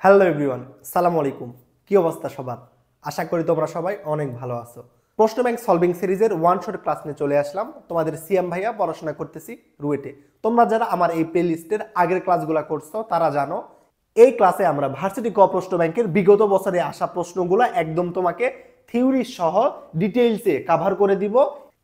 Hello everyone, সালামু আলাইকুম। কি অবস্থা সবার? আশা করি তোমরা সবাই অনেক ভালো আছো। প্রশ্ন ব্যাংক সলভিং সিরিজের ওয়ান শট ক্লাস নিয়ে চলে আসলাম। তোমাদের সিএম ভাইয়া পড়াশোনা করতেছি রুয়েটে। তোমরা যারা আমার এই প্লে লিস্টের আগের ক্লাসগুলো করছো তারা জানো এই ক্লাসে আমরা ভার্সিটি ক প্রশ্ন ব্যাংকের বিগত বছরে আসা প্রশ্নগুলো একদম তোমাকে থিওরি সহ ডিটেইলসে কভার করে দিব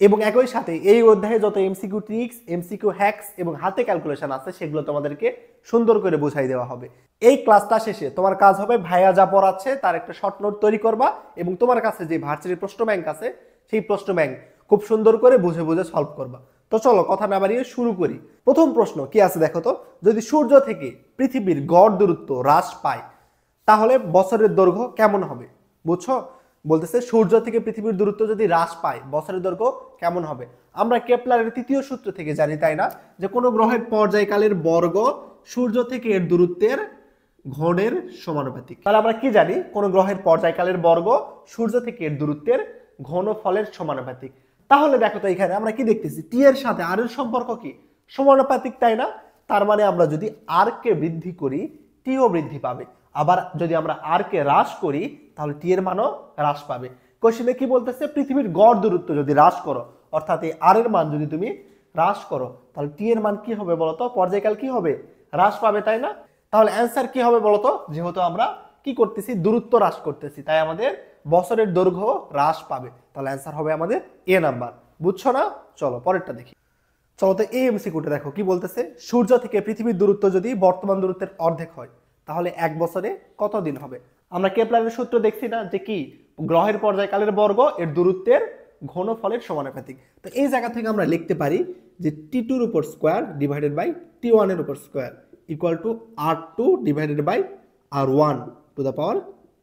এবং একই সাথে এই অধ্যায়ে যত এমসিকিউ ট্রিক্স, এমসিকিউ হ্যাকস এবং হাতে ক্যালকুলেশন আছে সেগুলো তোমাদেরকে সুন্দর করে বুঝাই দেওয়া হবে। এই ক্লাসটা শেষে তোমার কাজ হবে ভাইয়া যা পড়াচ্ছে তার একটা শর্ট নোট তৈরি করবা এবং তোমার কাছে যে ভার্সিটির প্রশ্ন ব্যাংক আছে সেই প্রশ্ন ব্যাংক খুব সুন্দর করে বুঝে বুঝে সলভ করবা। তো চলো কথা না বাড়িয়ে শুরু করি। প্রথম প্রশ্ন কি আছে দেখো তো, যদি সূর্য থেকে পৃথিবীর গড় দূরত্ব হ্রাস পায় তাহলে বছরের দৈর্ঘ্য কেমন হবে? বুঝছো? বলতেছে সূর্য থেকে পৃথিবীর দূরত্ব যদি হ্রাস পায় বছরের দৈর্ঘ্য কেমন হবে। আমরা কেপলারের তৃতীয় সূত্র থেকে জানি তাই না, যে কোনো গ্রহের পর্যায়কালের বর্গ সূর্য থেকে এর দূরত্বের ঘনের সমানুপাতিক। তাহলে আমরা কি জানি, কোন গ্রহের পর্যায়কালের বর্গ সূর্য থেকে এর দূরত্বের ঘনফলের সমানুপাতিক। তাহলে দেখো তো এখানে আমরা কি দেখতেছি, টি এর সাথে আর এর সম্পর্ক কি সমানুপাতিক, তাই না? তার মানে আমরা যদি আর কে বৃদ্ধি করি টিও বৃদ্ধি পাবে, আবার যদি আমরা আর কে হ্রাস করি তাহলে টি এর মানও হ্রাস পাবে। কোশ্চেনে কি বলতেছে, পৃথিবীর গড় দূরত্ব যদি হ্রাস করো, অর্থাৎ এই আর এর মান যদি তুমি হ্রাস করো তাহলে টি এর মান কি হবে বলতো? পর্যায়কাল কি হবে? হ্রাস পাবে, তাই না? তাহলে অ্যান্সার কি হবে বলতো? যেহেতু আমরা কি করতেছি, দূরত্ব হ্রাস করতেছি, তাই আমাদের বছরের দৈর্ঘ্য হ্রাস পাবে। তাহলে অ্যান্সার হবে আমাদের এ নাম্বার। বুঝছো না? চলো পরেরটা দেখি। চলো তো এই এমসিকিউটা দেখো কি বলতেছে, সূর্য থেকে পৃথিবীর দূরত্ব যদি বর্তমান দূরত্বের অর্ধেক হয় তাহলে এক বছরে কত দিন হবে? আমরা কেপলারের সূত্র দেখছি না, যে কি গ্রহের পর্যায়কালের বর্গ এর দূরত্বের ঘনফলের সমানুপাতিক। তো এই জায়গা থেকে আমরা লিখতে পারি যে টি টুর উপর স্কোয়ার ডিভাইডেড বাই টি ওয়ানের উপর square equal to R two divided by R one to the power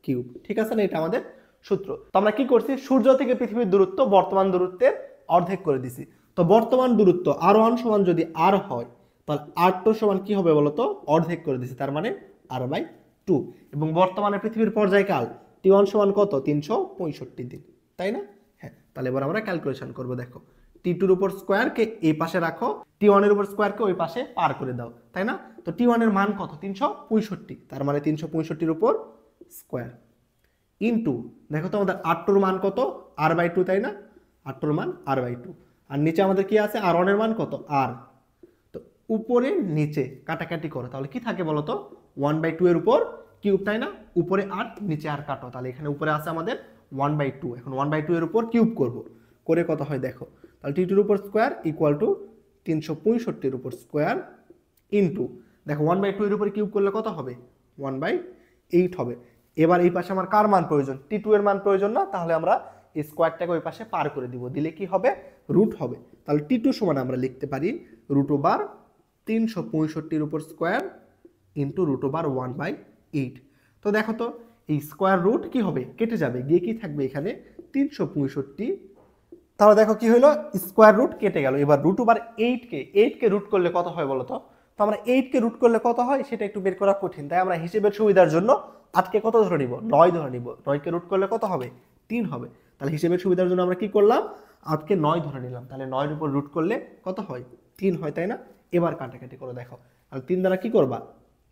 cube. ঠিক আছে না? এটা আমাদের সূত্র। তো আমরা কি করছি, সূর্য থেকে পৃথিবীর দূরত্ব বর্তমান দূরত্বের অর্ধেক করে দিছি। তো বর্তমান দূরত্ব আর ওয়ান সমান যদি আর হয় তাহলে আর টু সমান কি হবে বলতো? অর্ধেক করে দিছি, তার মানে আর বাই টু। এবং বর্তমানে পৃথিবীর পর্যায়কাল টি ওয়ান সমান কত? 365 দিন, তাই না? হ্যাঁ, তাহলে এবার আমরা ক্যালকুলেশন করব। দেখো, টি টুর উপর স্কোয়ারকে এই পাশে রাখো, টি ওয়ানের উপর স্কোয়ারকে ওই পাশে পার করে দাও, তাই না? তো টি ওয়ানের মান কত? 365, তার মানে 365-র উপর স্কোয়ার ইন্টু, দেখো তো আমাদের আর টুর মান কত? আর বাই টু, তাই না? আর টুর মান আর বাই টু, আর নিচে আমাদের কি আছে? আর ওয়ানের মান কত? আর। তো উপরে নিচে কাটাকাটি করো, তাহলে কি থাকে বলো তো? 1/2 এর উপর কিউব, তাই না? উপরে আর নিচে আর কাটো, তাহলে এখানে উপরে আছে আমাদের 1/2। এখন 1/2 এর উপর কিউব করব, করে কত হয় দেখো, তাহলে টি টুর উপর স্কোয়ার ইকুয়াল টু 365-এর উপর স্কোয়ার ইন্টু, দেখো 1/2 এর উপর কিউব করলে কত হবে? 1/8 হবে। এবার এই পাশে আমার কার মান প্রয়োজন? টি টু এর মান প্রয়োজন না, তাহলে আমরা এই স্কোয়ারটাকে ওই পাশে পার করে দিব, দিলে কি হবে? রুট হবে। তাহলে টি টু সমান আমরা লিখতে পারি রুট ওভার 365-এর উপর স্কোয়ার ইন্টু রুট ওভার 1/8। তো দেখো তো এই স্কোয়ার রুট কি হবে? কেটে যাবে, গিয়ে কি থাকবে এখানে? 365। তাহলে দেখো কি হলো, স্কোয়ার রুট কেটে গেল। এবার রুট ওভার 8কে রুট করলে কত হয় বলো তো? তো আমরা 8কে রুট করলে কত হয় সেটা একটু বের করা কঠিন, তাই আমরা হিসেবের সুবিধার জন্য 8কে কত ধরে নিব? 9 ধরে নিব। 9কে রুট করলে কত হবে? 3 হবে। তাহলে হিসেবের সুবিধার জন্য আমরা কি করলাম? 8কে 9 ধরে নিলাম, তাহলে 9-এর উপর রুট করলে কত হয়? 3 হয়, তাই না? এবার কাটাকাটি করে দেখো, তাহলে 3 দ্বারা কি করবা?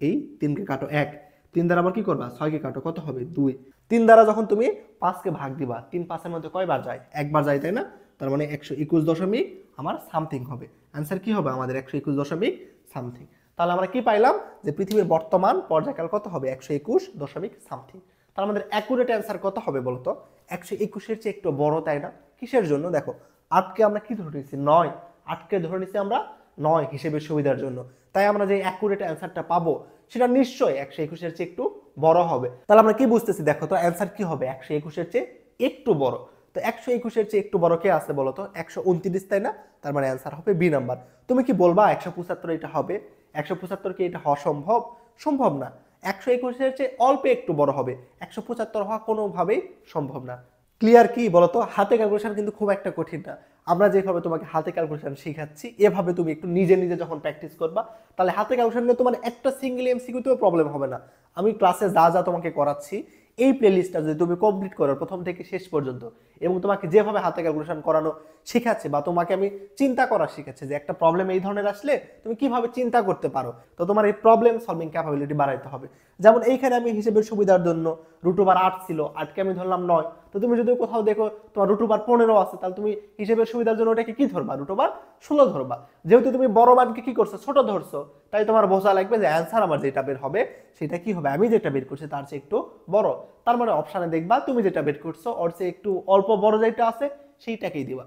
এই 3কে কাটো 1, 3 দ্বারা আবার কি করবা? 6কে কাটো, কত হবে? 2। 3 দ্বারা যখন তুমি 5কে ভাগ দিবা, 3 5-এর মধ্যে কয়বার যায়? একবার যায়, তাই না? তার মানে 121 দশমিক আমার সামথিং হবে। অ্যান্সার কি হবে আমাদের? 121 দশমিক সামথিং। তাহলে আমরা কি পাইলাম, যে পৃথিবীর বর্তমান পর্যায়কাল কত হবে? 121 দশমিক সামথিং। তাহলে আমাদের অ্যাকুরেট অ্যান্সার কত হবে বলতো? 121-এর চেয়ে একটু বড়, তাই না? কিসের জন্য? দেখো, 8কে আমরা কি ধরে নিয়েছি? 9। 8কে ধরে নিয়েছি আমরা 9 হিসেবের সুবিধার জন্য, তাই আমরা যে অ্যাকুরেট অ্যান্সারটা পাবো সেটা নিশ্চয়ই 121-এর চেয়ে একটু বড় হবে। তাহলে আমরা কি বুঝতেছি দেখো তো, অ্যান্সার কি হবে? 121-এর চেয়ে একটু বড়। তো 121-এর চেয়ে একটু বড় কে আছে বলতো? 129, তাই না? তার মানে অ্যান্সার হবে বি নাম্বার। তুমি কি বলবা 175 এটা হবে? 175 কি এটা হওয়া সম্ভব? সম্ভব না। 121-এর চেয়ে অল্প একটু বড় হবে, 175 হওয়া কোনোভাবেই সম্ভব না। ক্লিয়ার কি বলতো? হাতে ক্যালকুলেশন কিন্তু খুব একটা কঠিন না। আমরা যেভাবে তোমাকে হাতে ক্যালকুলেশন শেখাচ্ছি এভাবে তুমি একটু নিজে নিজে যখন প্র্যাকটিস করবা তাহলে হাতে ক্যালকুলেশন নিয়ে তোমার একটা সিঙ্গেল এমসিকিউতেও প্রবলেম হবে না। আমি ক্লাসে যা যা তোমাকে করাচ্ছি এই প্লেলিস্টটা যদি তুমি কমপ্লিট করো প্রথম থেকে শেষ পর্যন্ত, এবং তোমাকে যেভাবে হাতে ক্যালকুলেশন করানো শিখাচ্ছে বা তোমাকে আমি চিন্তা করা শিখাচ্ছে যে একটা প্রবলেম এই ধরনের আসলে তুমি কিভাবে চিন্তা করতে পারো, তো তোমার এই প্রবলেম সলভিং ক্যাপাবিলিটি বাড়াইতে হবে। যেমন এইখানে আমি হিসেবের সুবিধার জন্য √8 ছিল, 8কে আমি ধরলাম 9। তো তুমি যদি কোথাও দেখো তোমার √15 আছে, তাহলে তুমি হিসেবের সুবিধার জন্য ওটাকে কি ধরবা, √16 ধরবা। যেহেতু তুমি বড় মানকে কি করছো, ছোট ধরছো, তাই তোমার বোঝা লাগবে যে অ্যান্সার আমার যেটা বের হবে সেটা কি হবে, আমি যেটা বের করছি তার চেয়ে একটু বড়। তার মানে অপশানে দেখবা তুমি যেটা বের করছো ওর চেয়ে একটু অল্প বড় যেটা আছে সেইটাকেই দিবা।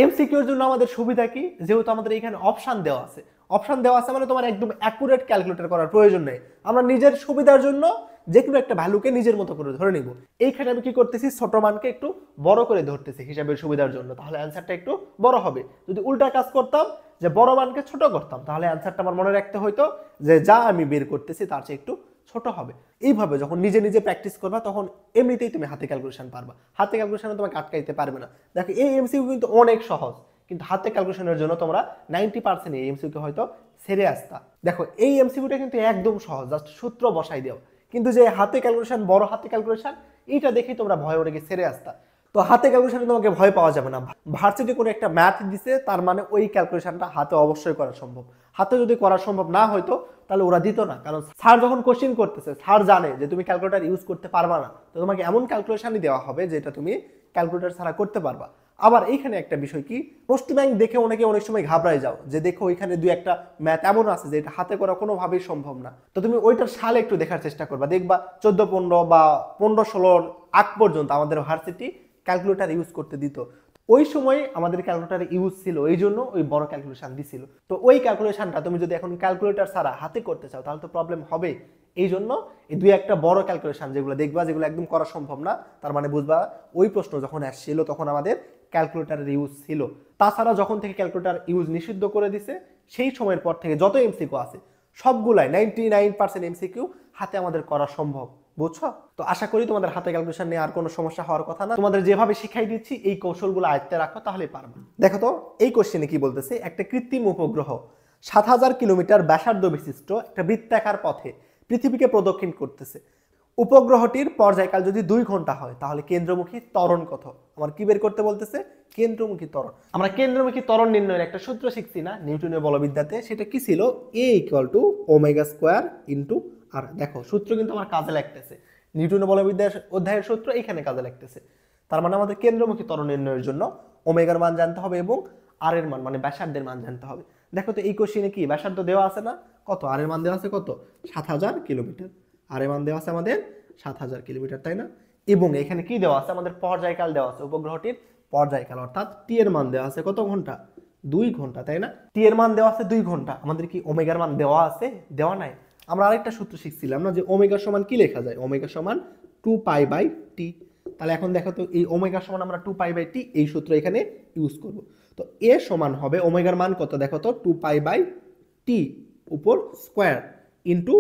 এমসিকিউর জন্য আমাদের সুবিধা কি, যেহেতু আমাদের এখানে অপশান দেওয়া আছে, অপশান দেওয়া আছে মানে তোমার একদম অ্যাকুরেট ক্যালকুলেটর করার প্রয়োজন নেই। আমরা নিজের সুবিধার জন্য যে কোনো একটা ভ্যালুকে নিজের মতো করে ধরে নিব। এইখানে আমি কি করতেছি, ছোট মানকে একটু বড় করে ধরতেছি হিসাবের সুবিধার জন্য, তাহলে অ্যান্সারটা একটু বড় হবে। যদি উল্টা কাজ করতাম যে বড় মানকে ছোট করতাম, তাহলে অ্যান্সারটা আমার মনে রাখতে হইতো যে যা আমি বের করতেছি তার চেয়ে একটু ছোট হবে। এইভাবে যখন নিজে নিজে প্র্যাকটিস করবা তখন এমনিতেই তুমি হাতে ক্যালকুলেশন পারবা, হাতে ক্যালকুলেশনে তোমাকে আটকাইতে পারবে না। দেখো এই এমসিকিউ কিন্তু অনেক সহজ, কিন্তু হাতে ক্যালকুলেশনের জন্য তোমরা 90% এই এমসিকিউ হয়তো ছেড়ে আসতা। দেখো এই এমসিকিউটা কিন্তু একদম সহজ, জাস্ট সূত্র বসাই দাও, কিন্তু যে হাতে ক্যালকুলেশন, বড় হাতে ক্যালকুলেশন, এইটা দেখেই তোমরা ভয় ওরে ছেড়ে আসতা। তো হাতে ক্যালকুলেশনে তোমাকে ভয় পাওয়া যাবে না। ভার্সিটি কোনো একটা ম্যাথ দিছে, তার মানে ওই ক্যালকুলেশনটা হাতে অবশ্যই করা সম্ভব। হাতে যদি করা সম্ভব না হয়তো তাহলে ওরা দিত না, কারণ স্যার যখন কোশ্চেন করতেছে স্যার জানে যে তুমি ক্যালকুলেটর ইউজ করতে পারবা না, তো তোমাকে এমন ক্যালকুলেশনই দেওয়া হবে যেটা তুমি ক্যালকুলেটর ছাড়া করতে পারবা। আবার এইখানে একটা বিষয় কি, প্রশ্ন ব্যাংক দেখে অনেকে অনেক সময় ঘাবড়ায় যাও যে দেখো ওইখানে দুই একটা ম্যাথ এমন আছে যে এটা হাতে করা কোনোভাবেই সম্ভব না। তো তুমি ওইটার সালে একটু দেখার চেষ্টা করবা, দেখবা 14-15 বা 15-16 আগ পর্যন্ত আমাদের ভার্সিটি ক্যালকুলেটর ইউজ করতে দিত। ওই সময় আমাদের ক্যালকুলেটর ইউজ ছিল, এই জন্য ওই বড় ক্যালকুলেশন দিছিল। তো ওই ক্যালকুলেশনটা তুমি যদি এখন ক্যালকুলেটর ছাড়া হাতে করতে চাও তাহলে তো প্রবলেম হবে। এই জন্য এই দুই একটা বড় ক্যালকুলেশন যেগুলো দেখবা যেগুলো একদম করা সম্ভব না, তার মানে বুঝবা ওই প্রশ্ন যখন আসছিল তখন আমাদের ক্যালকুলেটরের ইউজ ছিল। তাছাড়া যখন থেকে ক্যালকুলেটর ইউজ নিষিদ্ধ করে দিছে সেই সময়ের পর থেকে যত এমসিকিউ আছে সবগুলাই 99% এমসিকিউ হাতে আমাদের করা সম্ভব, বুঝছো? তো আশা করি তোমাদের হাতে ক্যালকুলেশন নিয়ে আর কোনো সমস্যা হওয়ার কথা না। তোমাদের যেভাবে শিখাই দিচ্ছি এই কৌশলগুলো আয়ত্তে রাখো তাহলেই পারবে। দেখো তো এই কোশ্চেনে কি বলতেছে, একটা কৃত্রিম উপগ্রহ 7000 কিলোমিটার ব্যাসার্ধ বিশিষ্ট একটা বৃত্তাকার পথে পৃথিবীকে প্রদক্ষিণ করতেছে। উপগ্রহটির পর্যায়কাল যদি 2 ঘন্টা হয় তাহলে কেন্দ্রমুখী ত্বরণ কত? আমার কি বের করতে বলতেছে? কেন্দ্রমুখী ত্বরণ। আমরা কেন্দ্রমুখী ত্বরণ নির্ণয়ের একটা সূত্র শিখছি না নিউটনীয় বলবিদ্যাতে, সেটা কি ছিল? a = ω² আর দেখো সূত্র কিন্তু আমার কাজে লাগতেছে, নিউটনীয় বলবিদ্যার অধ্যায়ের সূত্র এখানে কাজে লাগতেছে। তার মানে আমাদের কেন্দ্রমুখী ত্বরণ নির্ণয়ের জন্য ওমেগার মান জানতে হবে এবং আর এর মান মানে ব্যাসার্ধের মান জানতে হবে। দেখো তো এই কোশ্চেনে কি ব্যাসার্ধ দেওয়া আছে না, কত? আর এর মান দেওয়া আছে কত? 7000 কিলোমিটার। আর এর মান দেওয়া আছে আমাদের 7000 কিলোমিটার, তাই না? এবং এখানে কি দেওয়া আছে? আমাদের পর্যায়কাল দেওয়া আছে, উপগ্রহটির পর্যায়কাল, অর্থাৎ টি এর মান দেওয়া আছে কত ঘন্টা? 2 ঘন্টা, তাই না? টি এর মান দেওয়া আছে 2 ঘন্টা। আমাদের কি ওমেগার মান দেওয়া আছে? দেওয়া নাই। আমরা আরেকটা সূত্র শিখছিলাম না যে ওমেগা সমান কি লেখা যায়? ওমেগা সমান 2π/t। তাহলে এখন দেখো তো এই ওমেগা সমান আমরা 2π/t এই সূত্র এখানে ইউজ করব। তো এ সমান হবে ওমেগার মান কত? দেখো তো 2π/t উপর স্কয়ার ইনটু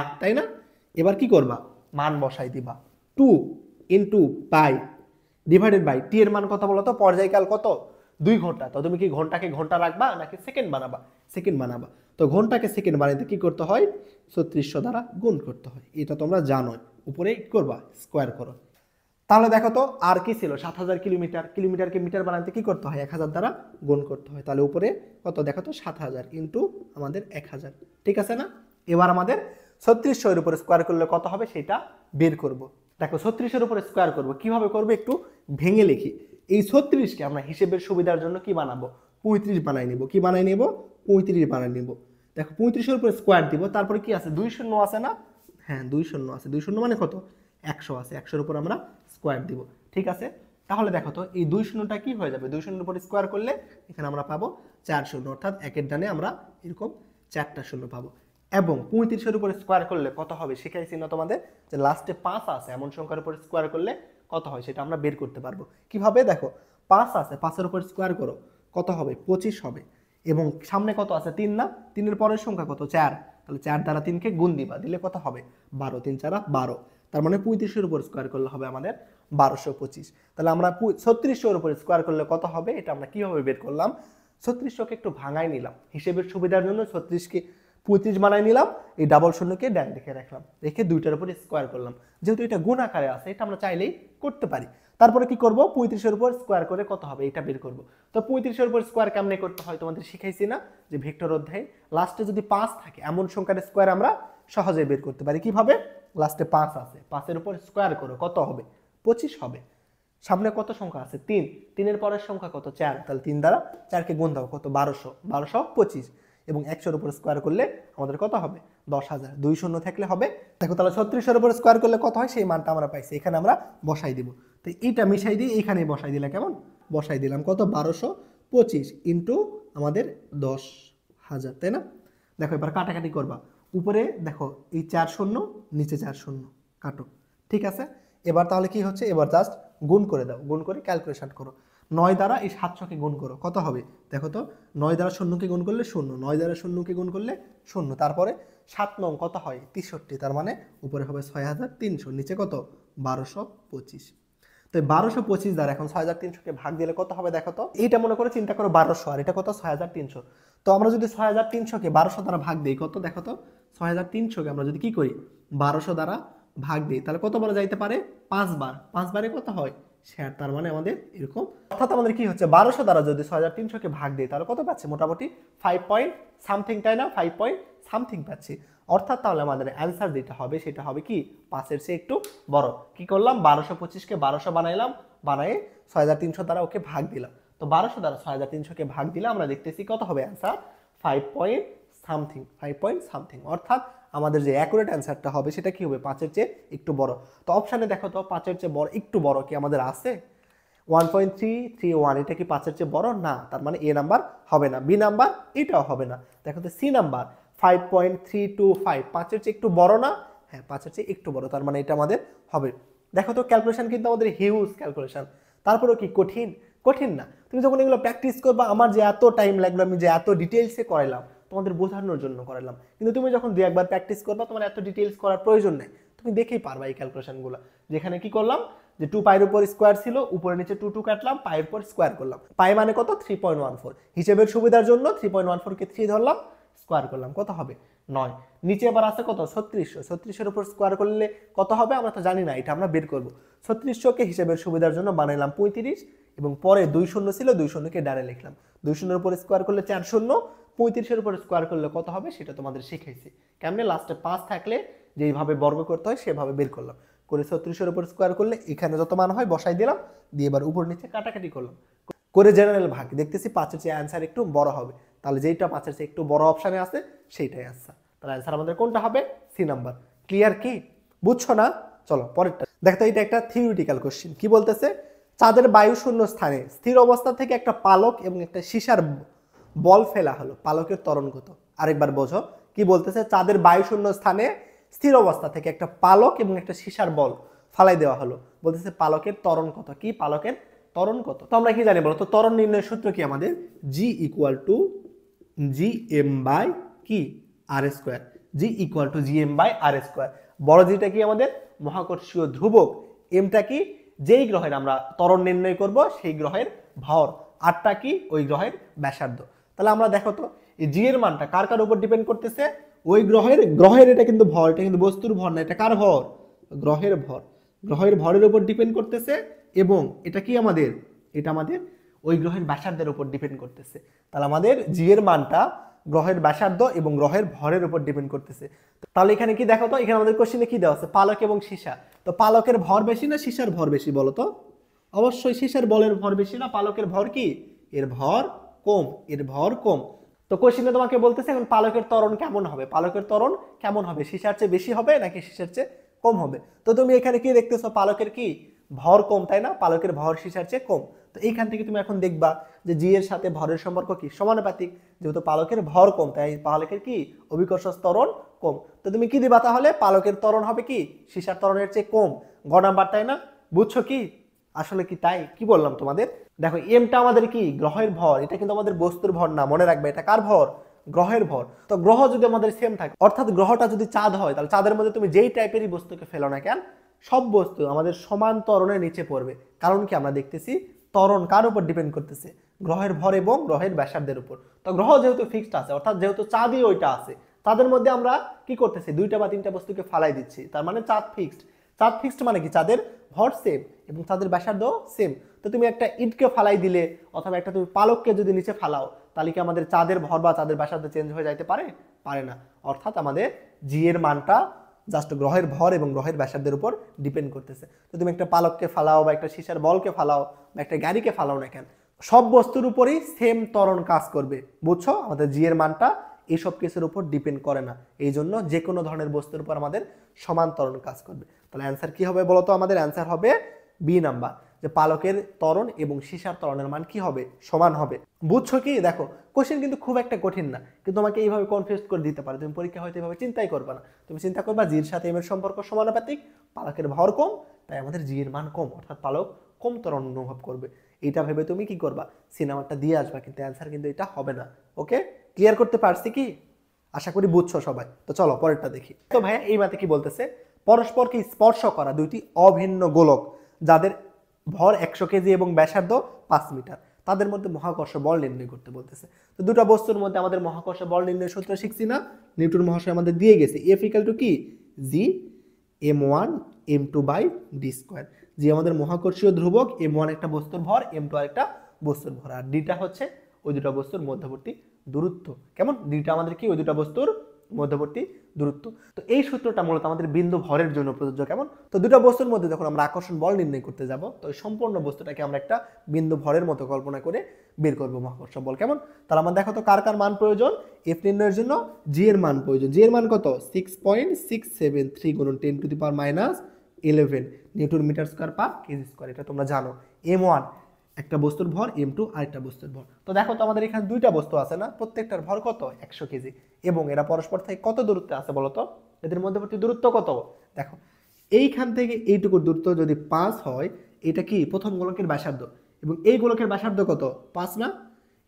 r, তাই না? এবার কি করবা? মান বসাই দিবা, 2 × π ডিভাইডেড বাই টি এর মান কত বলো তো? পর্যায়কাল কত? 2 ঘন্টা। তো তুমি কি ঘন্টাকে ঘন্টা রাখবা নাকি সেকেন্ড বানাবা? সেকেন্ড বানাবা। তো ঘন্টাকে সেকেন্ড বানাইতে কি করতে হয়? 3600 দ্বারা গুণ করতে হয়, এটা তোমরা জানো। উপরে কি করবা? স্কয়ার করো। তাহলে দেখো তো আর কি ছিল? 7000 কিলোমিটার। কিলোমিটারকে মিটার বানাতে কি করতে হয়? 1000 দ্বারা গুণ করতে হয়। তাহলে উপরে কত? দেখো তো 7000 ইন্টু আমাদের 1000, ঠিক আছে না? এবার আমাদের 3600 এর উপরে স্কয়ার করলে কত হবে সেটা বের করব। দেখো 3600 এর উপরে স্কয়ার করব, কিভাবে করব একটু ভেঙে লিখি। এই 36 কে আমরা হিসেবের সুবিধার জন্য কি বানাবো? 35 বানাই নিব। কি বানাই নিব? 35 বানাই নিব। দেখো 35 এর উপরে স্কয়ার দিব, তারপরে কি আছে? 2 শূন্য আছে না? হ্যাঁ 2 শূন্য আছে। 2 শূন্য মানে কত? 100 আছে। 100 এর উপর আমরা স্কয়ার দিব, ঠিক আছে? তাহলে দেখো তো এই 2 শূন্যটা কি হয়ে যাবে? 2 শূন্যের উপর স্কয়ার করলে এখানে আমরা পাবো 4 শূন্য, অর্থাৎ একের ডানে আমরা এরকম 4টা শূন্য পাবো। এবং 35 এর উপর স্কয়ার করলে কত হবে শিখাইছি না তোমাদের, যে লাস্টে 5 আছে এমন সংখ্যার উপর স্কয়ার করলে কত হয় সেটা আমরা বের করতে পারবো। কিভাবে? দেখো 5 আছে, 5 এর উপর স্কয়ার করো, কত হবে? 25 হবে। এবং সামনে কত আছে? 3 না? 3 এর পরের সংখ্যা কত? 4। তাহলে 4 দ্বারা 3 কে গুণ দিবা, দিলে কত হবে? 12। 3 4 12। তার মানে 35 এর উপর স্কয়ার করলে হবে আমাদের 1225। তাহলে আমরা 3600 এর উপর স্কয়ার করলে কত হবে এটা আমরা কিভাবে বের করলাম? 3600 কে একটু ভাঙাই নিলাম, হিসেবের সুবিধার জন্য 36 কে 35 বানাই নিলাম, এই ডাবল শূন্যকে ডান দিকে রাখলাম, রেখে দুইটার উপর স্কয়ার করলাম। যেহেতু এটা গুণ আকারে আছে এটা আমরা চাইলেই করতে পারি। তারপরে কি করব 35-এর উপর স্কোয়ার করে কত হবে এটা বের করব। তো 35-এর উপর স্কোয়ার কেমনে করতে হয় তোমাদের শিখাইছি না, যে ভেক্টর অধ্যায়ে লাস্টে যদি 5 থাকে এমন সংখ্যার স্কোয়ার আমরা সহজে বের করতে পারি। কিভাবে? লাস্টে 5 আছে, 5-এর উপর স্কোয়ার করো কত হবে? 25 হবে। সামনে কত সংখ্যা আছে? 3, 3-এর পরের সংখ্যা কত? 4, তাহলে 3 দ্বারা 4কে গুণ দাও কত? 1200, 1225 এবং 100-এর উপর স্কোয়ার করলে আমাদের কত হবে? 10,000। 2 শূন্য থাকলে হবে দেখো, তাহলে 36-এর উপর স্কোয়ার করলে কত হয় সেই মানটা আমরা পাইছি, এখানে আমরা বসাই দিব। তো এইটা মিশাই দিয়ে এইখানেই বসাই দিলাম, কেমন বসাই দিলাম কত? 1225 ইন্টু আমাদের 10,000, তাই না? দেখো এবার কাটাকাটি করবা, উপরে দেখো এই 4 শূন্য, নিচে 4 শূন্য, কাটো, ঠিক আছে। এবার তাহলে কি হচ্ছে, এবার জাস্ট গুণ করে দাও, গুণ করে ক্যালকুলেশন করো। 9 দ্বারা এই 700-কে গুণ করো, কত হবে দেখো তো? 9 দ্বারা শূন্যকে গুণ করলে 0, 9 দ্বারা শূন্যকে গুণ করলে 0, তারপরে 7 নং কত হয়? 63, তার মানে উপরে হবে 6300, নিচে কত? 1225। তো 1225 দ্বারা এখন 6300-কে ভাগ দিলে কত হবে দেখো তো? এইটা মনে করে চিন্তা করো 1200, আর এটা কত? 6300। তো আমরা যদি 6300-কে 1200 দ্বারা ভাগ দিই কত দেখো তো? 6300-কে আমরা যদি কি করি 1200 দ্বারা ভাগ দিই তাহলে কত বার যাইতে পারে? 5 বার। 5 বারে কত হয়? 60, তার মানে আমাদের এরকম, অর্থাৎ আমাদের কি হচ্ছে 1200 দ্বারা যদি 6300-কে ভাগ দিই তাহলে কত পাচ্ছি? মোটামুটি 5 পয়েন্ট সামথিং, তাই না? 5 পয়েন্ট সামথিং পাচ্ছি। অর্থাৎ তাহলে আমাদের অ্যান্সার যেটা হবে সেটা হবে কি 5-এর চেয়ে একটু বড়। কি করলাম? 1225-কে 1200 বানাইলাম, বানায়ে 6300 দ্বারা ওকে ভাগ দিলাম। তো 1200 দ্বারা 6300-কে ভাগ দিলে আমরা দেখতেছি কত হবে answer? 5 point something, 5 point something. অর্থাৎ আমাদের যে অ্যাকুরেট অ্যান্সারটা হবে সেটা কি হবে? 5-এর চেয়ে একটু বড়। তো অপশানে দেখো তো 5-এর চেয়ে বড়, একটু বড় কি আমাদের আছে? 1.331, এটা কি 5-এর চেয়ে বড়? না, তার মানে এ নাম্বার হবে না। বি নাম্বার এটাও হবে না। দেখো তো সি নাম্বার 5.325, 5-এর চেয়ে একটু বড় না? হ্যাঁ, 5-এর চেয়ে একটু বড়, তার মানে এটা আমাদের হবে। দেখো তো ক্যালকুলেশন কিন্তু আমাদের হিউজ ক্যালকুলেশন, তারপরেও কি কঠিন? কঠিন না। তুমি যখন এগুলো প্র্যাকটিস করবা, আমার যে এত টাইম লাগলো, আমি যে এত ডিটেলসে করাইলাম তোমাদের বোঝানোর জন্য করালাম, কিন্তু তুমি যখন 2-1 বার প্র্যাকটিস করবা তোমার এত ডিটেলস করার প্রয়োজন নেই, তুমি দেখেই পারবা এই ক্যালকুলেশনগুলো। যেখানে কি করলাম যে 2 পাইয়ের উপর স্কোয়ার ছিল, উপরে নিচে 2 কাটলাম, পাইয়ের উপর স্কোয়ার করলাম। পাই মানে কত? 3.14। হিসেবের সুবিধার জন্য 3.14-কে 3 ধরলাম, স্কোয়ার করলাম, কত হবে? 9। নিচে আবার আছে কত? 3600। 3600-এর উপর স্কোয়ার করলে কত হবে আমরা তো জানি না, এটা আমরা বের করব। 3600-কে হিসেবের সুবিধার জন্য বানাইলাম 35, এবং পরে 2 শূন্য ছিল, 2 শূন্যকে ডানে লিখলাম। 2 শূন্যের উপর স্কোয়ার করলে 4 শূন্য, 35-এর উপর স্কোয়ার করলে কত হবে সেটা তোমাদের শিখাইছি। কেমনে লাস্টে 5 থাকলে যেইভাবে বর্গ করতে হয় সেভাবে বের করলাম। করে 36-এর উপর স্কোয়ার করলে এখানে যত মান হয় বসাই দিলাম, দিয়ে এবার উপর নিচে কাটাকাটি করলাম, করে জেনারেল ভাগ। দেখতেছি 5-এর চেয়ে অ্যান্সার একটু বড় হবে, তাহলে যেইটা 5-এর চেয়ে একটু বড় অপশানে আছে সেইটাই অ্যান্সার। তাহলে অ্যান্সার আমাদের কোনটা হবে? C number. ক্লিয়ার কি? বুঝছো না? চলো পরেরটা দেখো। এটা একটা থিওরিটিক্যাল কোশ্চেন। কি বলতেছে? চাঁদের বায়ু শূন্য স্থানে স্থির অবস্থা থেকে একটা পালক এবং একটা সীসার বল ফেলা হলো, পালকের ত্বরণ কত? আরেকবার বোঝো কি বলতেছে। চাঁদের বায়ু শূন্য স্থানে স্থির অবস্থা থেকে একটা পালক এবং একটা সীসার বল ফালাই দেওয়া হলো, বলতেছে পালকের ত্বরণ কত? কি পালকের ত্বরণ কত? তো আমরা কি জানি বলো তো? ত্বরণ নির্ণয়ের সূত্র কি আমাদের? G equal to G M by কি R square. G equal to G M by R square. বড় জিটা কি আমাদের? মহাকর্ষীয় ধ্রুবক। এমটা কি? যেই গ্রহের আমরা ত্বরণ নির্ণয় করব সেই গ্রহের ভর। আরটা কি? ওই গ্রহের ব্যাসার্ধ। তাহলে আমরা দেখো তো এই জি এর মানটা কার কার উপর ডিপেন্ড করতেছে? ওই গ্রহের এটা কিন্তু ভর, এটা কিন্তু বস্তুর ভর না, এটা কার ভর? গ্রহের ভর। গ্রহের ভরের উপর ডিপেন্ড করতেছে, এবং এটা কি আমাদের? এটা আমাদের ওই গ্রহের ব্যাসার্ধের উপর ডিপেন্ড করতেছে। তাহলে আমাদের জি এর মানটা গ্রহের ব্যাসার্ধ এবং গ্রহের ভরের উপর ডিপেন্ড করতেছে। তাহলে এখানে কি দেখো তো? এখানে আমাদের কোশ্চেনে কি দেওয়া আছে? পালক এবং সীসা। তো পালকের ভর বেশি না সীসার ভর বেশি বলো তো? অবশ্যই সীসার বলের ভর বেশি না? পালকের ভর কি? এর ভর কম, এর ভর কম। তো কোশ্চেনে তোমাকে বলতেছে এখন পালকের ত্বরণ কেমন হবে? পালকের ত্বরণ কেমন হবে? সীসার চেয়ে বেশি হবে নাকি সীসার চেয়ে কম হবে? তো তুমি এখানে কি দেখতেছো? পালকের কি ভর কম, তাই না? পালকের ভর সীসার চেয়ে কম। তো এইখান থেকে তুমি এখন দেখবা যে জি এর সাথে ভরের সম্পর্ক কি? সমানুপাতিক। যেহেতু পালকের ভর কম তাই পালকের কি অভিকর্ষ ত্বরণ কম। তো তুমি কি দিবা তাহলে? পালকের ত্বরণ হবে কি সীসার ত্বরণের চেয়ে কম। গ নাম্বার, তাই না? বুঝছো কি? আসলে কি তাই? কি বললাম তোমাদের? দেখো এমটা আমাদের কি গ্রহের ভর, এটা কিন্তু আমাদের বস্তুর ভর না, মনে রাখবে। এটা কার ভর? গ্রহের ভর। তো গ্রহ যদি আমাদের সেম থাকে, অর্থাৎ গ্রহটা যদি চাঁদ হয়, তাহলে চাঁদের মধ্যে তুমি যেই টাইপেরই বস্তুকে ফেলো না কেন, সব বস্তু আমাদের সমান ত্বরণের নিচে পড়বে। কারণ কি? আমরা দেখতেছি ত্বরণ কার উপর ডিপেন্ড করতেছে? গ্রহের ভর এবং গ্রহের ব্যাসার্ধের উপর। তো গ্রহ যেহেতু ফিক্সড আছে, অর্থাৎ যেহেতু চাঁদই ওইটা আছে, তাদের মধ্যে আমরা কি করতেছি? 2টা বা 3টা বস্তুকে ফালাই দিচ্ছি, তার মানে চাঁদ ফিক্সড। চাঁদ ফিক্সড মানে কি চাঁদের ভর সেম এবং চাঁদের ব্যাসার্ধ সেম। তো তুমি একটা ইটকে ফালাই দিলে অথবা একটা তুমি পালককে যদি নিচে ফালাও তাহলে কি আমাদের চাঁদের ভর বা চাঁদের ব্যাসার্ধ চেঞ্জ হয়ে যাইতে পারে? পারে না। অর্থাৎ আমাদের জি এর মানটা জাস্ট গ্রহের ভর এবং গ্রহের ব্যাসার্ধের উপর ডিপেন্ড করতেছে। তো তুমি একটা পালককে ফালাও বা একটা সীসার বলকে ফালাও বা একটা গাড়িকে ফালাও না কেন, সব বস্তুর উপরেই সেম ত্বরণ কাজ করবে। বুঝছো? আমাদের জি এর মানটা এইসব কিছুর উপর ডিপেন্ড করে না, এই জন্য যে কোনো ধরনের বস্তুর উপর আমাদের সমান ত্বরণ কাজ করবে। তাহলে অ্যান্সার কি হবে বলতো? আমাদের অ্যান্সার হবে বি নাম্বার, যে পালকের ত্বরণ এবং সীসার ত্বরণের মান কি হবে? সমান হবে। বুঝছো কি? দেখো কোশ্চেন কিন্তু খুব একটা কঠিন না, কিন্তু তোমাকে এইভাবে কনফিউজ করে দিতে পারে। তুমি পরীক্ষা হয়তো এইভাবে চিন্তাই করবে না, তুমি চিন্তা করবা জির সাথে এম এর সম্পর্ক সমানুপাতিক, পালকের ভর কম, তাই আমাদের জি এর মান কম, অর্থাৎ পালক কম ত্বরণ অনুভব করবে। এটা ভেবে তুমি কি করবা? সিনেমাটা দিয়ে আসবা, কিন্তু অ্যান্সার কিন্তু এটা হবে না। ওকে, ক্লিয়ার করতে পারছি কি? আশা করি বুঝছো সবাই। তো চলো পরেরটা দেখি। তো ভাইয়া এই মাতে কি বলতেছে? পরস্পরকে স্পর্শ করা দুইটি অভিন্ন গোলক যাদের ভর 100 কেজি এবং ব্যাসার্ধ 5 মিটার, তাদের মধ্যে মহাকর্ষ বল নির্ণয় করতে বলতেছে। তো দুটো বস্তুর মধ্যে আমাদের মহাকর্ষ বল নির্ণয়ের সূত্র শিখছি না? নিউটন মহাশয় আমাদের দিয়ে গেছে এফ ইকুয়াল টু কি? G m1 m2 by D square. G আমাদের মহাকর্ষীয় ধ্রুবক, m1 একটা বস্তুর ভর, m2 আরেকটা বস্তুর ভর, আর ডিটা হচ্ছে ওই দুটো বস্তুর মধ্যবর্তী দূরত্ব। কেমন? ডিটা আমাদের কি? ওই দুটো বস্তুর মধ্যবর্তী দূরত্ব। তো এই সূত্রটা মূলত আমাদের বিন্দু ভরের জন্য প্রযোজ্য। কেমন? তো দুটো বস্তুর মধ্যে যখন আমরা আকর্ষণ বল নির্ণয় করতে যাব, তো এই সম্পূর্ণ বস্তুটাকে আমরা একটা বিন্দু ভরের মতো কল্পনা করে বের করবো মহাকর্ষ বল। কেমন? তাহলে আমার দেখো তো কার কার মান প্রয়োজন? এফ নির্ণয়ের জন্য জি এর মান প্রয়োজন। জি এর মান কত? 6.673 গুণন 10 to the power minus 11 newton metre square per KG square. এটা তোমরা জানো। m1 একটা বস্তুর ভর, m2 আরেকটা বস্তুর ভর। তো দেখো তো আমাদের এখানে দুইটা বস্তু আছে না, প্রত্যেকটার ভর কত? 100 কেজি, এবং এরা পরস্পর থেকে কত দূরত্বে আছে বলো তো? এদের মধ্যবর্তী দূরত্ব কত? দেখো এইখান থেকে এইটুকুর দূরত্ব যদি 5 হয়, এটা কি প্রথম গোলকের ব্যাসার্ধ, এবং এই গোলকের ব্যাসার্ধ কত? 5 না?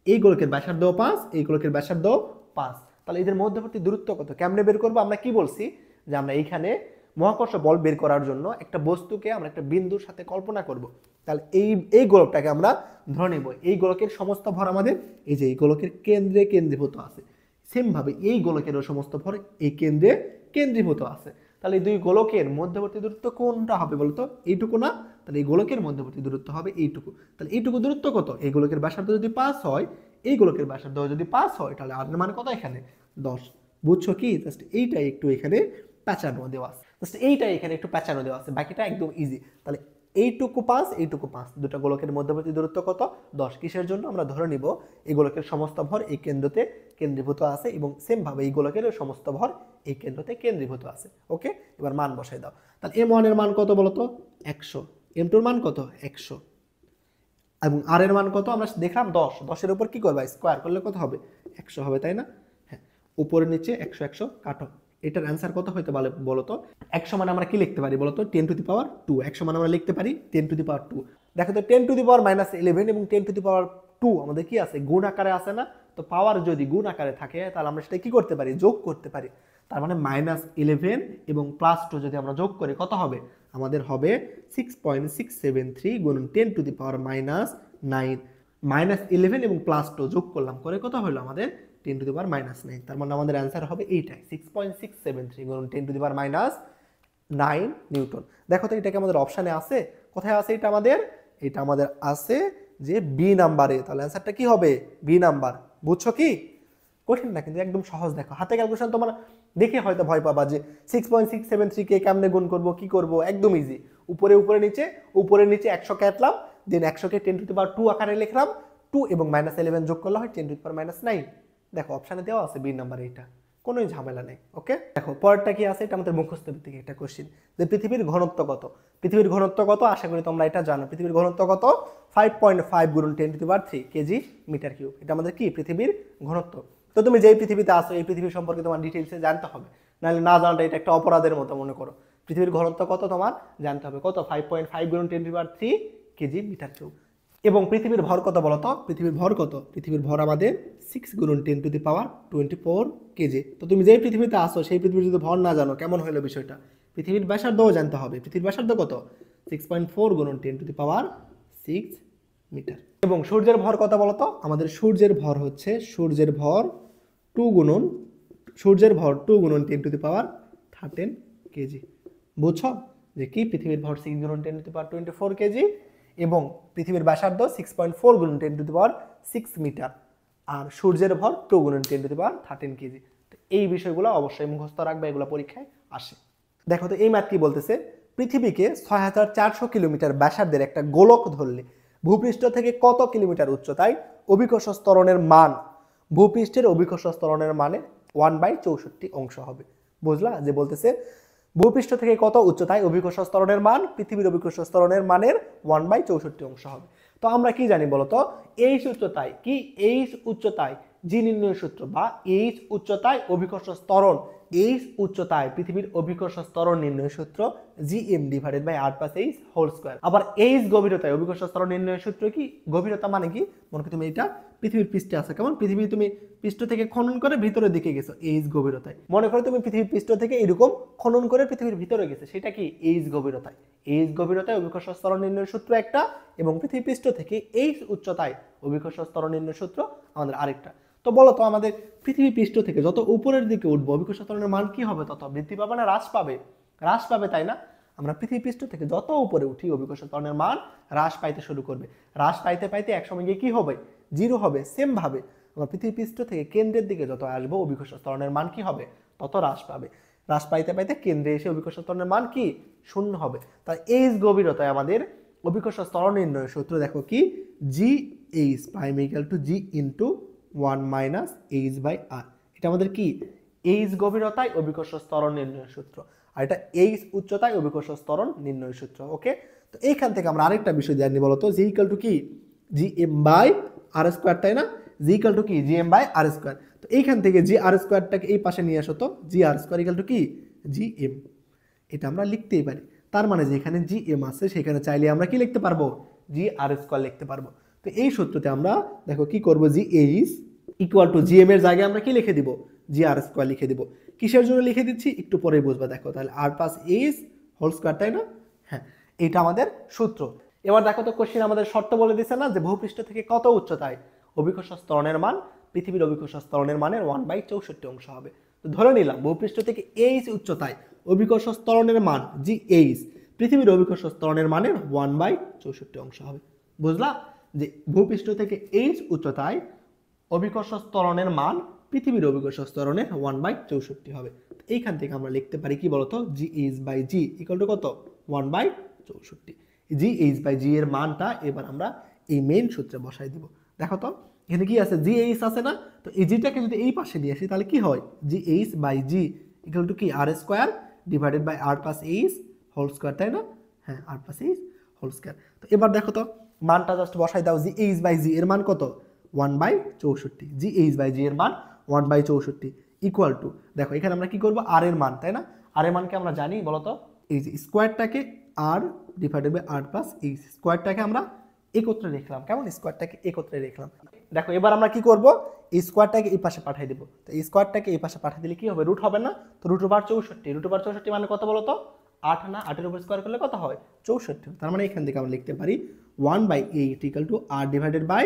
এই গোলকের ব্যাসার্ধ 5, এই গোলকের ব্যাসার্ধ 5। তাহলে এদের মধ্যবর্তী দূরত্ব কত? কেমনে বের করবো? আমরা কি বলছি যে আমরা এইখানে মহাকর্ষ বল বের করার জন্য একটা বস্তুকে আমরা একটা বিন্দুর সাথে কল্পনা করব। তাহলে এই গোলকটাকে আমরা ধরে নেব এই গোলকের সমস্ত ভর আমাদের এই যে এই গোলকের কেন্দ্রে কেন্দ্রীভূত আছে। সেম ভাবে এই গোলকেরও সমস্ত ভর এই কেন্দ্রে কেন্দ্রীভূত আছে। তাহলে এই দুই গোলকের মধ্যবর্তী দূরত্ব কোনটা হবে বলতো? এইটুকু না? তাহলে এই গোলকের মধ্যবর্তী দূরত্ব হবে এইটুকু। তাহলে এইটুকু দূরত্ব কত? এই গোলকের ব্যাসার্ধ যদি 5 হয়, এই গোলকের ব্যাসার্ধ যদি 5 হয়, তাহলে আর এর মান কত এখানে? 10। বুঝছো কি? জাস্ট এইটাই একটু এখানে প্যাঁচানো দেওয়া আছে, জাস্ট এইটাই এখানে একটু প্যাঁচানো দেওয়া আছে, বাকিটা একদম ইজি। তাহলে এইটুকু 5, এইটুকু 5, দুটো গোলকের মধ্যবর্তী দূরত্ব কত? 10। কিসের জন্য? আমরা ধরে নিব এই গোলকের সমস্ত ভর এই কেন্দ্রতে কেন্দ্রীভূত আছে, এবং সেম ভাবে এই গোলকের সমস্ত ভর এই কেন্দ্রতে কেন্দ্রীভূত আছে। ওকে, এবার মান বসাই দাও। তাহলে m1 এর মান কত বলতো? 100। m2 এর মান কত? 100। এবং আর এর মান কত? আমরা দেখলাম 10। 10 এর উপর কি করবা? স্কয়ার করলে কত হবে? 100 হবে, তাই না? হ্যাঁ, উপরে নিচে 100 100 কাটো। এটার অ্যান্সার কত হইতে পারে বলতো? 100 মানে আমরা কি লিখতে পারি বলতো? 10 টু দি পাওয়ার 2। 100 মানে আমরা লিখতে পারি 10 টু দি পাওয়ার 2। দেখো তো 10 টু দি পাওয়ার মাইনাস 11 এবং 10 টু দি পাওয়ার 2 আমাদের কি আছে? গুণ আকারে আছে না? তো পাওয়ার যদি গুণ আকারে থাকে তাহলে আমরা সেটা কি করতে পারি? যোগ করতে পারি। তার মানে মাইনাস 11 এবং প্লাস 2 যদি আমরা যোগ করি কত হবে? আমাদের হবে 6.673 গুণ 10 to the power minus 9। Minus 11 এবং প্লাস 2 যোগ করলাম, করে কত হলো আমাদের? 10 টু দি পাওয়ার মাইনাস 9। তার মানে আমাদের অ্যান্সার হবে এইটাই, 6.673 গুণ 10 to the power minus 9 Newton. দেখো তো এটাকে আমাদের অপশানে আছে? কোথায় আছে এটা আমাদের? এটা আমাদের আছে যে বি নাম্বারে। তাহলে অ্যান্সারটা কি হবে? B number. বুঝছো কি? কঠিন না, কিন্তু একদম সহজ। দেখো হাতে ক্যালকুলেশন তোমার দেখে হয়তো ভয় পাবা যে 6.673 কে কেমনে গুণ করব, কি করব, একদম ইজি। উপরে উপরে নিচে, উপরে নিচে 100 কাটলাম, দেন 100 কে 10 টু দি পাওয়ার 2 আকারে লিখলাম, 2 এবং মাইনাস 11 যোগ করলে হয় 10 টু দি পাওয়ার মাইনাস 9। দেখো অপশানে দেওয়া আছে বি নাম্বার, এটা কোনো ঝামেলা নেই। ওকে, দেখো পরেরটা কি আছে? এটা আমাদের মুখস্থ ভিত্তিক একটা কোশ্চেন, যে পৃথিবীর ঘনত্ব কত? পৃথিবীর ঘনত্ব কত? আশা করি তোমরা এটা জানো। পৃথিবীর ঘনত্ব কত? 5.5 গুণ 10 to the power 3 KG metre cube. এটা আমাদের কি? পৃথিবীর ঘনত্ব। তো তুমি যেই পৃথিবীতে আসো এই পৃথিবী সম্পর্কে তোমার ডিটেইলসে জানতে হবে, নাহলে না জানাটা এটা একটা অপরাধের মতো মনে করো। পৃথিবীর ঘনত্ব কত তোমার জানতে হবে। কত? 5.5 গুণ 10 to the power 3 KG metre cube. এবং পৃথিবীর ভর কত বলো তো? পৃথিবীর ভর কত? পৃথিবীর ভর আমাদের 6 গুণ 10 টু দি পাওয়ার 24 কেজি। তো তুমি যেই পৃথিবীতে আসো সেই পৃথিবীর যদি ভর না জানো কেমন হলো বিষয়টা? পৃথিবীর ব্যাসার্ধও জানতে হবে। পৃথিবীর ব্যাসার্ধ কত? 6.4 গুণ 10 টু দি পাওয়ার 6 মিটার। এবং সূর্যের ভর কত বলো তো? আমাদের সূর্যের ভর হচ্ছে সূর্যের ভর 2 গুণন 10 টু দি পাওয়ার 13 কেজি। বুঝছো? যে কি পৃথিবীর ভর 6 গুণন 10⁻24 কেজি এবং পৃথিবীর ব্যাসার্ধ 6.4 গুণন 10⁻6 মিটার আর সূর্যের ভর 2 গুণন 10⁻13 কেজি। তো এই বিষয়গুলো অবশ্যই মুখস্থ রাখবে, এগুলো পরীক্ষায় আসে। দেখো তো এই ম্যাথ কি বলতেছে, পৃথিবীকে 6400 কিলোমিটার ব্যাসার্ধের একটা গোলক ধরলে ভূপৃষ্ঠ থেকে কত কিলোমিটার উচ্চতায় অভিকর্ষ ত্বরণের মান ভূপৃষ্ঠের অভিকর্ষ ত্বরণের মানে 1/64 অংশ হবে। বুঝলা, যে বলতেছে ভূপৃষ্ঠ থেকে কত উচ্চতায় অভিকর্ষ ত্বরণের মান পৃথিবীর অভিকর্ষ ত্বরণের মানের 1/64 অংশ হবে। তো আমরা কি জানি বলতো, এইচ উচ্চতায় কি, এইচ উচ্চতায় জি নির্ণয় সূত্র বা এইচ উচ্চতায় অভিকর্ষ ত্বরণ, এইচ উচ্চতায় পৃথিবীর অভিকর্ষ ত্বরণ নির্ণয় সূত্র Gm/r+h²। আবার এইচ গভীরতায় অভিকর্ষ ত্বরণ নির্ণয় সূত্র কি, গভীরতা মানে কি, মনে করি তুমি এটা পৃথিবীর পৃষ্ঠে আছে, কেমন পৃথিবী তুমি পৃষ্ঠ থেকে খনন করে ভিতরের দিকে গেছো, এইচ গভীরতায়। মনে করো তুমি পৃথিবীর পৃষ্ঠ থেকে এরকম খনন করে পৃথিবীর ভিতরে গেছে, সেটা কি এইচ গভীরতায়। এইচ গভীরতায় অভিকর্ষ ত্বরণ নির্ণয় সূত্র একটা এবং পৃথিবী পৃষ্ঠ থেকে এইচ উচ্চতায় অভিকর্ষ ত্বরণ নির্ণয় সূত্র আমাদের আরেকটা। তো বলো তো আমাদের পৃথিবী পৃষ্ঠ থেকে যত উপরের দিকে উঠবো অভিকর্ষ ত্বরণের মান কি হবে, তত বৃদ্ধি পাবে না হ্রাস পাবে? হ্রাস পাবে, তাই না? আমরা পৃথিবী পৃষ্ঠ থেকে যত উপরে উঠি অভিকর্ষ ত্বরণের মান হ্রাস পাইতে শুরু করবে, হ্রাস পাইতে পাইতে একসময় গিয়ে কি হবে, জিরো হবে। সেম ভাবে আমরা পৃথিবী পৃষ্ঠ থেকে কেন্দ্রের দিকে যত আসবো অভিকর্ষ ত্বরণের মান কি হবে, তত হ্রাস পাবে। হ্রাস পাইতে পাইতে কেন্দ্রে এসে অভিকর্ষ ত্বরণের মান কি, শূন্য হবে। তাই এইচ গভীরতায় আমাদের অভিকর্ষ ত্বরণ নির্ণয় সূত্র দেখো কি, GH prime equal two G into 1 minus H/R। এটা আমাদের কি, এইচ গভীরতায় অভিকর্ষ ত্বরণ নির্ণয় সূত্র, আর এটা এইচ উচ্চতায় অভিকর্ষ ত্বরণ নির্ণয় সূত্র। ওকে, তো এইখান থেকে আমরা আরেকটা বিষয় জানি বলতো, G ইকুয়াল টু কি, Gm/r², তাই না? G ইকুয়াল টু কি, Gm/r²। তো এইখান থেকে Gr²টাকে এই পাশে নিয়ে আসো তো, Gr² ইকুয়াল টু কি, Gm। এটা আমরা লিখতেই পারি। তার মানে যেখানে Gm আছে সেখানে চাইলে আমরা কি লিখতে পারবো, Gr² লিখতে পারবো। তো এই সূত্রতে আমরা দেখো কি করব, GH ইকুয়াল টু Gm এর জায়গায় আমরা কি লিখে দিব, Gr² লিখে দিব। কিসের জন্য লিখে দিচ্ছি একটু পরেই বুঝবা। দেখো তাহলে r+h², তাই না? হ্যাঁ, এটা আমাদের সূত্র। এবার দেখো তো কোশ্চেন আমাদের শর্ত বলে দিছে না, যে ভূপৃষ্ঠ থেকে কত উচ্চতায় অভিকর্ষ ত্বরণের মান পৃথিবীর অভিকর্ষ ত্বরণের মানের 1/64 অংশ হবে। তো ধরে নিলাম ভূপৃষ্ঠ থেকে এইচ উচ্চতায় অভিকর্ষ ত্বরণের মান GH পৃথিবীর অভিকর্ষ ত্বরণের মানের 1/64 অংশ হবে। বুঝলা, যে ভূপৃষ্ঠ থেকে এইচ উচ্চতায় অভিকর্ষ ত্বরণের মান পৃথিবীর অভিকর্ষ ত্বরণের 1/64 হবে। এইখান থেকে আমরা লিখতে পারি কি বলতো, GH/G ইকুয়াল টু কত, 1/64। GH/G এর মানটা এবার আমরা এই মেইন সূত্রে বসাই দিব। দেখো তো এখানে কি আছে, GH আছে না, তো এই জিটাকে যদি এই পাশে নিয়ে আসি তাহলে কি হয়, GH/G ইকুয়াল টু কি, r² ডিভাইডেড বাই r+h², তাই না? হ্যাঁ, r+h²। তো এবার দেখো তো মানটা জাস্ট বসাই দাও, GH/G এর মান কত, 1/64। GH/G এর মান 1/64 ইকুয়াল টু, দেখো এখানে আমরা কি করব, r এর মান, তাই না? r এর মানকে আমরা জানি বলতো, এই যে স্কোয়ারটাকে r ডিভাইডেড বাই r+h স্কোয়ারটাকে আমরা একত্রে লিখলাম, কেমন, স্কোয়ারটাকে একত্রে লিখলাম। দেখো এবার আমরা কি করব, এই স্কোয়ারটাকে এই পাশে পাঠিয়ে দেব। তো এই স্কোয়ারটাকে এই পাশে পাঠিয়ে দিলে কি হবে, রুট হবে না? তো √64 মানে কত বলতো, 8 না? 8 এর উপর স্কোয়ার করলে কত হয়, 64। তার মানে এখান থেকে আমরা লিখতে পারি 1/8 equal to r divided by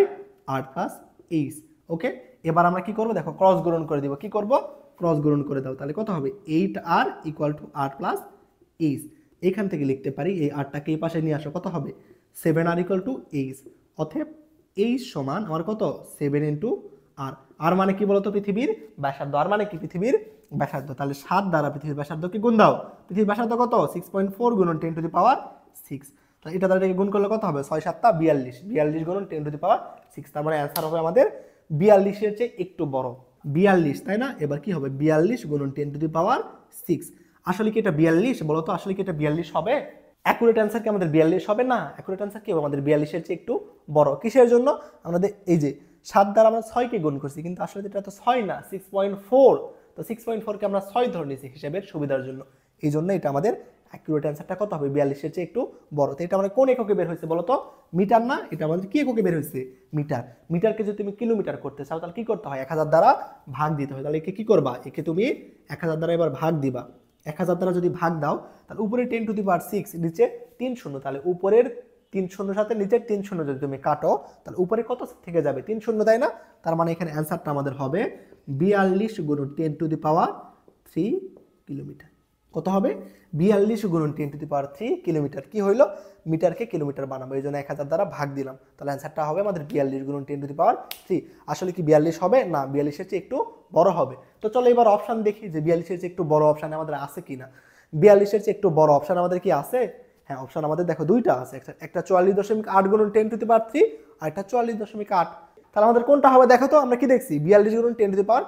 r+h। Okay, এবার আমরা কি করব, দেখো ক্রস গুণন করে দিব। কি করব, ক্রস গুণন করে দাও, তাহলে কত হবে, 8r ইকুয়াল টু r+h। এখান থেকে লিখতে পারি এই rটাকে এই পাশে নিয়ে আসো, কত হবে, 7r ইকুয়াল টু h। অতএব h সমান আমার কত, 7 ইন্টু r। আর মানে কি বলতো, পৃথিবীর ব্যাসার্ধ। আর মানে কি, পৃথিবীর ব্যাসার্ধ। তাহলে 7 দ্বারা পৃথিবীর ব্যাসার্ধকে গুণ দাও। পৃথিবীর ব্যাসার্ধ কত, 6.4 গুণন 10⁻6। তাহলে এটা দ্বারা গুণ করলে কত হবে, 6 7 42, 42 গুণন 10⁻6। তার মানে অ্যান্সার হবে আমাদের 42-এর চেয়ে একটু বড়, 42, তাই না? এবার কি হবে, 42 গুণন 10⁻6। আসলে কি এটা 42 বলো তো, আসলে কি এটা 42 হবে? অ্যাকুরেট অ্যান্সার কি আমাদের 42 হবে না? অ্যাকুরেট অ্যান্সার কি হবে আমাদের 42-এর চেয়ে একটু বড়। কিসের জন্য, আমাদের এই যে 7 দ্বারা আমরা 6কে গুণ করছি, কিন্তু আসলে এটা তো 6 না, 6.4। তো 6.4কে আমরা 6 ধরে নিয়েছি হিসাবের সুবিধার জন্য। এই জন্য এটা আমাদের অ্যাকুরেট অ্যান্সারটা কত হবে, 42-এর চেয়ে একটু বড়। তো এটা আমরা কোন এককে বের হয়েছে বলো তো, মিটার না? এটা আমাদের কি এককে বের হয়েছে, মিটার। মিটারকে যদি তুমি কিলোমিটার করতে চাও তাহলে কি করতে হয়, 1000 দ্বারা ভাগ দিতে হয়। তাহলে একে কি করবা, একে তুমি 1000 দ্বারা এবার ভাগ দিবা। 1000 দ্বারা যদি ভাগ দাও তাহলে উপরে 10⁻6, নিচে 3 শূন্য। তাহলে উপরের 3 শূন্যর সাথে নিচের 3 শূন্য যদি তুমি কাটো তাহলে উপরে কত থেকে যাবে, 3 শূন্য, তাই না? তার মানে এখানে অ্যান্সারটা আমাদের হবে 42 গুণ 10⁻3 কিলোমিটার। কত হবে 42 গুণন 10⁻³ কিলোমিটার। কি হইলো মিটারকে কিলোমিটার বানাবো, এই জন্য 1000 দ্বারা ভাগ দিলাম, তাহলে অ্যান্সারটা হবে আমাদের 42 গুণন 10⁻³। আসলে কি 42 হবে না, 42-এর চেয়ে একটু বড় হবে। তো চলো এবার অপশান দেখি যে 42-এর চেয়ে একটু বড় অপশান আমাদের আছে কিনা। 42-এর চেয়ে একটু বড় অপশান আমাদের কি আছে? হ্যাঁ, অপশান আমাদের দেখো দুইটা আছে, একটা 44.8 গুণন 10⁻³ আর একটা 44.8। তাহলে আমাদের কোনটা হবে দেখো তো, আমরা কি দেখছি 42 গুণন 10⁻³,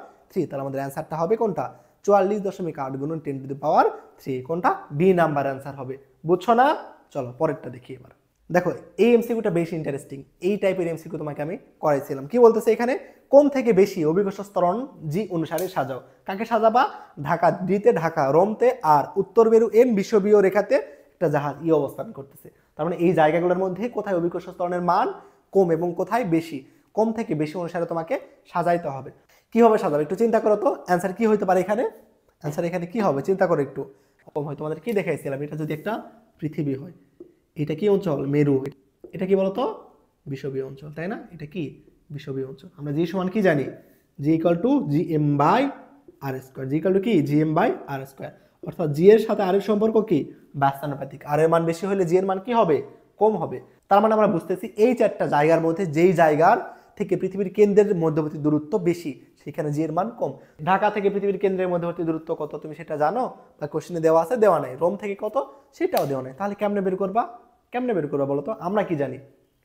তাহলে আমাদের অ্যান্সারটা হবে কোনটা 44.8 গুণন 10⁻³ কোনটা বি নাম্বার অ্যান্সার হবে। বুঝছো না? চলো পরেরটা দেখি এবার। দেখো এই এমসিকিউটা বেশি ইন্টারেস্টিং, এই টাইপের এমসিকিউ তোমাকে আমি করাইছিলাম। কি বলতেছে এখানে, কোন থেকে বেশি অভিকর্ষ ত্বরণ জি অনুসারে সাজাও। কাকে সাজাবা? ঢাকা ডিতে ঢাকা, রোমতে আর উত্তর মেরু এম বিষুবীয় রেখাতে একটা জাহাজ ই অবস্থান করতেছে। তার মানে এই জায়গাগুলোর মধ্যে কোথায় অভিকর্ষ ত্বরণের মান কম এবং কোথায় বেশি, কম থেকে বেশি অনুসারে তোমাকে সাজাইতে হবে। কিভাবে সাজাবে একটু চিন্তা করো তো, অ্যান্সার কি হইতে পারে এখানে? অ্যান্সার এখানে কি হবে চিন্তা করো একটু। হয় তোমাদের কি দেখাইছিলাম, এটা যদি একটা পৃথিবী হয়, এটা কি অঞ্চল? মেরু। এটা কি বলতো? বিষুবীয় অঞ্চল, তাই না? এটা কি বিষুবীয় অঞ্চল। আমরা জি সমান কি জানি? G equal to G M by R square. G equal to কি G M by R square. অর্থাৎ জি এর সাথে আর এর সম্পর্ক কি ব্যস্তানুপাতিক, আর এর মান বেশি হলে জি এর মান কি হবে? কম হবে। তার মানে আমরা বুঝতেছি এই চারটা জায়গার মধ্যে যেই জায়গার থেকে পৃথিবীর কেন্দ্রের মধ্যবর্তী দূরত্ব বেশি সেখানে জি এর মান কম। ঢাকা থেকে পৃথিবীর কেন্দ্রের মধ্যবর্তী দূরত্ব কত তুমি সেটা জানো বা কোশ্চেনে দেওয়া আছে? দেওয়া নাই। রোম থেকে কত সেটাও দেওয়া নাই। তাহলে কেমনে বের করবা? কেমনে বের করবা বলো তো? আমরা কি জানি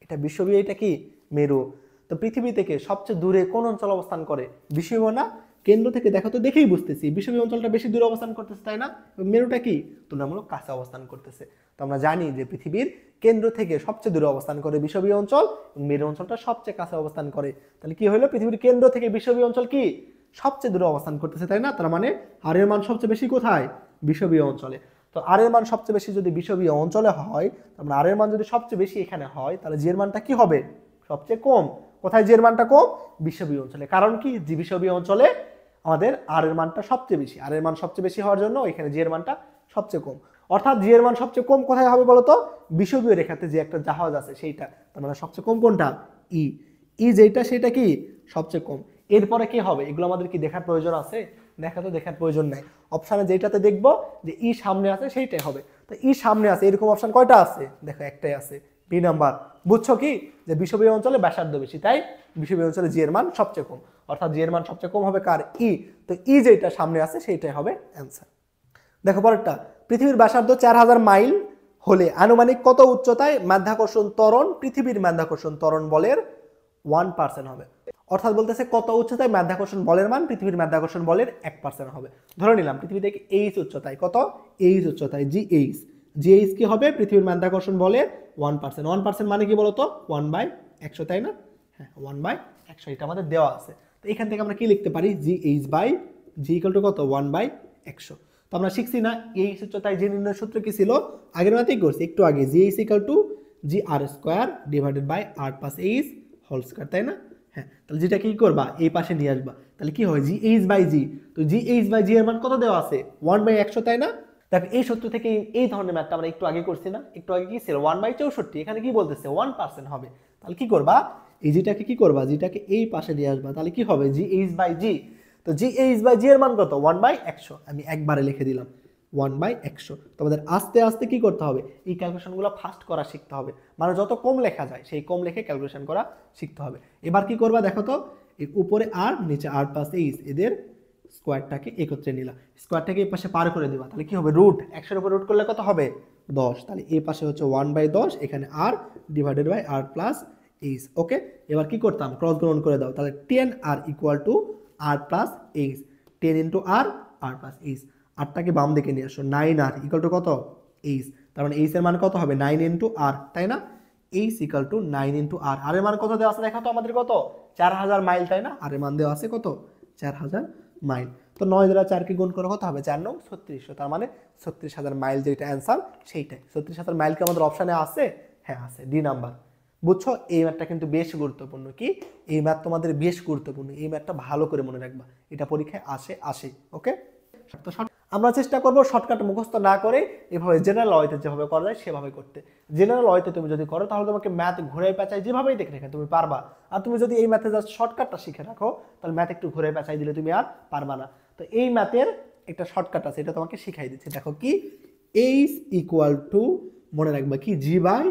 এটা বিষুবীয়, এটা কি মেরু। তো পৃথিবী থেকে সবচেয়ে দূরে কোন অঞ্চল অবস্থান করে? বিষুবীয় না? কেন্দ্র থেকে দেখো তো, দেখেই বুঝতেছি বিষুবীয় অঞ্চলটা বেশি দূরে অবস্থান করতেছে, তাই না? মেরুটা কি তুলনামূলক কাছে অবস্থান করতেছে। তো আমরা জানি যে পৃথিবীর কেন্দ্র থেকে সবচেয়ে দূরে অবস্থান করে বিষুবীয় অঞ্চল, মেরু অঞ্চলটা সবচেয়ে কাছে অবস্থান করে। তাহলে কি হলো, পৃথিবীর কেন্দ্র থেকে বিষুবীয় অঞ্চল কি সবচেয়ে দূরে অবস্থান করতেছে, তাই না? তার মানে আর এর মান সবচেয়ে বেশি কোথায়? বিষুবীয় অঞ্চলে। তো আর এর মান সবচেয়ে বেশি যদি বিষুবীয় অঞ্চলে হয়, তার আর এর মান যদি সবচেয়ে বেশি এখানে হয়, তাহলে জি এর মানটা কি হবে? সবচেয়ে কম। কোথায় জি এর মানটা কম? বিষুবীয় অঞ্চলে। কারণ কি, জি বিষুবীয় অঞ্চলে আমাদের আর এর মানটা সবচেয়ে বেশি, আর এর মান সবচেয়ে বেশি হওয়ার জন্য এখানে জি এর মানটা সবচেয়ে কম। অর্থাৎ জি এর মান সবচেয়ে কম কোথায় হবে বলতো? বিষুবীয় রেখাতে যে একটা জাহাজ আছে সেইটা। তার মানে সবচেয়ে কম কোনটা? ই। ই যেটা সেটা কি সবচেয়ে কম। এরপরে কি হবে এগুলো আমাদের কি দেখার প্রয়োজন আছে? দেখার প্রয়োজন নাই। অপশানে যেটাতে দেখবো যে ই সামনে আছে সেইটাই হবে। তো ই সামনে আছে এরকম অপশান কয়টা আছে? দেখো একটাই আছে, বি নাম্বার। বুঝছো কি যে বিষুবীয় অঞ্চলে ব্যাসার্ধ বেশি, তাই বিষুবীয় অঞ্চলে জি এর মান সবচেয়ে কম। অর্থাৎ জি এর মান সবচেয়ে কম হবে কার? ই। তো ই যেটা সামনে আছে সেইটাই হবে অ্যান্সার। দেখো পরেরটা, পৃথিবীর ব্যাসার্ধ 4000 মাইল হলে আনুমানিক কত উচ্চতায় মাধ্যাকর্ষণ ত্বরণ পৃথিবীর মাধ্যাকর্ষণ ত্বরণ বলের 1% হবে। অর্থাৎ বলতেছে কত উচ্চতায় মাধ্যাকর্ষণ বলের মান পৃথিবীর মাধ্যাকর্ষণ বলের 1% হবে। ধরে নিলাম পৃথিবী থেকে এইচ উচ্চতায়, কত এইচ উচ্চতায়, জি এইচ। জি এইচ কি হবে? পৃথিবীর মাধ্যাকর্ষণ বলের 1%। 1% মানে কি বলতো? 1/100, তাই না? হ্যাঁ, 1/100 এটা আমাদের দেওয়া আছে। তো এখান থেকে আমরা কি লিখতে পারি? G h by G equal to কত? 1/100। তো আমরা শিখছি না এইচ উচ্চতায় জি নির্ণয় সূত্র কি ছিল? আগের মাত্রই করছি একটু আগে, g H equal to G R square divided by R plus H whole square, তাই না? হ্যাঁ, তাহলে যেটা কি করবা এই পাশে নিয়ে আসবা, তাহলে কি হয়? জি এইচ বাই জি। তো জি এইচ বাই জি এর মান কত দেওয়া আছে? 1/100, তাই না? দেখো এই সূত্র থেকে এই ধরনের ম্যাথটা আমরা একটু আগে করছি না? একটু আগে কি ছিল? 1/64। এখানে কি বলতেছে? 1% হবে। তাহলে কি করবা? এই জিটাকে কি করবা? জিটাকে এই পাশে নিয়ে আসবা, তাহলে কি হবে? জি এইচ বাই জি। তো জি এইচ বাই জি এর মান কত? 1/100। আমি একবারে লিখে দিলাম 1/100। তোমাদের আস্তে আস্তে কি করতে হবে? এই ক্যালকুলেশনগুলো ফাস্ট করা শিখতে হবে। মানে যত কম লেখা যায় সেই কম লেখে ক্যালকুলেশন করা শিখতে হবে। এবার কি করবা দেখো তো, এই উপরে আর নিচে আর প্লাস এইচ এদের স্কোয়ারটাকে একত্রে নিলা, স্কোয়ারটাকে এই পাশে পার করে দিবা, তাহলে কি হবে? রুট 100-এর উপর রুট করলে কত হবে? 10। তাহলে এই পাশে হচ্ছে 1/10, এখানে R divided by R plus H. Okay, এবার কি করতাম? ক্রস গুণন করে দাও, তাহলে 10 R equal to R plus H. 10 into R R plus H. আরটাকে বাম দিকে নিয়ে আসো, 9 আর ইকুয়াল টু কত? এইচ। তার মানে এইচ এর মান কত হবে? 9 ইন্টু আর, তাই না? H equal two 9 into R. R এর মান কত দেওয়া আছে দেখা তো আমাদের? কত? 4000 মাইল, তাই না? আর এর মান দেওয়া আছে কত? 4000 মাইল। তো 9 দ্বারা 4 কে গুণ করে কত হবে? 4 9 3600। তার মানে 36,000 মাইল যেটা অ্যান্সার সেইটাই। 36,000 মাইল কি আমাদের অপশানে আছে? হ্যাঁ আছে, ডি নাম্বার। বুঝছো? এই ম্যাথটা কিন্তু বেশ গুরুত্বপূর্ণ। কি এই ম্যাথ তোমাদের বেশ গুরুত্বপূর্ণ, এই ম্যাথটা ভালো করে মনে রাখবা, এটা পরীক্ষায় আসে। ওকে, তো আমরা চেষ্টা করবো শর্টকাট মুখস্থ না করে এভাবে জেনারেল ওয়েতে যেভাবে করা যায় সেভাবে করতে। জেনারেল ওয়েতে তুমি যদি করো তাহলে তোমাকে ম্যাথ ঘুরে পেঁচাই যেভাবেই দেখে রেখে তুমি পারবা। আর তুমি যদি এই ম্যাথে জাস্ট শর্টকাটটা শিখে রাখো তাহলে ম্যাথ একটু ঘুরে পেঁচাই দিলে তুমি আর পারবা না। তো এই ম্যাথের একটা শর্টকাট আছে, এটা তোমাকে শিখাই দিচ্ছি। দেখো কি, এইচ ইকুয়াল টু, মনে রাখবা কি, G by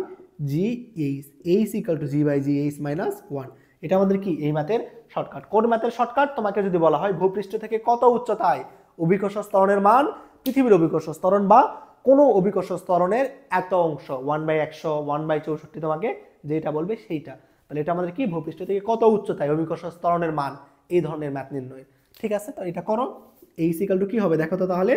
G H, H equal to G by G H minus 1। এটা আমাদের কি এই ম্যাথের শর্টকাট। কোন ম্যাথের শর্টকাট? তোমাকে যদি বলা হয় ভূপৃষ্ঠ থেকে কত উচ্চতায় অভিকর্ষ ত্বরণের মান পৃথিবীর অভিকর্ষ ত্বরণ বা কোনো অভিকর্ষ ত্বরণের এত অংশ, 1/100, 1/64 তোমাকে যেটা বলবে সেইটা, তাহলে এটা আমাদের কি ভূপৃষ্ঠ থেকে কত উচ্চতায় অভিকর্ষ ত্বরণের মান, এই ধরনের ম্যাথ নির্ণয়। ঠিক আছে, তো এটা করো। এইচ ইকুয়াল টু কি হবে দেখো তো, তাহলে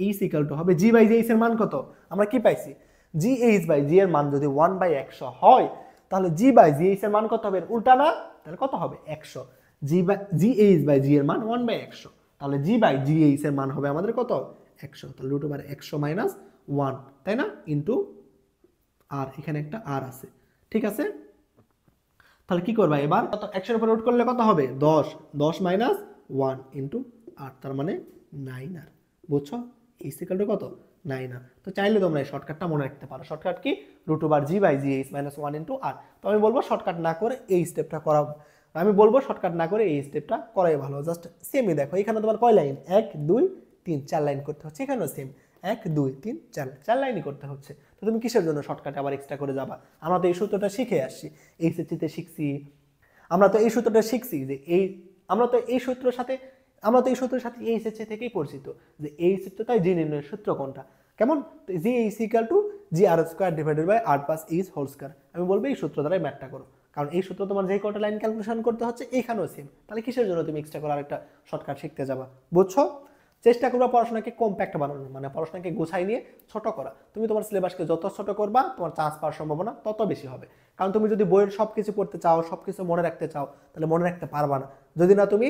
এইচ ইকুয়াল টু হবে জি বাই জি এইচ এর মান কত আমরা কি পাইছি, জি এইচ বাই জি এর মান যদি 1/100 হয় তাহলে জি বাই জি এইচ এর মান কত হবে, উল্টা না, তাহলে কত হবে 100। জি এইচ বাই জি এর মান 1/100, তাহলে জি বাই জি এইচ এর মান হবে আমাদের কত 100, তাহলে রুট ওভার 100 মাইনাস 1, তাই না, ইন্টু আর, এখানে একটা আর আছে। ঠিক আছে, তাহলে কি করবা এবার, কত 100 এর উপর রুট করলে কত হবে 10, 10 মাইনাস 1 ইন্টু আর, তার মানে 9 আর, বুঝছো, এইচ ইকুয়াল টু কত 9 আর। তো চাইলে তোমরা এই শর্টকাটটা মনে রাখতে পারো। শর্টকাট কি, root over G by G H minus 1 into R. তো আমি বলবো শর্টকাট না করে এই স্টেপটা করা, আমি বলবো শর্টকাট না করে এই স্টেপটা করাই ভালো। জাস্ট সেমই দেখো, এখানে তোমার কয় লাইন, 1 2 3 4 লাইন করতে হচ্ছে, এখানেও সেম 1 2 3 4 4 লাইনই করতে হচ্ছে। তো তুমি কিসের জন্য শর্টকাটে আবার এক্সট্রা করে যাবা? আমরা তো এই সূত্রটা শিখে আসছি, এইচএসসিতে শিখছি, আমরা তো এই সূত্রটা শিখছি যে আমরা তো এই সূত্রের সাথে এইচএসসি থেকেই পরিচিত যে এই সূত্রটাই জি নির্ণয়ের সূত্র কোনটা, কেমন, g H equal to G R square divided by R plus H whole square. আমি বলবো এই সূত্র দ্বারাই ম্যাথটা করো, কারণ এই সূত্র তোমার যে কটা লাইন ক্যালকুলেশন করতে হচ্ছে এইখানেও সেম। তাহলে কিসের জন্য তুমি এক্সট্রা করে আরেকটা শর্টকাট শিখতে যাবা, বুঝছো? চেষ্টা করবা পড়াশোনাকে কম্প্যাক্ট বানানোর, মানে পড়াশোনাকে গোছাই নিয়ে ছোট করা। তুমি তোমার সিলেবাসকে যত ছোট করবা তোমার চান্স পাওয়ার সম্ভাবনা তত বেশি হবে। কারণ তুমি যদি বইয়ের সব কিছু পড়তে চাও, সব কিছু মনে রাখতে চাও, তাহলে মনে রাখতে পারবা না। যদি না তুমি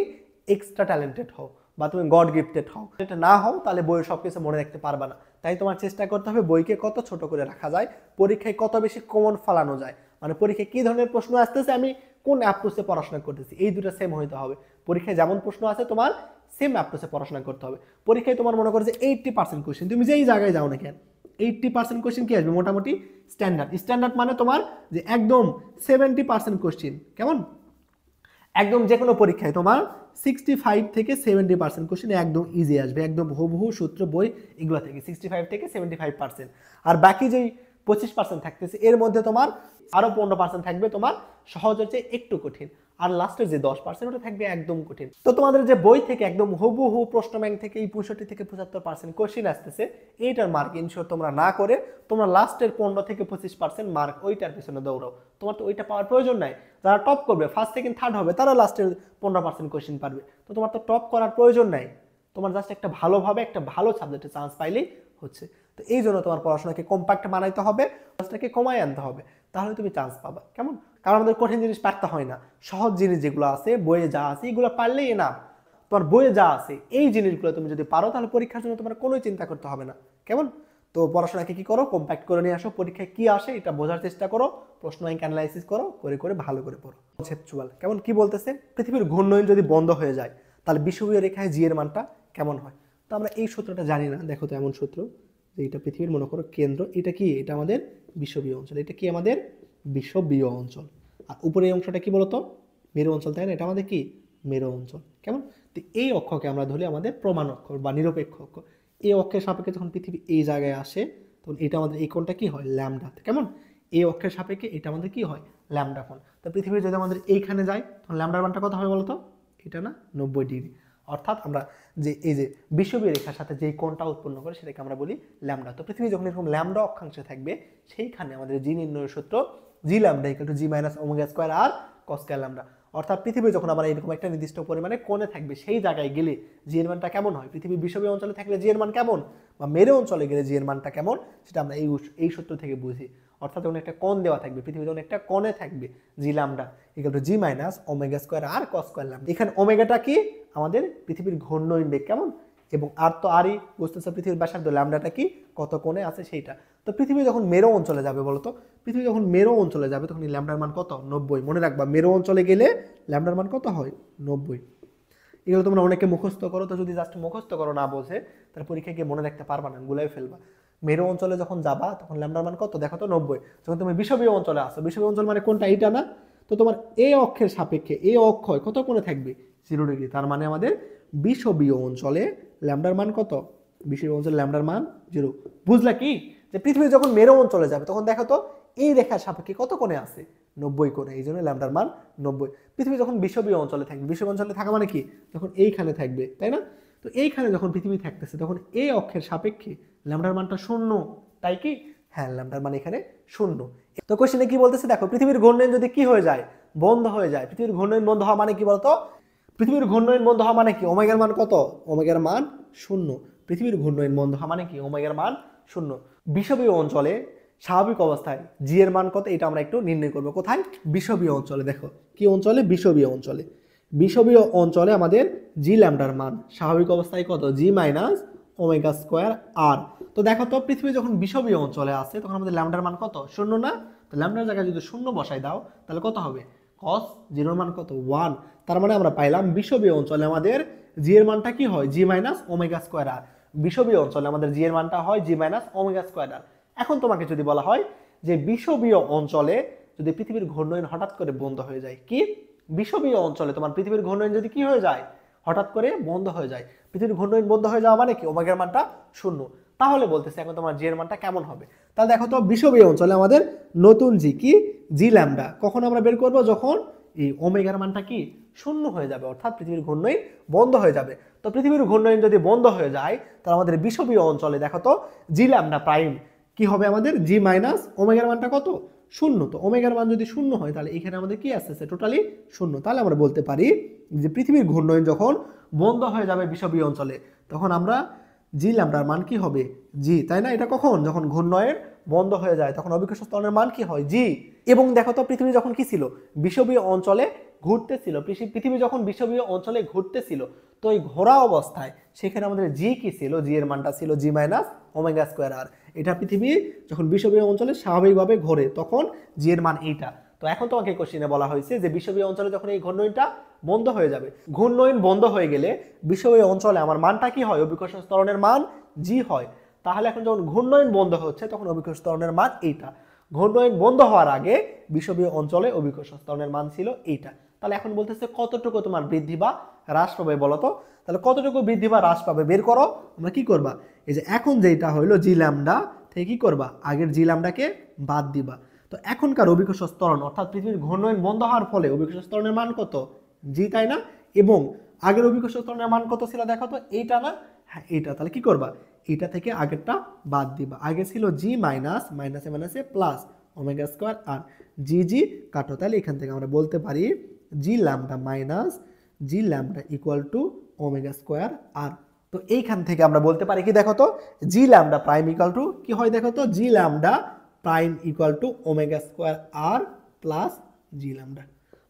এক্সট্রা ট্যালেন্টেড হও বা তুমি গড গিফটেড হও, এটা না হও তাহলে বইয়ের সব কিছু মনে রাখতে পারবা না। তাই তোমার চেষ্টা করতে হবে বইকে কত ছোট করে রাখা যায়, পরীক্ষায় কত বেশি কমন ফালানো যায়, মানে পরীক্ষায় কি ধরনের প্রশ্ন আসতেছে, আমি কোন অ্যাপ্রোচে পড়াশোনা করতেছি, এই দুটো সেম হইতে হবে। পরীক্ষায় যেমন প্রশ্ন আছে তোমার সেম অ্যাপ্রোচে পড়াশোনা করতে হবে। পরীক্ষায় তোমার মনে করো যে 80% কোয়েশ্চেন, তুমি যেই জায়গায় যাও না কেন 80% কোয়েশ্চেন কি আসবে মোটামুটি স্ট্যান্ডার্ড মানে তোমার যে একদম 70% কোয়েশ্চেন, কেমন, একদম যে কোনো পরীক্ষায় তোমার 65 থেকে 70% কোশ্চেন একদম ইজি আসবে, একদম হুবহু সূত্র বই এগুলো থেকে 65 থেকে 75%। আর বাকি যেই 25% থাকতেছে এর মধ্যে তোমার আরো 15% থাকবে তোমার সহজ হচ্ছে একটু কঠিন, আর লাস্টের যে 10% ওটা থাকবে একদম কঠিন। তো তোমাদের যে বই থেকে একদম হুবহু প্রশ্ন ব্যাংক থেকে এই 65 থেকে 75% কোশ্চেন আসতেছে, এইটার মার্ক ইনশিওর তোমরা না করে তোমরা লাস্টের 15 থেকে 25% মার্ক ওইটার পিছনে দৌড়াও। তোমার তো ওইটা পাওয়ার প্রয়োজন নাই। যারা টপ করবে, ফার্স্ট সেকেন্ড থার্ড হবে, তারা লাস্টের 15% কোশ্চেন পারবে। তো তোমার তো টপ করার প্রয়োজন নাই, তোমার জাস্ট একটা ভালোভাবে একটা ভালো সাবজেক্টে চান্স পাইলেই হচ্ছে। তো এই জন্য তোমার পড়াশোনাকে কম্প্যাক্ট বানাইতে হবে, চান্সটাকে কমায় আনতে হবে, তাহলে তুমি চান্স পাবা, কেমন। কারণ আমাদের কঠিন জিনিস পারতে হয় না, সহজ জিনিস যেগুলো আছে বইয়ে যা আছে এগুলো পারলেই না। তোমার বইয়ে যা আছে এই জিনিসগুলো তুমি যদি পারো তাহলে পরীক্ষার জন্য তোমার কোনো চিন্তা করতে হবে না, কেমন। তো পড়াশোনাকে কি করো, কম্প্যাক্ট করে নিয়ে আসো, পরীক্ষায় কি আসে এটা বোঝার চেষ্টা করো, প্রশ্ন ব্যাংক অ্যানালাইসিস করো, করে করে ভালো করে পড়ো। কনসেপচুয়াল, কেমন, কি বলতেছে, পৃথিবীর ঘূর্ণয়ন যদি বন্ধ হয়ে যায় তাহলে বিষুবীয় রেখায় জি এর মানটা কেমন হয়। তো আমরা এই সূত্রটা জানি না, দেখো তো এমন সূত্র যে এটা পৃথিবীর মনে করো কেন্দ্র, এটা কি, এটা আমাদের বিষুবীয় অঞ্চল, এটা কি আমাদের বিষুবীয় অঞ্চল, আর উপরের অংশটা কি বলতো মেরু অঞ্চল, তাই না, এটা আমাদের কি মেরু অঞ্চল, কেমন। তো এই অক্ষকে আমরা ধরি আমাদের প্রমাণ অক্ষ বা নিরপেক্ষ অক্ষ। এই অক্ষের সাপেক্ষে যখন পৃথিবী এই জায়গায় আসে তখন এটা আমাদের এই কোণটা কি হয় ল্যামডা, কেমন। এই অক্ষের সাপেক্ষে এটা আমাদের কি হয় ল্যামডা কোণ। তো পৃথিবী যদি আমাদের এইখানে যায় তখন ল্যামডার মানটা কত হবে বলতো, এটা না 90 ডিগ্রি। অর্থাৎ আমরা যে এই যে বিষুবীয় রেখার সাথে যেই কোণটা উৎপন্ন করে সেটাকে আমরা বলি ল্যামডা। তো পৃথিবী যখন এরকম ল্যামডা অক্ষাংশে থাকবে সেইখানে আমাদের জি নির্ণয়ের সূত্র G lambda equal to G minus omega square R cos square lambda. অর্থাৎ পৃথিবী যখন আবার এরকম একটা নির্দিষ্ট পরিমাণে কোণে থাকবে সেই জায়গায় গেলে জি এর মানটা কেমন হয়, পৃথিবী বিষুবীয় অঞ্চলে থাকলে জি এর মান কেমন বা মেরু অঞ্চলে গেলে জি এর মানটা কেমন সেটা আমরা এই সূত্র থেকে বুঝি। অর্থাৎ যখন একটা কোণ দেওয়া থাকবে, পৃথিবী যখন একটা কোণে থাকবে G lambda equal to G minus omega square R cos square lambda. এখানে ওমেগাটা কি আমাদের পৃথিবীর ঘূর্ণয়ন বেগ, কেমন, এবং আর তো আরই বুঝতেছে পৃথিবীর ব্যাসার্ধ ল্যামডাটা কি কত কোণে আছে সেইটা। তো পৃথিবী যখন মেরু অঞ্চলে যাবে বলতো, পৃথিবী যখন মেরু অঞ্চলে যাবে তখন ল্যামডার মান কত 90। মনে রাখবা মেরু অঞ্চলে গেলে ল্যামডার মান কত হয় 90। এগুলো তোমরা অনেকে মুখস্থ করো, তো যদি জাস্ট মুখস্থ করো না বোঝে তাহলে পরীক্ষায় গিয়ে মনে রাখতে পারবা না, গুলাই ফেলবা। মেরু অঞ্চলে যখন যাবা তখন ল্যামডার মান কত দেখো তো 90। যখন তুমি বিষুবীয় অঞ্চলে আসো, বিষুবীয় অঞ্চল মানে কোনটা, এইটা না, তো তোমার এই অক্ষের সাপেক্ষে এই অক্ষয় কত কোণে থাকবে 0 ডিগ্রি, তার মানে আমাদের বিষুবীয় অঞ্চলে ল্যামডার মান কত, বিষুবীয় অঞ্চলে ল্যামডার মান 0। বুঝলা কি যে পৃথিবী যখন মেরু অঞ্চলে যাবে তখন দেখো তো এই রেখার সাপেক্ষে কত কোণে আছে, 90 কোণে, এই জন্য ল্যামডার মান 90। পৃথিবী যখন বিষুবীয় অঞ্চলে থাকবে, বিষুবীয় অঞ্চলে থাকা মানে কি, যখন এইখানে থাকবে, তাই না? তো এইখানে যখন পৃথিবী থাকতেছে তখন এই অক্ষের সাপেক্ষে ল্যামডার মানটা 0, তাই কি? হ্যাঁ, ল্যামডার মান এখানে 0। তো কোশ্চেনে কি বলতেছে দেখো, পৃথিবীর ঘূর্ণয়ন যদি কি হয়ে যায়, বন্ধ হয়ে যায়। পৃথিবীর ঘূর্ণয়ন বন্ধ হওয়া মানে কি বলতো, পৃথিবীর ঘূর্ণয়ন বন্ধ হওয়া মানে কি, ওমেগার মান কত, ওমেগার মান 0। পৃথিবীর ঘূর্ণয়ন বন্ধ হওয়া মানে কি, ওমেগার মান 0। বিষুবীয় অঞ্চলে স্বাভাবিক অবস্থায় জি এর মান কত, এটা আমরা একটু নির্ণয় করব। কোথায়, বিষুবীয় অঞ্চলে। দেখো কি অঞ্চলে, বিষুবীয় অঞ্চলে। বিষুবীয় অঞ্চলে আমাদের জি ল্যামডার মান স্বাভাবিক অবস্থায় কত, জি মাইনাস ওমেগা স্কোয়ার আর। তো দেখো তো পৃথিবী যখন বিষুবীয় অঞ্চলে আছে তখন আমাদের ল্যামডার মান কত, 0 না? তো ল্যামডার জায়গায় যদি 0 বসাই দাও তাহলে কত হবে, cos 0 এর মান কত, 1। তার মানে আমরা পাইলাম বিষুবীয় অঞ্চলে আমাদের জি এর মানটা কি হয়, জি মাইনাস ওমেগা স্কোয়ার আর। বিষুবীয় অঞ্চলে আমাদের জি এর মানটা হয় জি মাইনাস ওমেগা স্কোয়ার আর। এখন তোমাকে যদি বলা হয় যে বিষুবীয় অঞ্চলে যদি পৃথিবীর ঘূর্ণয়ন হঠাৎ করে বন্ধ হয়ে যায়, কি বিষুবীয় অঞ্চলে তোমার পৃথিবীর ঘূর্ণয়ন যদি কি হয়ে যায়, হঠাৎ করে বন্ধ হয়ে যায়, পৃথিবীর ঘূর্ণয়ন বন্ধ হয়ে যাওয়া মানে কি, ওমেগার মানটা 0। তাহলে বলতেছে এখন তোমার জি এর মানটা কেমন হবে। তাহলে দেখো তো বিষুবীয় অঞ্চলে আমাদের নতুন জি কি, জি ল্যামডা কখন আমরা বের করব, যখন এই ওমেগার মানটা কি 0 হয়ে যাবে, অর্থাৎ পৃথিবীর ঘূর্ণয়ন বন্ধ হয়ে যাবে। তো পৃথিবীর ঘূর্ণয়ন যদি বন্ধ হয়ে যায় তাহলে আমাদের বিষুবীয় অঞ্চলে দেখো তো জি ল্যামডা প্রাইম কি হবে, আমাদের জি মাইনাস ওমেগার মানটা কত, 0। তো ওমেগার মান যদি 0 হয় তাহলে এখানে আমাদের কি আসছে, টোটালি 0। তাহলে আমরা বলতে পারি যে পৃথিবীর ঘূর্ণয়ন যখন বন্ধ হয়ে যাবে বিষুবীয় অঞ্চলে তখন আমরা জি ল্যামডার মান কি হবে, জি, তাই না? এটা কখন, যখন ঘূর্ণয়ন বন্ধ হয়ে যায় তখন অভিকর্ষ ত্বরণের মান কি হয়, জি। এবং দেখো তো পৃথিবী যখন কি ছিল, বিষুবীয় অঞ্চলে ঘুরতেছিল, পৃথিবী যখন বিষুবীয় অঞ্চলে ঘুরতেছিল তো এই ঘোরা অবস্থায় সেখানে আমাদের জি কি ছিল, জি এর মানটা ছিল জি মাইনাস ওমেগা স্কোয়ার আর। এটা পৃথিবী যখন বিষুবীয় অঞ্চলে স্বাভাবিকভাবে ঘোরে তখন জি এর মান এইটা। তো এখন তোমাকে কোশ্চেনে বলা হয়েছে যে বিষুবীয় অঞ্চলে যখন এই ঘূর্ণয়নটা বন্ধ হয়ে যাবে, ঘূর্ণয়ন বন্ধ হয়ে গেলে বিষুবীয় অঞ্চলে আমার মানটা কি হয়, অভিকর্ষ ত্বরণের মান জি হয়। তাহলে এখন যখন ঘূর্ণয়ন বন্ধ হচ্ছে তখন অভিকর্ষ ত্বরণের মান এইটা। ঘূর্ণয়ন বন্ধ হওয়ার আগে বিষুবীয় অঞ্চলে অভিকর্ষ ত্বরণের মান ছিল এইটা। তাহলে এখন বলতেছে কতটুকু তোমার বৃদ্ধি বা হ্রাস পাবে বলো তো। তাহলে কতটুকু বৃদ্ধি বা হ্রাস পাবে বের করো। আমরা কি করবা, এই যে এখন যেটা হইলো জি ল্যামডা থেকে কি করবা, আগের জি ল্যামডাকে বাদ দিবা। তো এখনকার অভিকর্ষ ত্বরণ অর্থাৎ পৃথিবীর ঘূর্ণয়ন বন্ধ হওয়ার ফলে অভিকর্ষ ত্বরণের মান কত, জি, তাই না? এবং আগের অভিকর্ষ ত্বরণের মান কত ছিল দেখো তো, এইটা না? হ্যাঁ এইটা। তাহলে কি করবা, এটা থেকে আগেরটা বাদ দিবা। আগে ছিল জি মাইনাস মাইনাসে মাইনাসে plus omega square R, G G কাটো। তাহলে এখান থেকে আমরা বলতে পারি G lambda minus G lambda equal to omega square R. তো এইখান থেকে আমরা বলতে পারি কি দেখো তো, G lambda prime equal to কি হয় দেখো তো, G lambda prime equal to omega square R plus G lambda.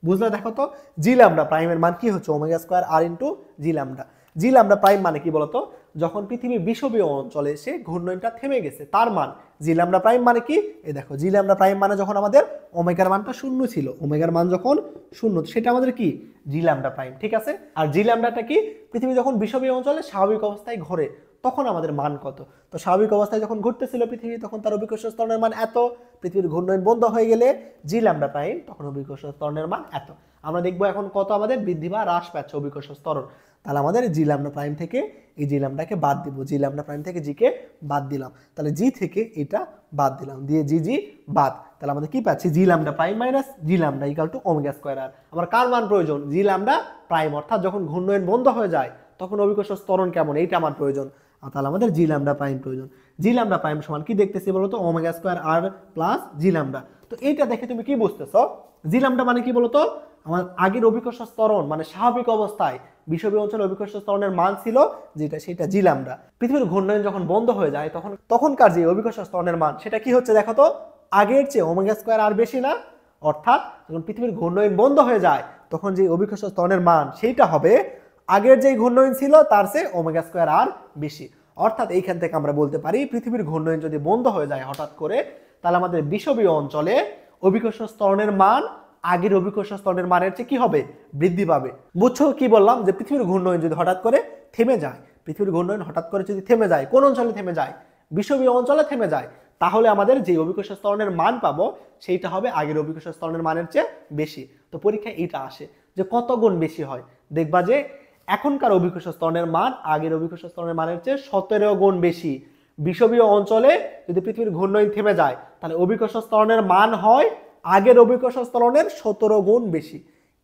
বুঝলা? দেখো তো জি ল্যামডা প্রাইমের মান কি হচ্ছে, ওমেগা স্কোয়ার আর ইন্টু জি ল্যামডা। জি ল্যামডা প্রাইম মানে কি বলতো, যখন পৃথিবী বিষুবীয় অঞ্চলে এসে ঘূর্ণয়নটা থেমে গেছে তার মান। জি ল্যামডা প্রাইম মানে কি, এই দেখো জি ল্যামডা প্রাইম মানে যখন আমাদের ওমেগার মানটা 0 ছিল, ওমেগার মান যখন 0 সেটা আমাদের কি, জি ল্যামডা প্রাইম, ঠিক আছে? আর জি ল্যামডাটা কি, পৃথিবী যখন বিষুবীয় অঞ্চলে স্বাভাবিক অবস্থায় ঘোরে তখন আমাদের মান কত। তো স্বাভাবিক অবস্থায় যখন ঘুরতেছিল পৃথিবী তখন তার অভিকর্ষ ত্বরণের মান এত, পৃথিবীর ঘূর্ণয়ন বন্ধ হয়ে গেলে জি ল্যামডা প্রাইম তখন অভিকর্ষ ত্বরণের মান এত। আমরা দেখবো এখন কত আমাদের বৃদ্ধি বা হ্রাস পাচ্ছে অভিকর্ষ ত্বরণ। তাহলে আমাদের জি ল্যামডা প্রাইম থেকে এই জি ল্যামডাকে বাদ দিব, জি ল্যামডা প্রাইম থেকে জি কে বাদ দিলাম। তাহলে জি থেকে এটা বাদ দিলাম, দিয়ে জি জি বাদ। তাহলে আমাদের কি পাচ্ছি, G lambda prime minus G lambda equal to omega square R. আমার কার মান প্রয়োজন, জি ল্যামডা প্রাইম, অর্থাৎ যখন ঘূর্ণয়ন বন্ধ হয়ে যায় তখন অভিকর্ষ ত্বরণ কেমন এইটা আমার প্রয়োজন। তাহলে আমাদের জি ল্যামডা প্রাইম প্রয়োজন। জি ল্যামডা প্রাইম সমান কি দেখতেছি বলতো, ওমেগা স্কয়ার আর প্লাস জি ল্যামডা। তো এইটা দেখে তুমি কি বুঝতেছো, জি ল্যামডা মানে কি বলতো, আমার আগের অভিকর্ষ ত্বরণ মানে স্বাভাবিক অবস্থায় বিষুবীয় অঞ্চলে অভিকর্ষ ত্বরণের মান ছিল যেটা, সেটা জি ল্যামডা। পৃথিবীর ঘূর্ণয়ন যখন বন্ধ হয়ে যায় তখনকার যে অভিকর্ষ ত্বরণের মান সেটা কি হচ্ছে দেখো তো, আগের চেয়ে ওমেগা স্কয়ার আর বেশি না। অর্থাৎ যখন পৃথিবীর ঘূর্ণয়ন বন্ধ হয়ে যায় তখন যে অভিকর্ষ ত্বরণের মান সেইটা হবে আগের যেই ঘূর্ণয়ন ছিল তার চেয়ে ওমেগা স্কয়ার আর বেশি। অর্থাৎ এইখান থেকে আমরা বলতে পারি পৃথিবীর ঘূর্ণয়ন যদি বন্ধ হয়ে যায় হঠাৎ করে তাহলে আমাদের বিষুবীয় অঞ্চলে অভিকর্ষ ত্বরণের মান আগের অভিকর্ষ ত্বরণের মানের চেয়ে কি হবে, বৃদ্ধি পাবে। বুঝছো কি বললাম, যে পৃথিবীর ঘূর্ণয়ন যদি হঠাৎ করে থেমে যায়, পৃথিবীর ঘূর্ণয়ন হঠাৎ করে যদি থেমে যায়, কোন অঞ্চলে থেমে যায়, বিষুবীয় অঞ্চলে থেমে যায়, তাহলে আমাদের যে অভিকর্ষ ত্বরণের মান পাবো সেইটা হবে আগের অভিকর্ষ ত্বরণের মানের চেয়ে বেশি। তো পরীক্ষায় এইটা আসে যে কত গুণ বেশি হয়, দেখবা যে এখনকার অভিকর্ষ ত্বরণের মান আগের অভিকর্ষ ত্বরণের মানের চেয়ে 17 গুণ বেশি। বিষুবীয় অঞ্চলে যদি পৃথিবীর ঘূর্ণয়ন থেমে যায় তাহলে অভিকর্ষ ত্বরণের মান হয় আগের অভিকর্ষ ত্বরণের 17 গুণ বেশি।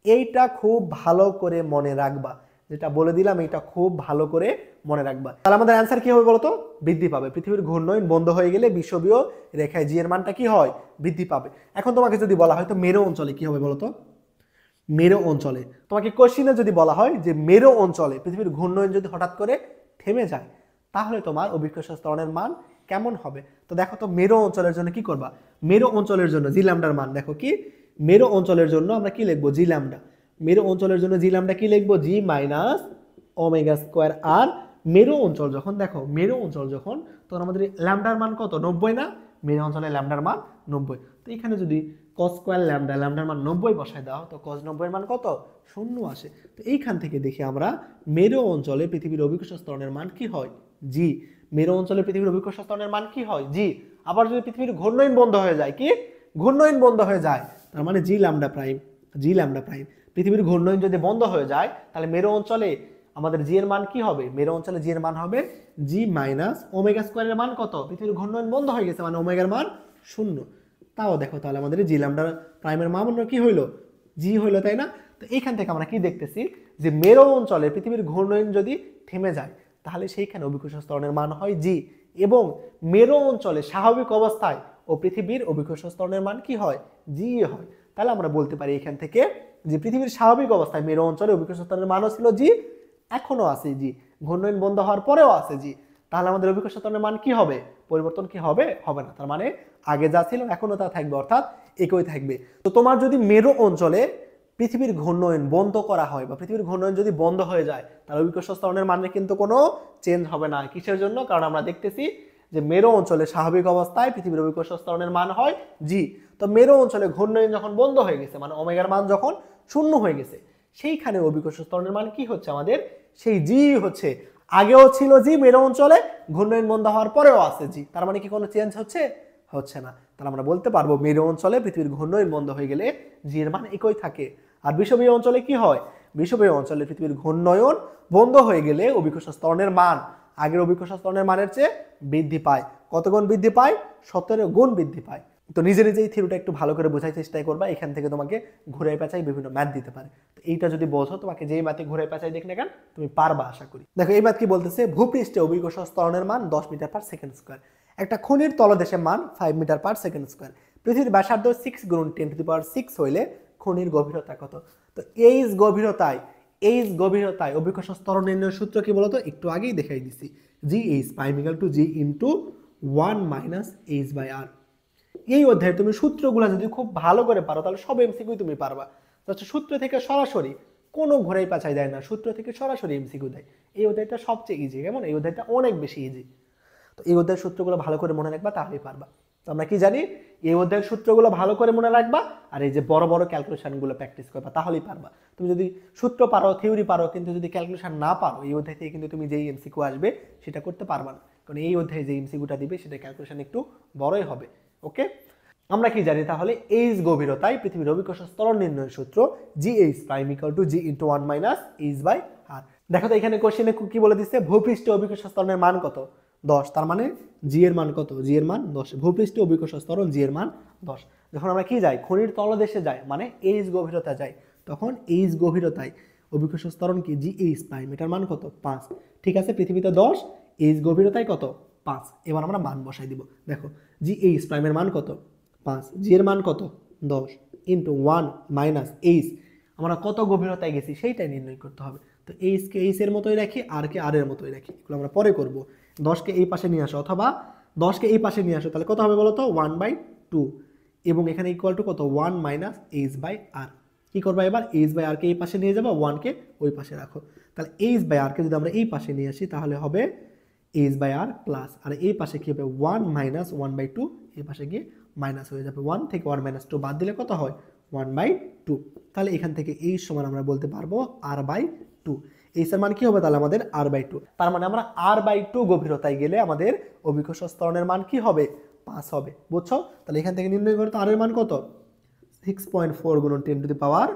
এইটা খুব ভালো করে মনে রাখবা, যেটা বলে দিলাম এটা খুব ভালো করে মনে রাখবা। তাহলে আমাদের অ্যান্সার কি হবে বলতো? বৃদ্ধি পাবে। পৃথিবীর ঘূর্ণয়ন বন্ধ হয়ে গেলে বিষুবীয় রেখায় জি এর মানটা কি হয়? বৃদ্ধি পাবে। এখন তোমাকে যদি বলা হয় তো মেরু অঞ্চলে কি হবে বলতো? মেরু অঞ্চলে তোমাকে কোশ্চিনে যদি বলা হয় যে মেরু অঞ্চলে পৃথিবীর ঘূর্ণয়ন যদি হঠাৎ করে থেমে যায় তাহলে তোমার অভিকর্ষ ত্বরণের মান কেমন হবে? তো দেখো তো মেরু অঞ্চলের জন্য কি করবা? মেরু অঞ্চলের জন্য জি ল্যামডার মান দেখো কি, মেরু অঞ্চলের জন্য আমরা কি লিখবো? জি ল্যামডা। মেরু অঞ্চলের জন্য জি ল্যামডা কি লিখবো? জি মাইনাস ওমেগা স্কোয়ার। আর মেরু অঞ্চল যখন দেখো মেরু অঞ্চল যখন তখন আমাদের ল্যামডার মান কত? 90 না? মেরু অঞ্চলে ল্যামডার মান 90। তো এখানে যদি cos স্কোয়ার ল্যামডা, ল্যামডার মান 90 বসায় দাও তো cos 90 এর মান কত? 0 আসে। তো এইখান থেকে দেখি আমরা মেরু অঞ্চলে পৃথিবীর অভিকর্ষ ত্বরণের মান কি হয়? জি। মেরু অঞ্চলে পৃথিবীর অভিকর্ষ ত্বরণের মান কি হয়? জি। আবার যদি পৃথিবীর ঘূর্ণয়ন বন্ধ হয়ে যায়, কি ঘূর্ণয়ন বন্ধ হয়ে যায়, তার মানে জি ল্যামডা প্রাইম, জি ল্যামডা প্রাইম। পৃথিবীর ঘূর্ণয়ন যদি বন্ধ হয়ে যায় তাহলে মেরু অঞ্চলে আমাদের জি এর মান কি হবে? মেরু অঞ্চলে জি এর মান হবে জি মাইনাস ওমেগা স্কোয়ারের মান কত? পৃথিবীর ঘূর্ণয়ন বন্ধ হয়ে গেছে মানে ওমেগার মান 0। তাও দেখো তাহলে আমাদের জি ল্যামডা প্রাইমের মান কি হইলো? জি হইলো, তাই না? তো এইখান থেকে আমরা কি দেখতেছি যে মেরু অঞ্চলে পৃথিবীর ঘূর্ণয়ন যদি থেমে যায় তাহলে সেইখানে অভিকর্ষ ত্বরণের মান হয় জি, এবং মেরু অঞ্চলে স্বাভাবিক অবস্থায় ও পৃথিবীর অভিকর্ষ ত্বরণের মান কি হয়? জি হয়। তাহলে আমরা বলতে পারি এখান থেকে যে পৃথিবীর স্বাভাবিক অবস্থায় মেরু অঞ্চলে অভিকর্ষ ত্বরণের মানও ছিল জি, এখনো আছে জি, ঘূর্ণয়ন বন্ধ হওয়ার পরেও আছে জি। তাহলে আমাদের অভিকর্ষ ত্বরণের মান কি হবে? পরিবর্তন কি হবে? হবে না। তার মানে আগে যা ছিল এখনো তা থাকবে, অর্থাৎ একই থাকবে। তো তোমার যদি মেরু অঞ্চলে পৃথিবীর ঘূর্ণয়ন বন্ধ করা হয় বা পৃথিবীর ঘূর্ণয়ন যদি বন্ধ হয়ে যায় তাহলে অভিকর্ষ ত্বরণের মানে কিন্তু কোনো চেঞ্জ হবে না। কিসের জন্য? কারণ আমরা দেখতেছি যে মেরু অঞ্চলে স্বাভাবিক অবস্থায় পৃথিবীর অভিকর্ষ ত্বরণের মান হয় জি। তো মেরু অঞ্চলে ঘূর্ণয়ন যখন বন্ধ হয়ে গেছে মানে ওমেগার মান যখন 0 হয়ে গেছে সেইখানে অভিকর্ষ ত্বরণের মান কি হচ্ছে? আমাদের সেই জি হচ্ছে। আগেও ছিল জি মেরু অঞ্চলে, ঘূর্ণয়ন বন্ধ হওয়ার পরেও আছে জি। তার মানে কি কোনো চেঞ্জ হচ্ছে? হচ্ছে না। তাহলে আমরা বলতে পারবো মেরু অঞ্চলে পৃথিবীর ঘূর্ণয়ন বন্ধ হয়ে গেলে জি এর মান একই থাকে। আর বিষুবীয় অঞ্চলে কি হয়? বিষুবীয় অঞ্চলে পৃথিবীর ঘূর্ণয়ন বন্ধ হয়ে গেলে অভিকর্ষ ত্বরণের মান আগের অভিকর্ষ ত্বরণের মানের চেয়ে বৃদ্ধি পায়। কত গুণ বৃদ্ধি পায়? 17 গুণ বৃদ্ধি পায়। তো নিজে নিজেই থিওরিটা একটু ভালো করে বোঝার চেষ্টা করবা, এখান থেকে তোমাকে ঘুরে পেঁচাই বিভিন্ন ম্যাথ দিতে পারে। তো এইটা যদি বোঝো তোমাকে যেই ম্যাথে ঘুরে পেঁচাই দেখ না কেন তুমি পারবা আশা করি। দেখো এই ম্যাথ কি বলতেছে, ভূপৃষ্ঠে অভিকর্ষ ত্বরণের মান 10 মিটার পার সেকেন্ড স্কোয়ার, একটা খনির তলদেশের মান 5 মিটার পার সেকেন্ড স্কোয়ার, পৃথিবীর ব্যাসার্ধ 6 গুণ 10⁶ হইলে খনির গভীরতা কত? তো এইচ গভীরতায় অভিকর্ষ ত্বরণ নির্ণয়ের সূত্র কি বলতো? একটু আগেই দেখাই দিছি, G H prime equal to G into 1 minus H by R. এই অধ্যায়ে তুমি সূত্রগুলো যদি খুব ভালো করে পারো তাহলে সব এমসিকিউ তুমি পারবা। আচ্ছা, সূত্র থেকে সরাসরি কোনো ঘোরাই পাছাই দেয় না, সূত্র থেকে সরাসরি এমসিকিউ দেয়। এই অধ্যায়টা সবচেয়ে ইজি, কেমন? এই অধ্যায়টা অনেক বেশি ইজি। তো এই অধ্যায়ের সূত্রগুলো ভালো করে মনে রাখবা তাহলেই পারবা। তো আমরা কি জানি? এই অধ্যায়ের সূত্রগুলো ভালো করে মনে রাখবা আর এই যে বড় বড় ক্যালকুলেশনগুলো প্র্যাকটিস করবা তাহলেই পারবা। তুমি যদি সূত্র পারো, থিওরি পারো, কিন্তু যদি ক্যালকুলেশন না পারো এই অধ্যায় থেকে কিন্তু তুমি যেই এমসিকিউ আসবে সেটা করতে পারবা না, কারণ এই অধ্যায়ে যে এমসিকিউটা দিবে সেটা ক্যালকুলেশন একটু বড়ই হবে। ওকে, আমরা কি জানি তাহলে? এইচ গভীরতায় পৃথিবীর অভিকর্ষ ত্বরণ নির্ণয়ের সূত্র G H prime equal to G into 1 minus H by R. দেখো তো এখানে কোশ্চেনে কি বলে দিচ্ছে, ভূপৃষ্ঠে অভিকর্ষ ত্বরণের মান কত? 10। তার মানে জি এর মান কত? জি এর মান 10। ভূপৃষ্ঠে অভিকর্ষ ত্বরণ জি এর মান 10। যখন আমরা কি যাই? খনির তলদেশে যাই মানে এইচ গভীরতা যাই, তখন এইচ গভীরতায় অভিকর্ষ ত্বরণ কি? জি এইচ প্রাইম, এটার মান কত? 5। ঠিক আছে, পৃথিবীতে 10, এইচ গভীরতায় কত? 5। এবার আমরা মান বসাই দিব। দেখো জি এইচ প্রাইমের মান কত? 5। জি এর মান কত? 10 ইন্টু 1 মাইনাস এইচ, আমরা কত গভীরতায় গেছি সেইটাই নির্ণয় করতে হবে। তো এইচকে এইচ এর মতোই রাখি, আর কে আর এর মতোই রাখি, এগুলো আমরা পরে করব। 10কে এই পাশে নিয়ে আসো অথবা 10কে এই পাশে নিয়ে আসো, তাহলে কত হবে বলো তো? 1/2, এবং এখানে ইকুয়াল টু কত? 1 মাইনাস এইচ বাই আর। কি করবা এবার? এইচ বাই আরকে এই পাশে নিয়ে যাবো, 1কে ওই পাশে রাখো। তাহলে এইচ বাই আরকে যদি আমরা এই পাশে নিয়ে আসি তাহলে হবে এইচ বাই আর প্লাস, আর এই পাশে কি হবে? 1 মাইনাস 1/2, এই পাশে গিয়ে মাইনাস হয়ে যাবে। 1 থেকে 1 মাইনাস 2 বাদ দিলে কত হয়? 1/2। তাহলে এখান থেকে এই সমান আমরা বলতে পারবো r/2। এই এর মান কি হবে তাহলে? আমাদের r/2। তার মানে আমরা r/2 গভীরতায় গেলে আমাদের অভিকর্ষ ত্বরণের মান কি হবে? 5 হবে। বুঝছো? তাহলে এখান থেকে নির্ণয় করতে আর এর মান কত? 6.4 গুণ 10⁻⁶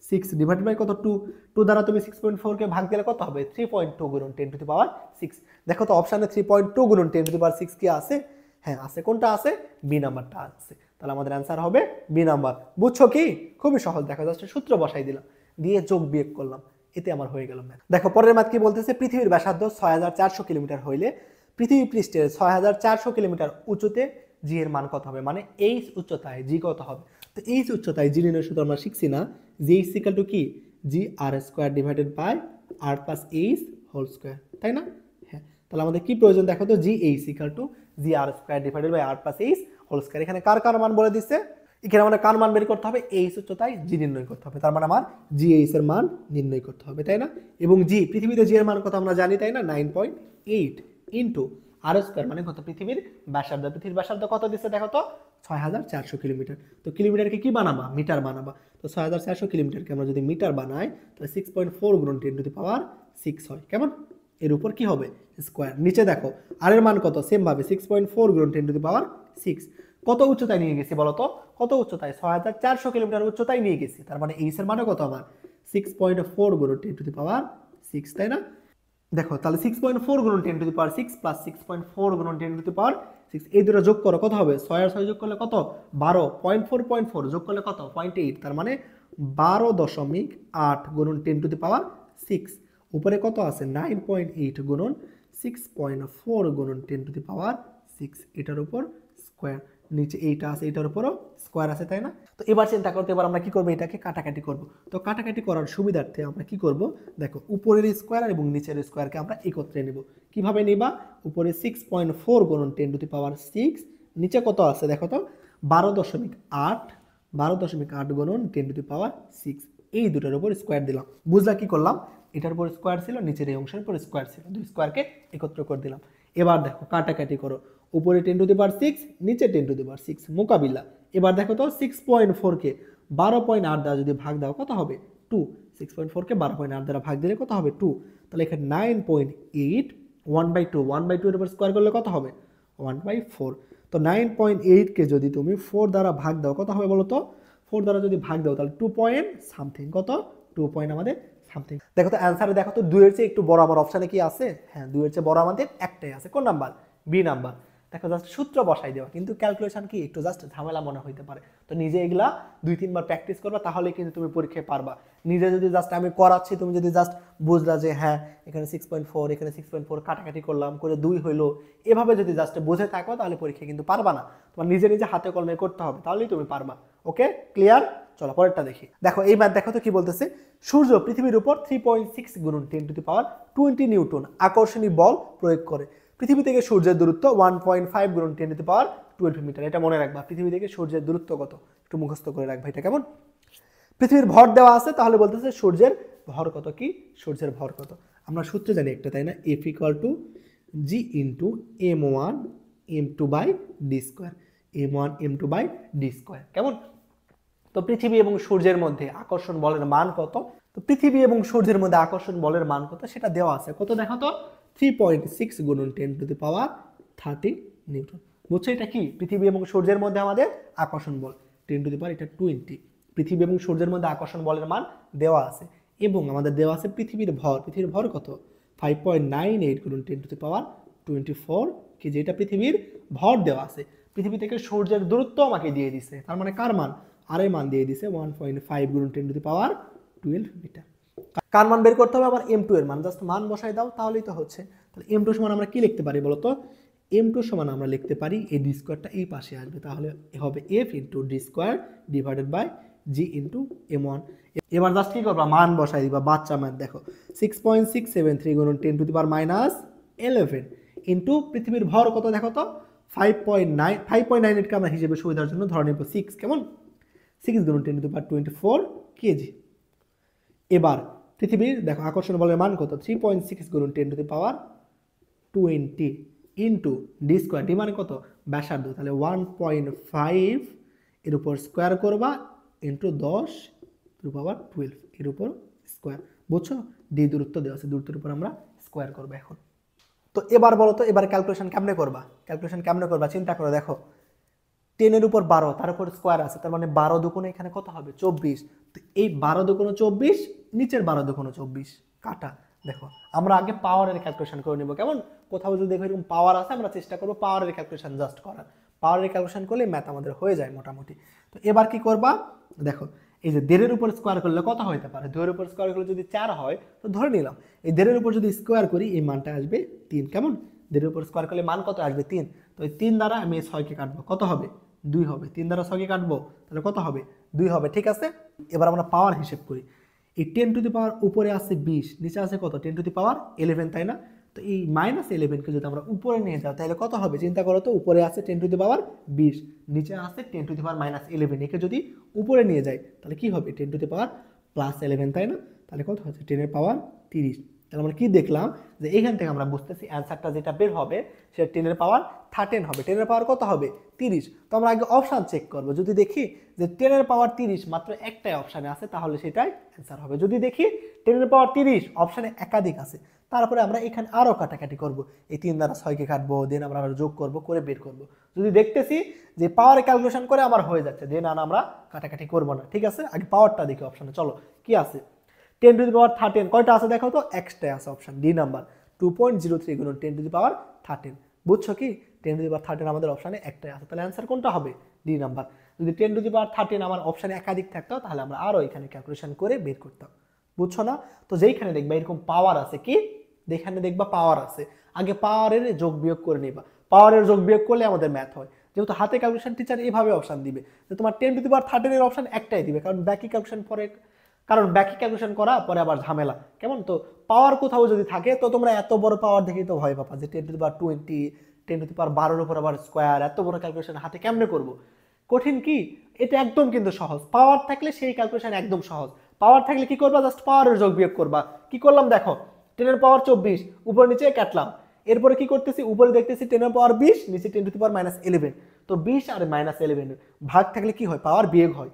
6 ডিভাইড বাই কত 2, 2 দ্বারা তুমি 6.4 কে ভাগ দিলে কত হবে 3.2 গুণন 10 টু দি পাওয়ার 6। দেখো তো অপশনে 3.2 গুণন 10 টু দি পাওয়ার 6 কি আছে? হ্যাঁ আছে। কোনটা আছে? বি নাম্বারটা আছে। তাহলে আমাদের অ্যান্সার হবে বি নাম্বার। বুঝছো কি? খুবই সহজ। দেখো জাস্ট সূত্র বসাই দিলাম, দিয়ে যোগ বিয়োগ করলাম, এতে আমার হয়ে গেল ম্যাথ। দেখো পরের ম্যাথ কি বলতেছে, পৃথিবীর ব্যাসার্ধ 6400 কিলোমিটার হইলে পৃথিবী পৃষ্ঠের 6400 কিলোমিটার উঁচুতে জি এর মান কত হবে? মানে এই উচ্চতায় জি কত হবে? তো এই উচ্চতায় জি নির্ণয় সূত্র আমরা শিখছি না, জি ইজ ইকুয়াল টু কি, G R square divided by R plus H whole square, তাই না? হ্যাঁ, তাহলে আমাদের কি প্রয়োজন দেখো তো, G H equal to G R square divided by R plus H whole square. এখানে কার কার মান বলে দিচ্ছে, এখানে আমাদের কার মান বের করতে হবে, এইচ উচ্চতায় জি নির্ণয় করতে হবে, তার মানে আমার জি এইচ এর মান নির্ণয় করতে হবে, তাই না? এবং জি পৃথিবীতে জি এর মান কত আমরা জানি, তাই না? 9.8 ইন্টু আর স্কোয়ার মানে কত, পৃথিবীর ব্যাসার্ধ। পৃথিবীর ব্যাসার্ধ কত দিচ্ছে দেখো তো, 6400 কিলোমিটার। তো কিলোমিটারকে কি বানাবা, মিটার বানাবা। তো 6400 কিলোমিটারকে আমরা যদি মিটার বানাই তাহলে 6.4 গুণন 10 টু দি পাওয়ার 6 হয়। কেমন? এর উপর কি হবে, স্কোয়ার। নিচে দেখো আর এর মান কত, সেম ভাবে 6.4 গুণন 10 টু দি পাওয়ার 6। কত উচ্চতায় নিয়ে গেছি বলো তো, কত উচ্চতায়? 6400 কিলোমিটার উচ্চতায় নিয়ে গেছি, তার মানে এইচ এর মানে কত আমার 6.4 গুণন 10 টু দি পাওয়ার 6, তাই না? দেখো তাহলে 6.4 গুণন 10 টু দি পাওয়ার 6 প্লাস 6.4 গুণন 10 টু দি পাওয়ার 6, এই দুটো যোগ করো, কত হবে? 6 আর 6 যোগ করলে কত, 12.4 যোগ করলে কত, 0.8, তার মানে 12.8 গুণন 10 টু দি পাওয়ার 6। উপরে কত আছে, 9.8 গুণন 6.4 গুণন 10 টু দি পাওয়ার 6, এটার উপর স্কোয়ার। নিচে এইটা আছে, এটার উপরও স্কোয়ার আছে, তাই না? তো এবার চিন্তা করতে, এবার আমরা কি করবো, এটাকে কাটাকাটি করব। তো কাটাকাটি করার সুবিধার্থে আমরা কি করব, দেখো উপরের স্কোয়ার এবং নিচের স্কোয়ারকে আমরা একত্রে নেব। কিভাবে নিবা, উপরে 6.4 গুণন 10 টু দি পাওয়ার 6, নিচে কত আছে দেখো তো 12.8 গুণন 10 টু দি পাওয়ার 6, এই দুটোর উপর স্কোয়ার দিলাম। বুঝলা কি করলাম, এটার উপর স্কোয়ার ছিল, নিচের এই অংশের উপর স্কোয়ার ছিল, দুই স্কোয়ারকে একত্র করে দিলাম। এবার দেখো কাটাকাটি করো, উপরে 10 টু দি পাওয়ার 6, নিচে 10 টু দি পাওয়ার 6 মোকাবিলা। এবার দেখো তো 6.4 কে 12.8 দ্বারা যদি ভাগ দাও কত হবে 2, 6.4 কে 12.8 দ্বারা ভাগ দিলে কত হবে 2, তাহলে এখানে 9.8 1/2, 1/2 এর উপর স্কোয়ার করলে কত হবে 1/4। তো 9.8 কে যদি তুমি 4 দ্বারা ভাগ দাও কত হবে বলো তো, 4 দ্বারা যদি ভাগ দাও তাহলে 2 পয়েন্ট সামথিং, কত 2 পয়েন্ট আমাদের সামথিং। দেখো তো অ্যান্সারে দেখো তো 2 এর চেয়ে একটু বড় আমার অপশানে কি আছে, হ্যাঁ 2 এর চেয়ে বড় আমাদের একটাই আছে, কোন নাম্বার, বি নাম্বার। দেখো জাস্ট সূত্র বসাই দেওয়া, কিন্তু ক্যালকুলেশন কি একটু জাস্ট ঝামেলা মনে হইতে পারে। তো নিজে এগুলা 2-3 বার প্র্যাকটিস করবা, তাহলে কিন্তু তুমি পরীক্ষায় পারবা। নিজে যদি জাস্ট আমি করাচ্ছি, তুমি যদি জাস্ট বুঝলা যে হ্যাঁ এখানে 6.4 এখানে 6.4 কাটাকাটি করলাম করে 2 হইলো, এভাবে যদি জাস্ট বুঝে থাকো তাহলে পরীক্ষায় কিন্তু পারবা না। তোমার নিজে নিজে হাতে কলমে করতে হবে, তাহলেই তুমি পারবা। Okay clear? চলো পরেরটা দেখি। দেখো এই ম্যাথ দেখো তো কি বলতেছে, সূর্য পৃথিবীর উপর 3.6 গুণন 10 টু দি পাওয়ার 20 নিউটন আকর্ষণী বল প্রয়োগ করে। পৃথিবী থেকে সূর্যের দূরত্ব 1.5 গুণন 10 টু দি পাওয়ার 12 মিটার। এটা মনে রাখবা, পৃথিবী থেকে সূর্যের দূরত্ব কত, একটু মুখস্থ করে রাখবা এটা, কেমন? পৃথিবীর ভর দেওয়া আছে, তাহলে বলতেছে সূর্যের ভর কত, কি সূর্যের ভর কত। আমরা সূত্রে জানি একটা, তাই না, F equal to G into m1 m2 by D square, m1 m2 by D square, কেমন? তো পৃথিবী এবং সূর্যের মধ্যে আকর্ষণ বলের মান কত, তো পৃথিবী এবং সূর্যের মধ্যে আকর্ষণ বলের মান কত সেটা দেওয়া আছে, কত দেখো তো 3.6 গুণন 10 টু দি পাওয়ার 30 নিউটন। বুঝছো এটা কি, পৃথিবী এবং সূর্যের মধ্যে আমাদের আকর্ষণ বল 10 টু দি পাওয়ার এটা 20, পৃথিবী এবং সূর্যের মধ্যে আকর্ষণ বলের মান দেওয়া আছে, এবং আমাদের দেওয়া আছে পৃথিবীর ভর, পৃথিবীর ভর কত 5.98 গুণন 10 টু দি পাওয়ার 24 কেজি, এটা পৃথিবীর ভর দেওয়া আছে। পৃথিবী থেকে সূর্যের দূরত্ব আমাকে দিয়ে দিছে, তার মানে কার মান, আর এর মান দিয়ে দিছে 1.5 গুণন 10 টু দি পাওয়ার 12 মিটার। কার মান বের করতে হবে, আবার m2 এর মান, জাস্ট মান বসাই দাও তাহলেই তো হচ্ছে। তাহলে m2 সমান আমরা কি লিখতে পারি বলো তো, m2 সমান আমরা লিখতে পারি এই ডি স্কোয়ারটা এই পাশে আসবে, তাহলে হবে f into D square divided by G into m1। এবার জাস্ট কি করবা, মান বসাই দিবা, বাচ্চা ম্যাথ দেখো 6.673 গুণন 10 to the power minus 11 into পৃথিবীর ভর কত দেখো তো 5.98 কে আমরা হিসেবে সুবিধার জন্য ধরে নেব 6, কেমন 6 গুণন 10 টু দি পাওয়ার 24 কেজি। এবার পৃথিবীর দেখো আকর্ষণ বলের মান কত 3.6 গুণন 10 to the power 20 into D square, D মানে কত ব্যাসার্ধ, তাহলে 1.5 এর উপর স্কোয়ার করবা ইন্টু 10 টু পাওয়ার 12 এর উপর স্কোয়ার। বুঝছো, ডি দূরত্ব দেওয়া আছে, দূরত্বের উপর আমরা স্কোয়ার করবো এখন। তো এবার বলো তো, এবার ক্যালকুলেশন কেমনে করবা, চিন্তা করো। দেখো 10 এর উপর 12 তার উপর স্কোয়ার আছে, তার মানে 12 দুগুণে এখানে কত হবে 24। তো এই 12 দুগুণে 24, নিচের 12 দুগুণে 24 কাটা। দেখো আমরা আগে পাওয়ারের ক্যালকুলেশন করে নেব, কেমন? কোথাও যদি দেখো এরকম পাওয়ার আছে আমরা চেষ্টা করবো পাওয়ারের ক্যালকুলেশন জাস্ট করার। পাওয়ারের ক্যালকুলেশন করলে ম্যাথ আমাদের হয়ে যায় মোটামুটি। তো এবার কি করবা, দেখো এই যে 1.5 এর উপর স্কোয়ার করলে কত হতে পারে, 2 এর উপর স্কোয়ার করলে যদি 4 হয়, তো ধরে নিলাম এই 1.5 এর উপর যদি স্কোয়ার করি এই মানটা আসবে 3, কেমন? 1.5 এর উপর স্কোয়ার করলে মান কত আসবে 3। তো এই 3 দ্বারা আমি 6কে কাটবো, কত হবে 2 হবে। 3 দ্বারা 6কে কাটবো, তাহলে কত হবে 2 হবে, ঠিক আছে। এবার আমরা পাওয়ার হিসেব করি। এই 10 টু দি পাওয়ার উপরে আছে 20, নিচে আছে কত 10 টু দি পাওয়ার 11, তাই না? তো এই -11কে যদি আমরা উপরে নিয়ে যাই তাহলে কত হবে চিন্তা করো তো, উপরে আছে 10 টু দি পাওয়ার 20, নিচে আছে 10 টু দি পাওয়ার -11, একে যদি উপরে নিয়ে যাই তাহলে কি হবে 10 টু দি পাওয়ার +11, তাই না? তাহলে কত হচ্ছে 10 এর পাওয়ার 30। তাহলে আমরা কি দেখলাম যে এখান থেকে আমরা বুঝতেছি অ্যান্সারটা যেটা বের হবে সেটা 10 এর পাওয়ার 13 হবে। 10 এর পাওয়ার কত হবে 30। তো আমরা আগে অপশান চেক করব, যদি দেখি যে 10 এর পাওয়ার 30 মাত্র একটাই অপশানে আছে তাহলে সেটাই অ্যান্সার হবে। যদি দেখি 10 এর পাওয়ার 30 অপশানে একাধিক আছে, তারপরে আমরা এখানে আরও কাটাকাটি করব, এই 3 দ্বারা 6কে কাটবো, দেন আমরা আবার যোগ করব, করে বের করব। যদি দেখতেছি যে পাওয়ার ক্যালকুলেশন করে আমার হয়ে যাচ্ছে, দেন আর আমরা কাটাকাটি করব না, ঠিক আছে। আগে পাওয়ারটা দেখি অপশানে, চলো কি আছে 10 টু দি পাওয়ার 13 কয়টা আছে দেখো তো, এক্সট্রা আছে অপশন ডি নাম্বার 2.03 গুণ 10 টু দি পাওয়ার 13। বুঝছো কি 10 টু দি পাওয়ার 13 আমাদের অপশনে একটাই আছে, তাহলে অ্যান্সার কোনটা হবে ডি নাম্বার। যদি 10 টু দি পাওয়ার 13 আমার অপশনে একাধিক থাকতো তাহলে আমরা আরও এখানে ক্যালকুলেশন করে বের করতাম, বুঝছো না? তো যেইখানে দেখবা এরকম পাওয়ার আছে, কি যেখানে দেখবা পাওয়ার আছে, আগে পাওয়ারের যোগ বিয়োগ করে নিবা। পাওয়ারের যোগ বিয়োগ করলে আমাদের ম্যাথ হয়, যেহেতু হাতে ক্যালকুলেশন টিচার এইভাবে অপশন দিবে যে তোমার 10 টু দি পাওয়ার 13 এর অপশন একটাই দিবে, কারণ ব্যাকি ক্যালকুলেশন পরে, কারণ ব্যাকি ক্যালকুলেশন করা পরে আবার ঝামেলা, কেমন? তো পাওয়ার কোথাও যদি থাকে তো তোমরা এত বড় পাওয়ার দেখেই তো ভয় পাবা যে 10 to the power 20, 10 to the পাওয়ার 12 এর উপর আবার স্কোয়ার, এত বড় ক্যালকুলেশন হাতে কেমনে করব? কঠিন কি? এটা একদম কিন্তু সহজ। পাওয়ার থাকলে সেই ক্যালকুলেশন একদম সহজ। পাওয়ার থাকলে কি করবা, জাস্ট পাওয়ারের যোগ বিয়োগ করবা। কি করলাম দেখো 10 এর পাওয়ার 24 উপর নিচে কাটলাম, এরপরে কি করতেছি উপরে দেখতেছি 10 এর পাওয়ার 20, নিচে 10 টু দি পাওয়ার -11। তো 20 আর -11 ভাগ থাকলে কি হয়, পাওয়ার বিয়োগ হয়।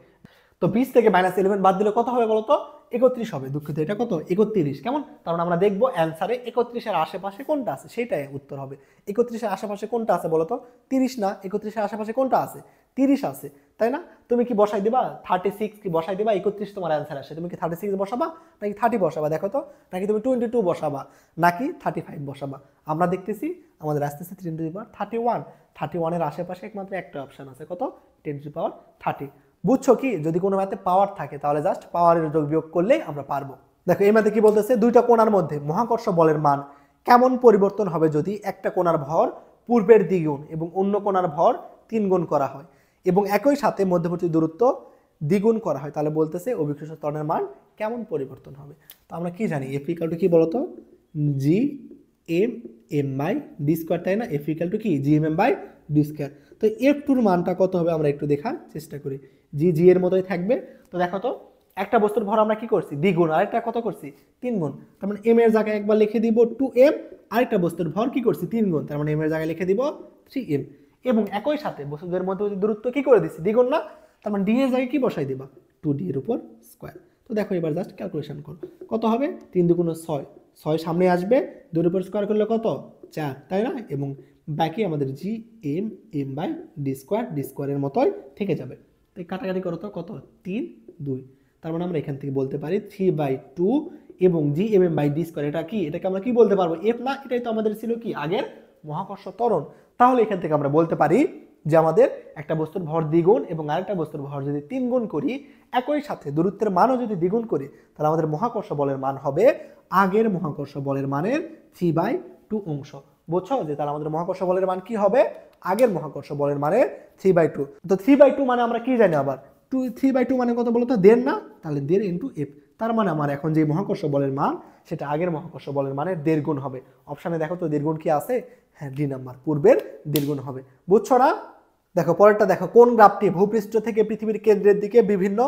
তো 20 থেকে -11 বাদ দিলে কত হবে বলতো, 31 হবে। দুঃখিত, এটা কত 31, কেমন? তার মানে আমরা দেখবো অ্যান্সারে 31 এর আশেপাশে কোনটা আছে সেটাই উত্তর হবে। 31 এর আশেপাশে কোনটা আছে বলতো, 30 না, 31 এর আশেপাশে কোনটা আছে 30 আছে, তাই না? তুমি কি বসাই দিবা 36 কি বসাই দিবা, 31 তোমার অ্যান্সার আসে, তুমি কি 36 বসাবা নাকি 30 বসাবা দেখো তো, নাকি তুমি 22 বসাবা নাকি 35 বসাবা? আমরা দেখতেছি আমাদের আসতেছে 10 টু দি পাওয়ার 31, 31 এর আশেপাশে একমাত্র একটা অপশন আছে, কত 10 টু দি পাওয়ার 30। বুঝছো কি, যদি কোনো ম্যাথে পাওয়ার থাকে তাহলে জাস্ট পাওয়ারের যোগ বিয়োগ করলেই আমরা পারবো। দেখো এই ম্যাথে কি বলতেছে, দুইটা কোণার মধ্যে মহাকর্ষ বলের মান কেমন পরিবর্তন হবে যদি একটা কোণার ভর পূর্বের দ্বিগুণ এবং অন্য কোণার ভর 3 গুণ করা হয় এবং একই সাথে মধ্যবর্তী দূরত্ব দ্বিগুণ করা হয়, তাহলে বলতেছে অভিকর্ষ ত্বরণের মান কেমন পরিবর্তন হবে। তো আমরা কি জানি এফ ইকুয়াল টু কি বলতো, G M M by D square, তাই না? এফ ইকুয়াল টু কি G M M by D square. তো এফ টুর মানটা কত হবে আমরা একটু দেখার চেষ্টা করি। জি এর মতোই থাকবে। তো দেখো তো একটা বস্তুর ভর আমরা কি করছি দ্বিগুণ, আরেকটা কত করছি 3 গুণ, তার মানে এম এর জায়গায় একবার লিখে দিব 2m, আরেকটা বস্তুর ভর কি করছি 3 গুণ, তার মানে এম এর জায়গায় লিখে দিব 3m। এবং একই সাথে বস্তুদের মধ্যে দূরত্ব কি করে দিচ্ছি দ্বিগুণ না, তার মানে ডি এর জায়গায় কি বসাই দিবা 2d এর উপর স্কোয়ার। তো দেখো এবার জাস্ট ক্যালকুলেশন করো কত হবে, 3 2 6, 6 সামনে আসবে, 2 এর উপর স্কোয়ার করলে কত 4, তাই না? এবং বাকি আমাদের G M M by D স্কোয়ারের মতোই থেকে যাবে। তো কাটাকাটি করো তো কত 3 2, তার মানে আমরা এখান থেকে বলতে পারি 3/2 এবং G M M by D square, এটা কি, এটাকে আমরা কি বলতে পারবো এফ না, এটাই তো আমাদের ছিল কি আগের মহাকর্ষ ত্বরণ। তাহলে এখান থেকে আমরা বলতে পারি যে আমাদের একটা বস্তুর ভর দ্বিগুণ এবং আরেকটা বস্তুর ভর যদি 3 গুণ করি, একই সাথে দূরত্বের মানও যদি দ্বিগুণ করি, তাহলে আমাদের মহাকর্ষ বলের মান হবে আগের মহাকর্ষ বলের মানের 3/2 অংশ। বুঝছো যে তাহলে আমাদের মহাকর্ষ বলের মান কি হবে আগের মহাকর্ষ বলের মানের 3/2। তো 3/2 মানে আমরা কি জানি আবার 3/2 মানে কত বলতো দেড় না, তাহলে দেড় ইন্টু এফ, তার মানে আমার এখন যে মহাকর্ষ বলের মান সেটা আগের মহাকর্ষ বলের মানের 1.5 গুণ হবে। অপশানে দেখো তো 1.5 গুণ কি আছে, হ্যাঁ ডি নাম্বার পূর্বের 1.5 গুণ হবে। বুঝছো না? দেখো পরেরটা দেখো, কোন গ্রাফটি ভূপৃষ্ঠ থেকে পৃথিবীর কেন্দ্রের দিকে বিভিন্ন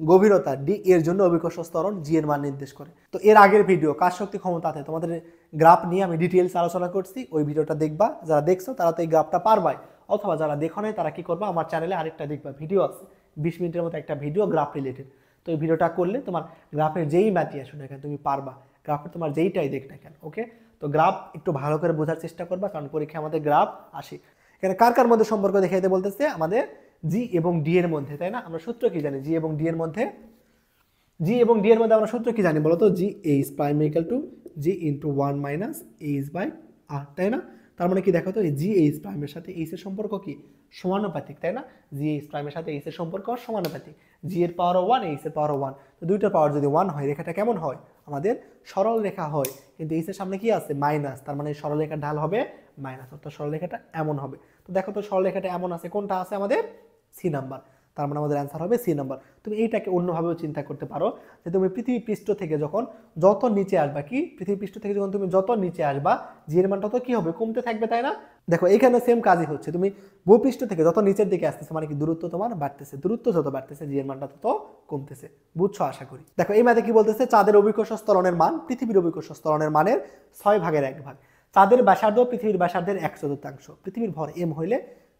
গভীরতা ডি এর জন্য অভিকর্ষ ত্বরণ জি এর মান নির্দেশ করে। তো এর আগের ভিডিও কাজ শক্তি ক্ষমতাতে তোমাদের গ্রাফ নিয়ে আমি ডিটেইলস আলোচনা করছি, ওই ভিডিওটা দেখবা, যারা দেখছো তারা তো এই গ্রাফটা পারবাই, অথবা যারা দেখো নাই তারা কি করবা আমার চ্যানেলে আরেকটা দেখবা ভিডিও আছে 20 মিনিটের মতো একটা ভিডিও গ্রাফ রিলেটেড। তো এই ভিডিওটা করলে তোমার গ্রাফের যেই ম্যাথই আসুন না কেন তুমি পারবা, গ্রাফের তোমার যেইটাই দেখ না কেন, ওকে? তো গ্রাফ একটু ভালো করে বোঝার চেষ্টা করবা, কারণ পরীক্ষায় আমাদের গ্রাফ আসে। এখানে কার কার মধ্যে সম্পর্ক দেখাইতে বলতেছে, আমাদের জি এবং ডি এর মধ্যে, তাই না? আমরা সূত্র কি জানি জি এবং ডি এর মধ্যে? জি এবং ডি এর মধ্যে আমরা সূত্র কি জানি বলো তো? G H prime equal to G into 1 minus H by R, তাই না? তার মানে কি দেখো তো, জি এইচ প্রাইমের সাথে এইচ এর সম্পর্ক কি? সমানুপাতিক, তাই না? জি এইচ প্রাইমের সাথে এইচ এর সম্পর্ক সমানুপাতিক। জি এর পাওয়ার 1, এইচ এর পাওয়ার 1, তো দুইটার পাওয়ার যদি 1 হয় রেখাটা কেমন হয়? আমাদের সরল রেখা হয়। কিন্তু এইচ এর সামনে কি আছে? মাইনাস, তার মানে সরল রেখার ঢাল হবে মাইনাস, অর্থাৎ সরল রেখাটা এমন হবে। তো দেখো তো সরল রেখাটা এমন আছে, কোনটা আছে আমাদের? C number. তার মানে আমাদের অ্যান্সার হবে সি নাম্বার। তুমি এইটাকে অন্যভাবেও চিন্তা করতে পারো যে তুমি পৃথিবী পৃষ্ঠ থেকে যখন যত নিচে আসবা, কি পৃথিবী পৃষ্ঠ থেকে যখন তুমি যত নিচে আসবা জি এর মানটা তো কি হবে? কমতে থাকবে, তাই না? দেখো এখানে সেম কাজই হচ্ছে, তুমি ভূপৃষ্ঠ থেকে যত নিচের দিকে আসতেছে মানে কি দূরত্ব তোমার বাড়তেছে, দূরত্ব যত বাড়তেছে জি এর মানটা তত কমতেছে। বুঝছো আশা করি। দেখো এই ম্যাথে কি বলতেছে? চাঁদের অভিকর্ষ ত্বরণের মান পৃথিবীর অভিকর্ষ ত্বরণের মানের 6/1 চাঁদের ব্যাসার্ধ পৃথিবীর ব্যাসার্ধের 1/4। পৃথিবীর ভর এম হইলে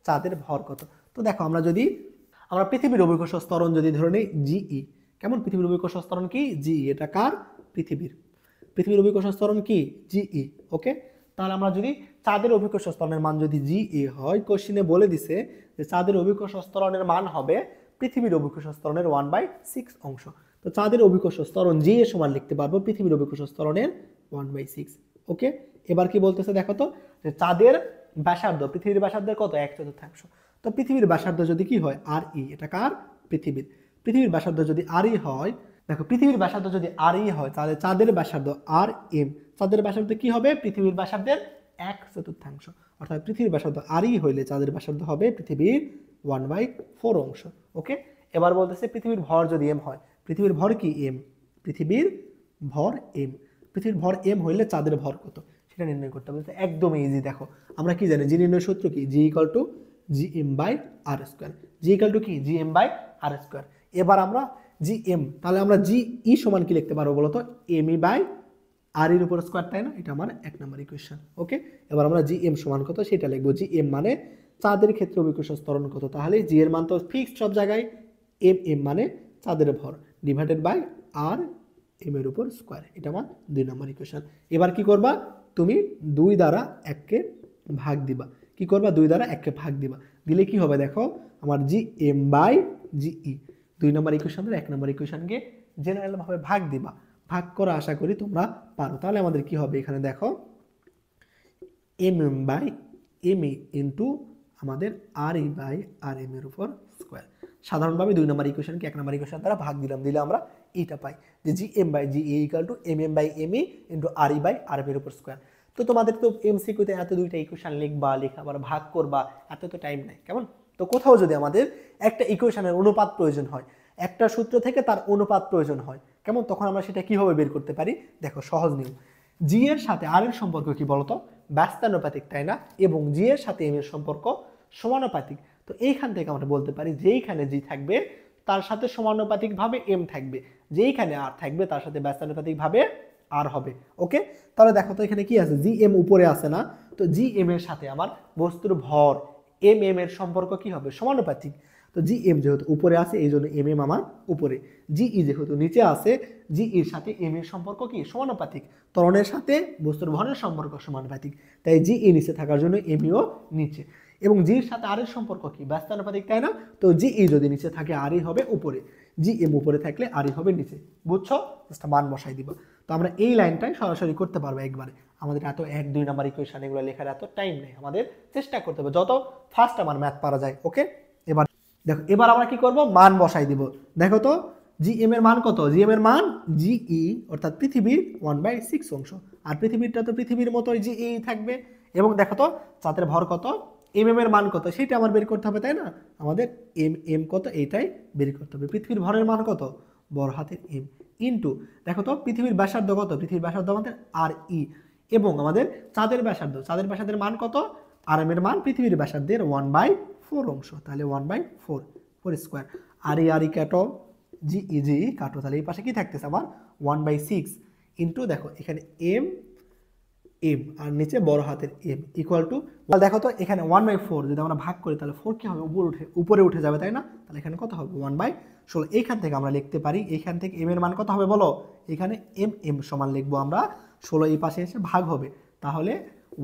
চাঁদের ভর কত? তো দেখো আমরা পৃথিবীর অভিকর্ষ ত্বরণ যদি ধরে নিই জিই, কেমন? পৃথিবীর অভিকর্ষ ত্বরণ কি? জিই। এটা কার? পৃথিবীর অভিকর্ষ ত্বরণ কি? জিই। ওকে, তাহলে আমরা যদি চাঁদের অভিকর্ষ ত্বরণের মান যদি জিই হয়, কোশ্চিনে বলে দিছে যে চাঁদের অভিকর্ষ ত্বরণের মান হবে পৃথিবীর অভিকর্ষ ত্বরণের 1/6 অংশ। তো চাঁদের অভিকর্ষ ত্বরণ জি এর সমান লিখতে পারবো পৃথিবীর অভিকর্ষ ত্বরণের 1/6। ওকে, এবার কি বলতেছে দেখো তো, যে চাঁদের ব্যাসার্ধ পৃথিবীর ব্যাসার্ধের কত? 1/4। তো পৃথিবীর ব্যাসার্ধ যদি কি হয়? আর ই, এটা কার? পৃথিবীর ব্যাসার্ধ যদি আর ই হয়, দেখো পৃথিবীর ব্যাসার্ধ যদি আর ই হয় তাহলে চাঁদের ব্যাসার্ধ আর এম, চাঁদের ব্যাসার্ধ কি হবে? পৃথিবীর ব্যাসার্ধের 1/4। অর্থাৎ পৃথিবীর ব্যাসার্ধ আর ই হইলে চাঁদের ব্যাসার্ধ হবে পৃথিবীর 1/4 অংশ। ওকে, এবার বলতেছে পৃথিবীর ভর যদি এম হয়, পৃথিবীর ভর কি? এম। পৃথিবীর ভর এম, পৃথিবীর ভর এম হইলে চাঁদের ভর কত সেটা নির্ণয় করতে হবে। একদম ইজি। দেখো আমরা কি জানি? জি নির্ণয় সূত্র কি? G equal to G M by R square. G equal to কি? G M by R square. এবার আমরা জি এম, তাহলে আমরা জি ই সমান কি লিখতে পারবো বলতো? এম ই বাই আর এর উপর স্কোয়ার, তাই না? এটা আমার 1 নম্বর ইকুয়েশন। ওকে, এবার আমরা জি এম সমান কত সেটা লিখবো। জি এম মানে চাঁদের ক্ষেত্রে অভিকর্ষ ত্বরণ কত, তাহলে জি এর মান তো ফিক্সড সব জায়গায়, এম এম মানে চাঁদের ভর ডিভাইডেড বাই আর এম এর উপর স্কোয়ার, এটা আমার 2 নম্বর ইকুয়েশন। এবার কি করবা? তুমি 2 দ্বারা 1কে ভাগ দিবা। কি করবা? 2 দ্বারা 1কে ভাগ দিবা, দিলে কি হবে? দেখো আমার G M by G E, 2 নম্বর ইকুয়েশন 1 নম্বর ইকুয়েশনকে জেনারেল ভাবে ভাগ দিবা। ভাগ করা আশা করি তোমরা পারো। তাহলে আমাদের কি হবে? এখানে দেখো M M by M E into আমাদের R E by R M এর উপর স্কোয়ার। সাধারণভাবে 2 নম্বর ইকুয়েশনকে 1 নম্বর ইকুয়েশন দ্বারা ভাগ দিলে আমরা এইটা পাই যে G M by G equal to M M by M E into R E by R M এর উপর স্কোয়ার। তো তোমাদের তো এমসিকিউতে এত দুইটা ইকুয়েশন লিখবা, আবার ভাগ করবা, এত তো টাইম নাই, কেমন? তো কোথাও যদি আমাদের একটা ইকুয়েশনের অনুপাত প্রয়োজন হয়, একটা সূত্র থেকে তার অনুপাত প্রয়োজন হয়, কেমন? তখন আমরা সেটা কিভাবে বের করতে পারি? দেখো সহজ নিয়ম। জি এর সাথে আর এর সম্পর্ক কি বলতো? ব্যস্তানুপাতিক, তাই না? এবং জি এর সাথে এম এর সম্পর্ক সমানুপাতিক। তো এইখান থেকে আমরা বলতে পারি যেইখানে জি থাকবে তার সাথে সমানুপাতিকভাবে এম থাকবে, যেইখানে আর থাকবে তার সাথে ব্যস্তানুপাতিকভাবে আর হবে। ওকে, তাহলে দেখো তো এখানে কি আছে? জি এম উপরে আছে না? তো জি এম এর সাথে আমার বস্তুর ভর এম এম এর সম্পর্ক কি হবে? সমানুপাতিক। তো জি এম যেহেতু উপরে আছে এই জন্য এম এম আমার উপরে, জি ই যেহেতু নিচে আছে জি এর সাথে এম এর সম্পর্ক কি? সমানুপাতিক। ত্বরণের সাথে বস্তুর ভরের সম্পর্ক সমানুপাতিক, তাই জি ই নিচে থাকার জন্য এম ইও নিচে। এবং জি এর সাথে আর এর সম্পর্ক কি? ব্যস্তানুপাতিক, তাই না? তো জি ই যদি নিচে থাকে আর ই হবে উপরে, জি এম উপরে থাকলে আর ই হবে নিচে। বুঝছো? জাস্ট মান বসাই দিব। তো আমরা এই লাইনটাই সরাসরি করতে পারবো একবারে। আমাদের এত 1 2 নাম্বার ইকুয়েশন এগুলো লেখার এত টাইম নেই, আমাদের চেষ্টা করতে হবে যত ফাস্ট আমার ম্যাথ পারা যায়। ওকে, এবার দেখো এবার আমরা কি করব? মান বসাই দিব। দেখো তো জি এম এর মান কত? জি এম এর মান জি ই অর্থাৎ পৃথিবীর 1/6 অংশ, আর পৃথিবীরটা তো পৃথিবীর মতোই জি ই থাকবে। এবং দেখো তো চাঁদের ভর কত, এম এম এর মান কত সেটা আমার বের করতে হবে, তাই না? আমাদের এম এম কত এইটাই বের করতে হবে। পৃথিবীর ভরের মান কত? বড় হাতের এম ইন্টু দেখো তো পৃথিবীর ব্যাসার্ধ কত? পৃথিবীর ব্যাসার্ধ আমাদের আর ই, এবং আমাদের চাঁদের ব্যাসার্ধের মান কত? আর এম এর মান পৃথিবীর ব্যাসার্ধের 1/4 অংশ, তাহলে 1/4 স্কোয়ার। আর ই কাটো, জি ই কাটো, তাহলে এই পাশে কি থাকতেছে আমার? 1/6 ইন্টু দেখো এখানে এম এম আর নিচে বড় হাতের এম ইকুয়াল টু, দেখো তো এখানে 1/4 যদি আমরা ভাগ করি তাহলে 4 কি হবে? উপরে উঠে যাবে, তাই না? তাহলে এখানে কত হবে? 1/16। এইখান থেকে আমরা লিখতে পারি, এইখান থেকে এম এর মান কত হবে বলো? এখানে এম এম সমান লিখবো আমরা 16, এই পাশে এসে ভাগ হবে, তাহলে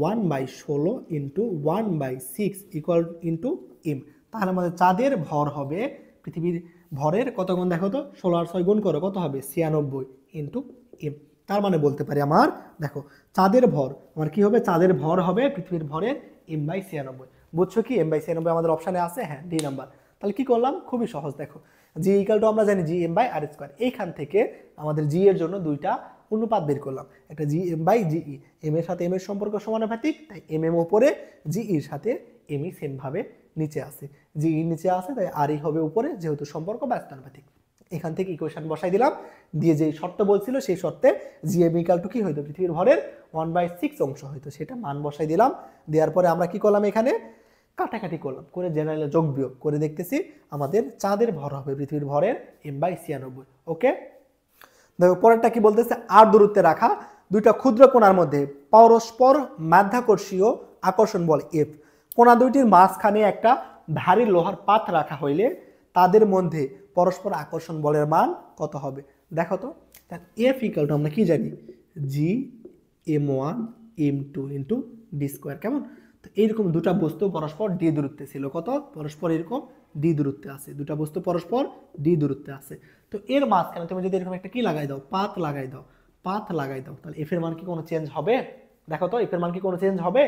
1/16 ইন্টু 1/6 ইকুয়াল ইন্টু এম। তাহলে আমাদের চাঁদের ভর হবে পৃথিবীর ভরের কত গুণ দেখো তো, 16 আর 6 গুণ করো, কত হবে 96 ইন্টু এম। তার মানে বলতে পারি আমার দেখো চাঁদের ভর আমার কি হবে, চাঁদের ভর হবে পৃথিবীর ভরের m/96। বুঝছো কি m/96 আমাদের অপশানে আছে, হ্যাঁ ডি নাম্বার। তাহলে কি করলাম, খুবই সহজ। দেখো জি ইকাল টু আমরা জানি জি m/r²। এইখান থেকে আমাদের জি এর জন্য দুইটা অনুপাত বের করলাম, একটা জি m/জিই, এম এর সাথে এম এর সম্পর্ক সমানুপাতিক, তাই এম এম উপরে জিইর সাথে এমই সেম ভাবে নিচে আসে, জিই নিচে আসে তাই আরই হবে উপরে, যেহেতু সম্পর্ক ব্যস্তানুপাতিক। এখান থেকে ইকুয়েশন বসাই দিলাম, দিয়ে যে শর্ত বলছিল সেই শর্তে জিএম ইকাল টু কি হইতো, পৃথিবীর ভরের 1/6 অংশ হইতো, সেটা মান বসাই দিলাম। দেওয়ার পরে আমরা কি করলাম, এখানে কাটাকাটি করলাম, করে জেনারেলে যোগ বিয়োগ করে দেখতেছি আমাদের চাঁদের ভর হবে পৃথিবীর ভরের m/96। ওকে, দেখো পরেরটা কি বলতেছে, আর দূরত্বে রাখা দুইটা ক্ষুদ্র কোণার মধ্যে পরস্পর মাধ্যাকর্ষীয় আকর্ষণ বল এফ, কোণা দুইটির মাঝখানে একটা ভারী লোহার পাত রাখা হইলে তাদের মধ্যে পরস্পর আকর্ষণ বলের মান কত হবে। দেখো তো এফ ইকাল টু আমরা কি জানি, জি m1 m2 into D square. কেমন, তো এইরকম দুটা বস্তু পরস্পর ডি দূরত্বে ছিল, কত পরস্পর এরকম ডি দূরত্বে আছে, দুটা বস্তু পরস্পর ডি দূরত্বে আছে। তো এর মাঝখানে তুমি যদি এরকম একটা কি লাগাই দাও, পাত লাগাই দাও, পাত লাগাই দাও, তাহলে এফ এর মান কি কোনো চেঞ্জ হবে? দেখো তো এফ এর মান কি কোনো চেঞ্জ হবে?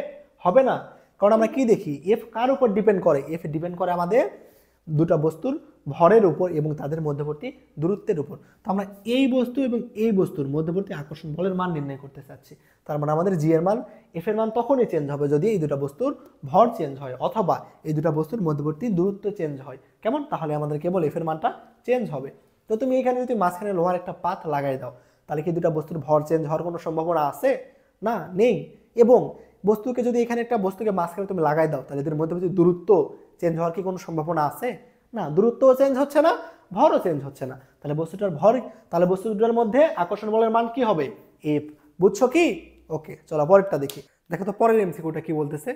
হবে না, কারণ আমরা কি দেখি এফ কার উপর ডিপেন্ড করে, এফ ডিপেন্ড করে আমাদের দুটা বস্তুর ভরের উপর এবং তাদের মধ্যবর্তী দূরত্বের উপর। তো আমরা এই বস্তু এবং এই বস্তুর মধ্যবর্তী আকর্ষণ বলের মান নির্ণয় করতে চাচ্ছি। তার মানে আমাদের জি এর মান, এফ এর মান তখনই চেঞ্জ হবে যদি এই দুটা বস্তুর ভর চেঞ্জ হয় অথবা এই দুটা বস্তুর মধ্যবর্তী দূরত্ব চেঞ্জ হয়। কেমন, তাহলে আমাদের কেবল এফ এর মানটা চেঞ্জ হবে। তো তুমি এখানে যদি মাঝখানে লোহার একটা পাত লাগাই দাও, তাহলে কি দুটা বস্তুর ভর চেঞ্জ হওয়ার কোনো সম্ভাবনা আছে? না, নেই। এবং বস্তুকে যদি এখানে একটা বস্তুকে মাঝখানে তুমি লাগাই দাও, তাহলে এদের মধ্যবর্তী দূরত্ব চেঞ্জ হওয়ার কি কোনো সম্ভাবনা আছে? না, দূরত্বও চেঞ্জ হচ্ছে না, ভরও চেঞ্জ হচ্ছে না, তাহলে বস্তুটার ভর, তাহলে বস্তু দুটার মধ্যে আকর্ষণ বলের মান কি হবে, এফ। বুঝছো কি? ওকে, চলো পরেরটা দেখি। দেখো তো পরের এমসিকিউটা কি বলতেছে,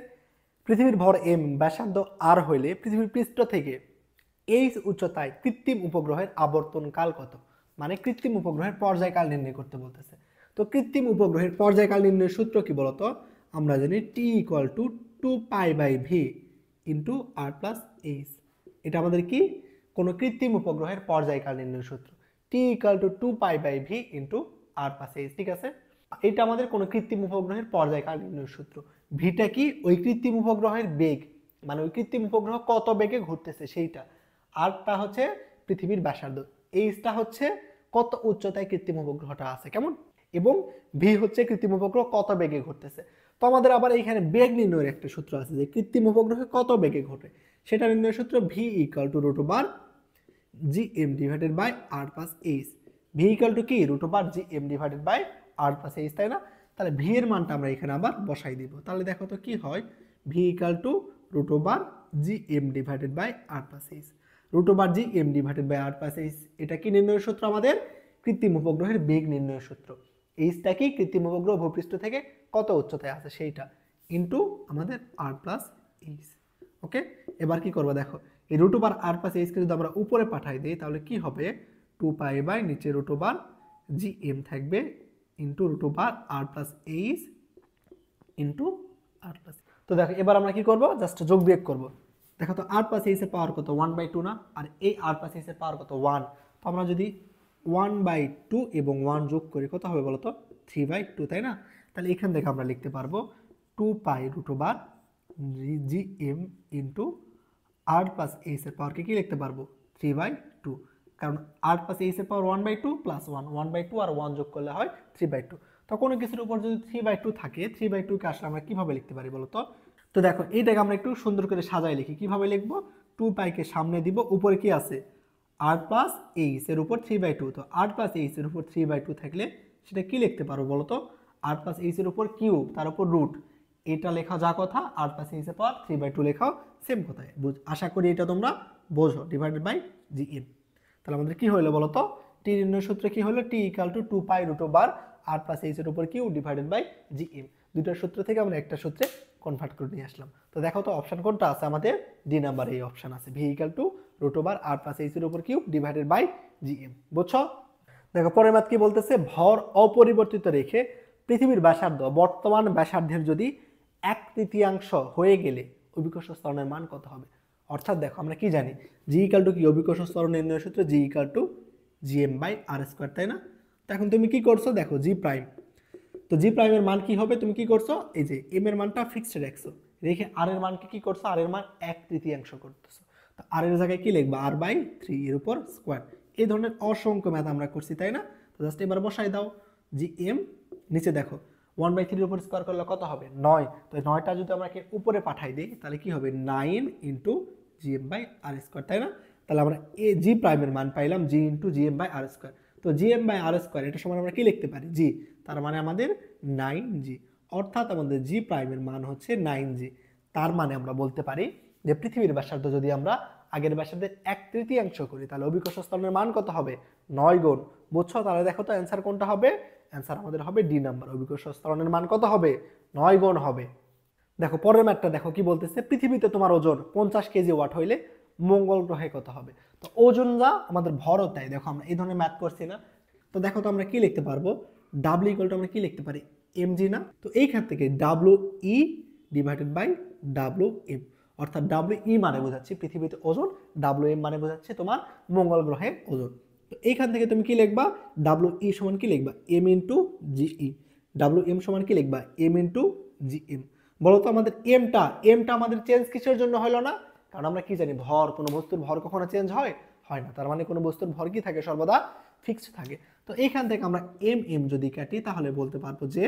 পৃথিবীর ভর এম, ব্যাসার্ধ আর হইলে পৃথিবীর পৃষ্ঠ থেকে এই উচ্চতায় কৃত্রিম উপগ্রহের আবর্তন কাল কত? মানে কৃত্রিম উপগ্রহের পর্যায়কাল নির্ণয় করতে বলতেছে। তো কৃত্রিম উপগ্রহের পর্যায়কাল নির্ণয়ের সূত্র কি বলতো, আমরা জানি T equal to 2π/v into R plus H. এটা আমাদের কি, কোনো কৃত্রিম উপগ্রহের পর্যায়কাল নির্ণয়ের সূত্র, T equal to 2π/v into R plus H. ঠিক আছে, এটা আমাদের কোনো কৃত্রিম উপগ্রহের পর্যায়কাল নির্ণয়ের সূত্র। ভিটা কি, ওই কৃত্রিম উপগ্রহের বেগ, মানে ওই কৃত্রিম উপগ্রহ কত বেগে ঘুরতেছে সেইটা। আরটা হচ্ছে পৃথিবীর ব্যাসার্ধ, এইচটা হচ্ছে কত উচ্চতায় কৃত্রিম উপগ্রহটা আছে। কেমন, এবং ভি হচ্ছে কৃত্রিম উপগ্রহ কত বেগে ঘুরতেছে। তো আমাদের আবার এইখানে বেগ নির্ণয়ের একটা সূত্র আছে, যে কৃত্রিম উপগ্রহে কত বেগে ঘটে সেটা নির্ণয়ের সূত্র V equal to root over G M divided by R plus H. V equal to কি, root over G M divided by R plus H, তাই না? তাহলে ভি এর মানটা আমরা এখানে আবার বসাই দিব। তাহলে দেখো তো কি হয়, V equal to root over G M divided by R plus H, root over G M divided by R plus H. এটা কি নির্ণয়ের সূত্র, আমাদের কৃত্রিম উপগ্রহের বেগ নির্ণয়ের সূত্র। এইচটা কি, কৃত্রিম উপগ্রহ ভূপৃষ্ঠ থেকে কত উচ্চতায় আছে সেইটা, ইন্টু আমাদের আর প্লাস এইচ। ওকে, এবার কি করবো দেখো, এই root over R plus HK যদি আমরা উপরে পাঠাই দিই তাহলে কি হবে, 2π/ নিচে রুট ওভার জি এম থাকবে into root over R plus H into R plus. তো দেখো এবার আমরা কি করব, জাস্ট যোগ বিয়োগ করব। দেখো তো আর প্লাস এইচ এর পাওয়ার কত, 1/2 না, আর এই আর প্লাস এইচ এর পাওয়ার কত, 1। তো আমরা যদি 1/2 এবং 1 যোগ করি কত হবে বলো তো, 3/2, তাই না? তাহলে এখান থেকে আমরা লিখতে পারবো 2π root over G M into R plus H এর পাওয়ারকে কি লিখতে পারবো, 3/2, কারণ আর প্লাস এইচ এর পাওয়ার 1/2 প্লাস 1/2 আর 1 যোগ করলে হয় 3/2। তো কোনো কিছুর উপর যদি 3/2 থাকে, 3/2 কে আসলে আমরা কিভাবে লিখতে পারি বলো তো? তো দেখো এইটাকে আমরা একটু সুন্দর করে সাজাই লিখি, কিভাবে লিখবো, 2π কে সামনে দিব, উপরে কি আছে আর প্লাস এইচ এর উপর 3/2। তো আর প্লাস এইচ এর উপর 3/2 থাকলে সেটা কি লিখতে পারবো বলো তো, আর প্লাস এইচ এর উপর কিউব, তার উপর রুট, এটা লেখা যা কথা আর প্লাস এইচ এর পাওয়ার 3/2 লেখাও সেম কথায়। আশা করি এটা তোমরা বোঝো, ডিভাইডেড বাই জি এম। তাহলে আমাদের কি হলো বলো তো, টি নির্ণয় সূত্র কি হলো, T equal to 2π root over R plus H এর উপর Q divided by G M. দুইটার সূত্র থেকে আমরা একটা সূত্রে কনভার্ট করে নিয়ে আসলাম। তো দেখো তো অপশন কোনটা আছে, আমাদের ডি নাম্বার এই অপশন আছে, V equal to root over R plus H এর উপর Q divided by G M. বুঝছো? দেখো পরের ম্যাথ কি বলতেছে, ভর অপরিবর্তিত রেখে পৃথিবীর ব্যাসার্ধ বর্তমান ব্যাসার্ধের যদি 1/3 হয়ে গেলে অভিকর্ষ ত্বরণের মান কত হবে? অর্থাৎ দেখো আমরা কি জানি জি ইকাল টু কি অভিকর্ষ ত্বরণ নির্ণয় সূত্র G equal to G M by R square, তাই না? তো এখন তুমি কি করছো দেখো জি প্রাইম, তো জি প্রাইমের মান কি হবে, তুমি কি করছো এই যে এম এর মানটা ফিক্সড রাখছো, রেখে আর এর মানকে কি করছো আর এর মান 1/3 করতেছো। তো আর এর জায়গায় কি লিখবা আর বাই 3 এর উপর স্কোয়ার। এই ধরনের অসংখ্য ম্যাথ আমরা করছি, তাই না? তো জাস্ট এবার বসাই দাও জি এম, নিচে দেখো 1/3 এর উপর স্কোয়ার করলে কত হবে 9, তো 9টা যদি আমরা উপরে পাঠাই দিই তাহলে কি হবে 9 into G M by R square, তাই না? তাহলে আমরা এ জি প্রাইমের মান পাইলাম G into G M by R square. তো জিএম বাই আর স্কোয়ার এটা সমান আমরা কি লিখতে পারি জি, তার মানে আমাদের 9g, অর্থাৎ আমাদের জি প্রাইমের মান হচ্ছে 9g। তার মানে আমরা বলতে পারি যে পৃথিবীর ব্যাসার্ধ যদি আমরা আগের ব্যাসার্ধের 1/3 করি তাহলে অভিকর্ষ ত্বরণের মান কত হবে 9 গুণ। বুঝছো? তাহলে দেখো তো অ্যান্সার কোনটা হবে, অ্যান্সার আমাদের হবে ডি নাম্বার, অভিকর্ষ ত্বরণের মান কত হবে 9 গুণ হবে। দেখো পরের ম্যাথটা দেখো কি বলতেছে, পৃথিবীতে তোমার ওজন 50 কেজি ওয়াট হইলে মঙ্গল গ্রহে কত হবে। তো ওজন যা আমাদের ভরও তাই, দেখো আমরা এই ধরনের ম্যাথ করছি না। তো দেখো তো আমরা কি লিখতে পারবো, ডাব্লিউ ইকুয়াল টু আমরা কি লিখতে পারি এমজি না, তো এইখান থেকে W E divided by W M, অর্থাৎ ডাব্লিউ ই মানে বোঝাচ্ছে পৃথিবীতে ওজন, ডাব্লিউ এম মানে বোঝাচ্ছে তোমার মঙ্গল গ্রহে ওজন। তো এইখান থেকে তুমি কি লিখবা ডাব্লিউ ই সমান কি লিখবা M into G E, W M সমান কি লিখবা এম ইন্টু জি এম। বলো তো আমাদের এমটা আমাদের চেঞ্জ কিসের জন্য হলো না, কারণ আমরা কি জানি ভর, কোনো বস্তুর ভর কখনো চেঞ্জ হয় না, তার মানে কোনো বস্তুর ভর কি থাকে সর্বদা ফিক্সড থাকে। তো এইখান থেকে আমরা এম এম যদি কাটি তাহলে বলতে পারবো যে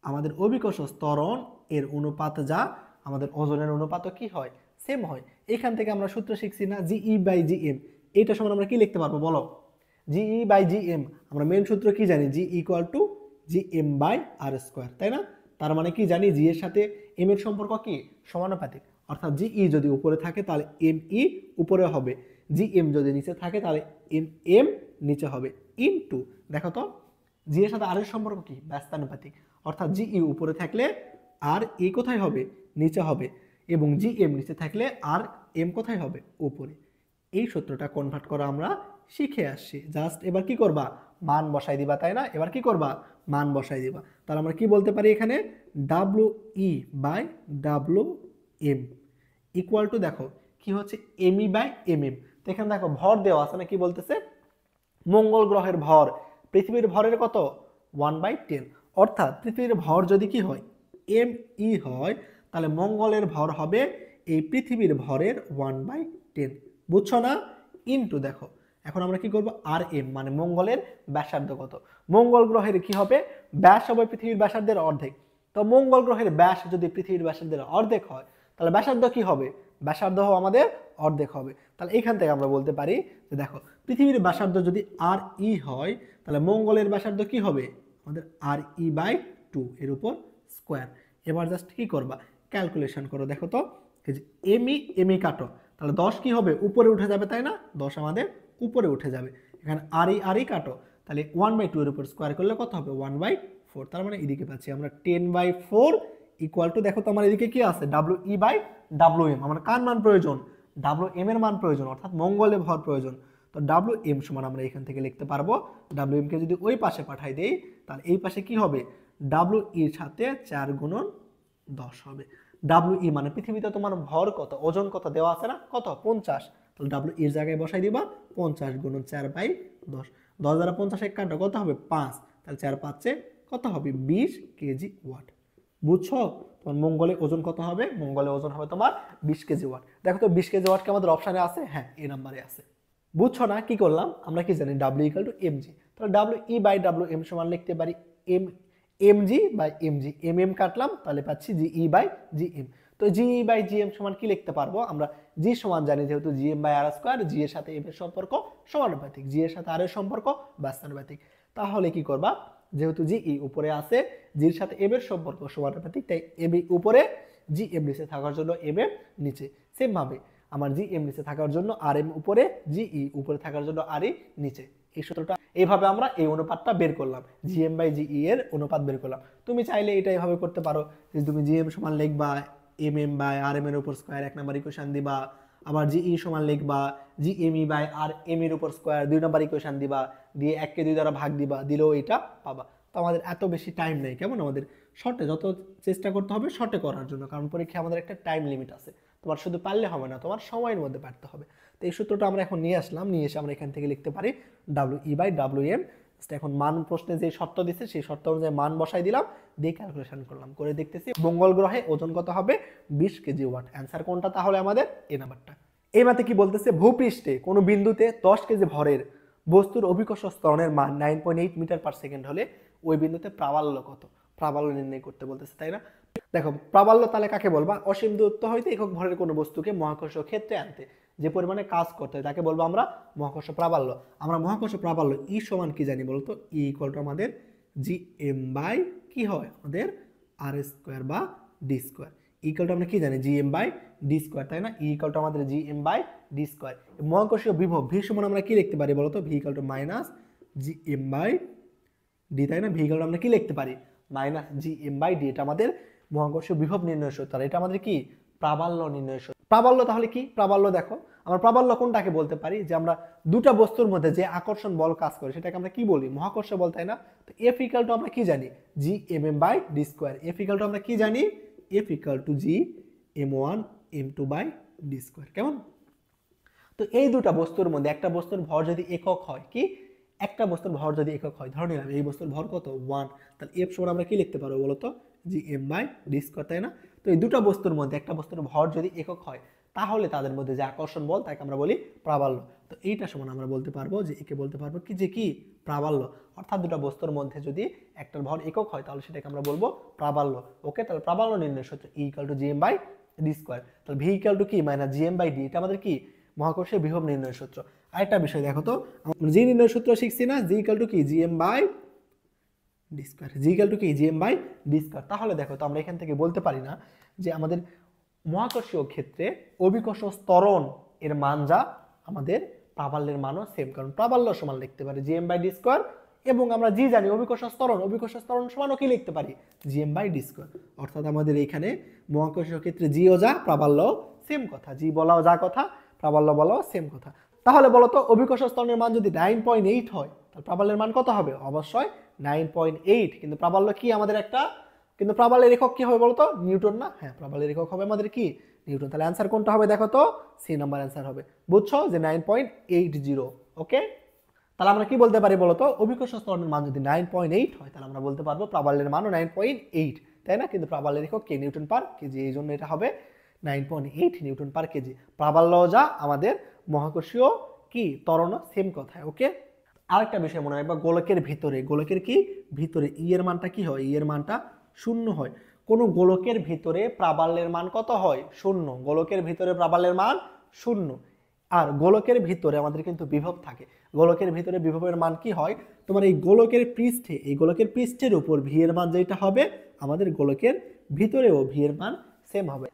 আমাদের অভিকর্ষ ত্বরণ এর অনুপাত যা আমাদের ওজনের অনুপাতও কি হয় সেম হয়। এখান থেকে আমরা সূত্র শিখছি না জিই বাই জি এম, এইটা সমান আমরা কি লিখতে পারবো বলো জিই বাই জি এম, আমরা মেন সূত্র কি জানি G equal to G M by R square, তাই না? তার মানে কি জানি জি এর সাথে এম এর সম্পর্ক কি সমানুপাতিক, অর্থাৎ জি ই যদি উপরে থাকে তাহলে এম ই উপরে হবে, জি এম যদি নিচে থাকে তাহলে এম এম নিচে হবে ইনটু, দেখো তো জি এর সাথে আর এর সম্পর্ক কি ব্যস্তানুপাতিক, অর্থাৎ জি ই উপরে থাকলে আর ই কোথায় হবে নিচে হবে, এবং জি এম নিচে থাকলে আর এম কোথায় হবে উপরে। এই সূত্রটা কনভার্ট করা আমরা শিখে আসছি, জাস্ট এবার কি করবা মান বসাই দিবা, তাই না? এবার কি করবা মান বসাই দিবা, তাহলে আমরা কি বলতে পারি এখানে W E by W M equal to দেখো কি হচ্ছে M E by M M. তো এখানে দেখো ভর দেওয়া আছে না, কি বলতেছে মঙ্গল গ্রহের ভর পৃথিবীর ভরের কত 1/10, অর্থাৎ পৃথিবীর ভর যদি কি হয় এম ই হয় তাহলে মঙ্গলের ভর হবে এই পৃথিবীর ভরের 1/10, বুঝছো না? ইনটু দেখো এখন আমরা কি করব আর এম মানে মঙ্গলের ব্যাসার্ধ কত, মঙ্গল গ্রহের কি হবে ব্যাস হবে পৃথিবীর ব্যাসার্ধের অর্ধেক। তো মঙ্গল গ্রহের ব্যাস যদি পৃথিবীর ব্যাসার্ধের অর্ধেক হয় তাহলে ব্যাসার্ধ কি হবে ব্যাসার্ধ আমাদের অর্ধেক হবে। তাহলে এখান থেকে আমরা বলতে পারি যে দেখো পৃথিবীর ব্যাসার্ধ যদি আর ই হয় তাহলে মঙ্গলের ব্যাসার্ধ কি হবে আমাদের আর ই বাই 2 এর উপর স্কোয়ার। এবার জাস্ট কি করবা ক্যালকুলেশন করো, দেখো তো এমই কাটো, তাহলে 10 কি হবে উপরে উঠে যাবে, তাই না? 10 আমাদের উপরে উঠে যাবে, এখানে আর ই কাটো, তাহলে 1/2 এর উপর স্কোয়ার করলে কত হবে 1/4, তার মানে এদিকে পাচ্ছি আমরা 10/4 ইকুয়াল টু দেখো তো আমার এদিকে কি আছে W E by W M, আমার কার মান প্রয়োজন ডাব্লিউ এম এর মান প্রয়োজন, অর্থাৎ মঙ্গলে ভর প্রয়োজন। তো ডাব্লিউ এম সমান আমরা এখান থেকে লিখতে পারবো ডাব্লিউ এম কে যদি ওই পাশে পাঠাই দেই তাহলে এই পাশে কি হবে ডাব্লিউ ইর সাথে 4 গুণন 10 হবে। ডাব্লিউ ই মানে পৃথিবীতে তোমার ভর কত ওজন কত দেওয়া আছে না কত 50, তাহলে ডাব্লিউ এর জায়গায় বসাই দিবা 50 গুণন 4/10, 10 দ্বারা 50 কাটো কত হবে 5, তাহলে 4 5 কত হবে 20 কেজি ওয়াট। বুঝছো তোমার মঙ্গলে ওজন কত হবে, মঙ্গলে ওজন হবে তোমার 20 কেজি ওয়াট। দেখো তো 20 কেজি ওয়াট কি আমাদের অপশানে আছে, হ্যাঁ এই নাম্বারে আছে। বুঝছো না কি করলাম আমরা কি জানি ডাব্লিউ ইকুয়াল টু এমজি, তাহলে W E by W M সমান লিখতে পারি M M G by M G, M M কাটলাম তাহলে পাচ্ছি জি ই বাই জি এম। তো জি ই বাই জি এম সমান কি লিখতে পারবো আমরা জি সমান জানি যেহেতু G M by R square, G এর সাথে এম এর সম্পর্ক সমানুপাতিক, জি এর সাথে আর এর সম্পর্ক ব্যস্তানুপাতিক। তাহলে কি করবা যেহেতু জি ই উপরে আছে জির সাথে এম এর সম্পর্ক সমানুপাতিক, তাই এম ই উপরে জি এম নিচে থাকার জন্য এম এম নিচে, সেম ভাবে আমার জি এম নিচে থাকার জন্য আর এম উপরে, জি ই উপরে থাকার জন্য আর ই নিচে। এই সূত্রটা এইভাবে আমরা এই অনুপাতটা বের করলাম, জি এম বাই জি ই এর অনুপাত বের করলাম। তুমি চাইলে এটা এইভাবে করতে পারো যে তুমি জি এম সমান লিখবা M M by R M এর উপর স্কোয়ার 1 নাম্বার ইকুয়েশন দিবা, আবার জি ই সমান লিখবা G M E by R M এর উপর স্কোয়ার 2 নাম্বার ইকুয়েশন দিবা, দিয়ে 1 কে 2 দ্বারা ভাগ দিবা, দিলেও এটা পাবা। তো আমাদের এত বেশি টাইম নেই, কেমন আমাদের শর্টে যত চেষ্টা করতে হবে শর্টে করার জন্য, কারণ পরীক্ষায় আমাদের একটা টাইম লিমিট আছে। তো তোমার শুধু পারলে হবে না, তোমার সময়ের মধ্যে পারতে হবে। তো এই সূত্রটা আমরা এখন নিয়ে আসলাম, নিয়ে এসে আমরা এখান থেকে লিখতে পারি WE/WM। এখন মান প্রশ্নে যে শর্ত দিচ্ছে সেই শর্ত অনুযায়ী মান বসাই দিলাম, দিয়ে ক্যালকুলেশন করলাম, করে দেখতেছি মঙ্গল গ্রহে ওজন কত হবে 20 কেজি ওয়াট। অ্যান্সার কোনটা তাহলে আমাদের? এই নাম্বারটা। এই মাতে কি বলতেছে, ভূপৃষ্ঠে কোনো বিন্দুতে 10 কেজি ভরের বস্তুর অভিকর্ষ ত্বরণের মান 9.8 মিটার পার সেকেন্ড হলে ওই বিন্দুতে প্রাবল্য কত? প্রাবল্য নির্ণয় করতে বলতেছে, তাই না? দেখো প্রাবল্য তাহলে কাকে বলবা? অসীম দূরত্ব হইতে একক ভরের কোনো বস্তুকে মহাকর্ষ ক্ষেত্রে আনতে যে পরিমাণে কাজ করতে হয় তাকে বলবো আমরা মহাকর্ষ প্রাবল্য। আমরা মহাকর্ষ প্রাবল্য ই সমান কি জানি বলতো? ই ইকুয়াল টু আমাদের GM বাই কি হয় আমাদের আর স্কোয়ার বা ডি স্কোয়ার। ইকুয়াল টু আমরা কি জানি? GM বাই ডি স্কোয়ার, তাই না? ই ইকুয়াল টু আমাদের GM বাই ডি স্কোয়ার। মহাকর্ষীয় বিভব ভি সমান আমরা কি লিখতে পারি বলতো? V equal to minus GM by D, তাই না? ভি ইকুয়াল টু আমরা কি লিখতে পারি? Minus GM by D. এটা আমাদের মহাকর্ষীয় বিভব নির্ণয় সূত্র। এটা আমাদের কি? প্রাবল্য নির্ণয় সূত্র। প্রাবল্য তাহলে কি? প্রাবল্য দেখো আমরা প্রাবল্য কোনটাকে বলতে পারি? যে আমরা দুটা বস্তুর মধ্যে যে আকর্ষণ বল কাজ করে সেটাকে আমরা কি বলি? মহাকর্ষ বল, তাই না? তো এফ ইকুয়াল টু আমরা কি জানি? GMM by D square. F equal to আমরা কি জানি? F equal to GM1 M2 by D square. কেমন? তো এই দুটা বস্তুর মধ্যে একটা বস্তুর ভর যদি একক হয়, কি একটা বস্তুর ভর যদি একক হয়, ধরে নিলাম এই বস্তুর ভর কত 1, তাহলে এফ সমান আমরা কি লিখতে পারবো বলতো? GM বাই ডি স্কোয়ার, তাই না? তো এই দুটা বস্তুর মধ্যে একটা বস্তুর ভর যদি একক হয় তাহলে তাদের মধ্যে যে আকর্ষণ বল তাকে আমরা বলি প্রাবল্য। তো এইটা সমান আমরা বলতে পারবো যে একে বলতে পারবো কি যে কি প্রাবল্য। অর্থাৎ দুটা বস্তুর মধ্যে যদি একটার ভর একক হয় তাহলে সেটাকে আমরা বলবো প্রাবল্য। ওকে, তাহলে প্রাবল্য নির্ণয় সূত্র E equal to GM by D square. তাহলে ভি ইকুয়াল টু কি? Minus GM by D. এটা আমাদের কি? মহাকর্ষীয় বিভব নির্ণয় সূত্র। আরেকটা বিষয় দেখো তো, জি নির্ণয় সূত্র শিখছি না? জি ইকুয়াল টু কি? GM by D square. G equal to কি? GM by D square. তাহলে দেখো তো আমরা এখান থেকে বলতে পারি না যে আমাদের মহাকর্ষীয় ক্ষেত্রে অভিকর্ষ ত্বরণ এর মান যা আমাদের প্রাবল্যের মানও সেম, কারণ প্রাবল্য সমান লিখতে পারি GM বাই ডি স্কোয়ার, এবং আমরা জি জানি অভিকর্ষ ত্বরণ সমানও কি লিখতে পারি? GM by D square. অর্থাৎ আমাদের এখানে মহাকর্ষীয় ক্ষেত্রে জিও যা প্রাবল্য সেম কথা, জি বলাও যা কথা প্রাবল্য বলাও সেম কথা। তাহলে বলো তো অভিকর্ষ ত্বরণের মান যদি 9.8 হয় তাহলে প্রাবল্যের মান কত হবে? অবশ্যই 9.8। কিন্তু প্রাবল্য কি আমাদের একটা, কিন্তু প্রাবল্যের একক কি হবে বলতো? নিউটন না? হ্যাঁ, প্রাবল্যের একক হবে আমাদের কি? নিউটন। তাহলে অ্যান্সার কোনটা হবে দেখো তো? সি নাম্বার অ্যান্সার হবে। বুঝছো যে 9.80। ওকে, তাহলে আমরা কি বলতে পারি বলতো? অভিকর্ষ ত্বরণের মান যদি 9.8 হয় তাহলে আমরা বলতে পারবো প্রাবল্যের মানও 9.8, তাই না? কিন্তু প্রাবল্যের একক কে? নিউটন পার কেজি। এই জন্য এটা হবে 9.8 নিউটন পার কেজি। প্রাবল্য যা আমাদের মহাকর্ষীয় কি ত্বরণ সেম কথা। ওকে, আরেকটা বিষয় মনে রাখবা, গোলকের ভিতরে, গোলকের কি ভিতরে ই এর মানটা কি হয়? ই এর মানটা 0 হয়। কোন গোলকের ভিতরে প্রাবল্যের মান কত হয়? 0। গোলকের ভিতরে প্রাবল্যের মান 0। আর গোলকের ভিতরে আমাদের কিন্তু বিভব থাকে। গোলকের ভিতরে বিভবের মান কি হয়? তোমার এই গোলকের পৃষ্ঠে, এই গোলকের পৃষ্ঠের উপর ভি এর মান যেটা হবে আমাদের গোলকের ভিতরেও ভি এর মান সেম হবে।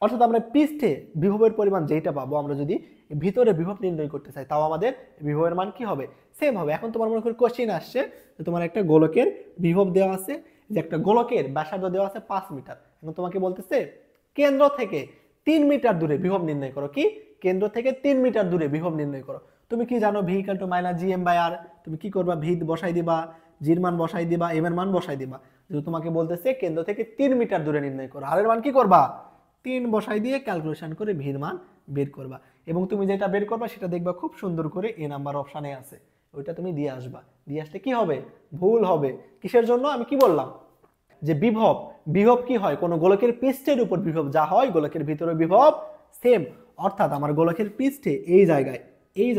অর্থাৎ আমরা পৃষ্ঠে বিভবের পরিমাণ যেটা পাবো আমরা যদি ভিতরে বিভব নির্ণয় করতে চাই তাও আমাদের বিভবের মান কি হবে? সেম হবে। এখন তোমার মনে করি কোশ্চেন আসছে যে তোমার একটা গোলকের বিভব দেওয়া আছে, যে একটা গোলকের ব্যাসার্ধ দেওয়া আছে 5 মিটার। এখন তোমাকে বলতেছে কেন্দ্র থেকে 3 মিটার দূরে বিভব নির্ণয় করো। কি? কেন্দ্র থেকে 3 মিটার দূরে বিভব নির্ণয় করো। তুমি কি জানো? V equal to minus GM by R. তুমি কি করবা? ভি বসাই দিবা, জির মান বসাই দিবা, এম এর মান বসাই দিবা। যদি তোমাকে বলতেছে কেন্দ্র থেকে 3 মিটার দূরে নির্ণয় করো, আর এর মান কি করবা? 3 বসাই দিয়ে ক্যালকুলেশন করে ভির মান বের করবা। এবং তুমি যেটা বের করবা সেটা দেখবা খুব সুন্দর করে এ নাম্বার অপশানে আছে, ওইটা তুমি দিয়ে আসবা। দিয়ে আসলে কি হবে? ভুল হবে। কিসের জন্য? আমি কি বললাম যে বিভব, বিভব কি হয়? কোন গোলকের পৃষ্ঠের উপর বিভব যা হয় গোলকের ভিতরে বিভব সেম। অর্থাৎ আমার গোলকের পৃষ্ঠে এই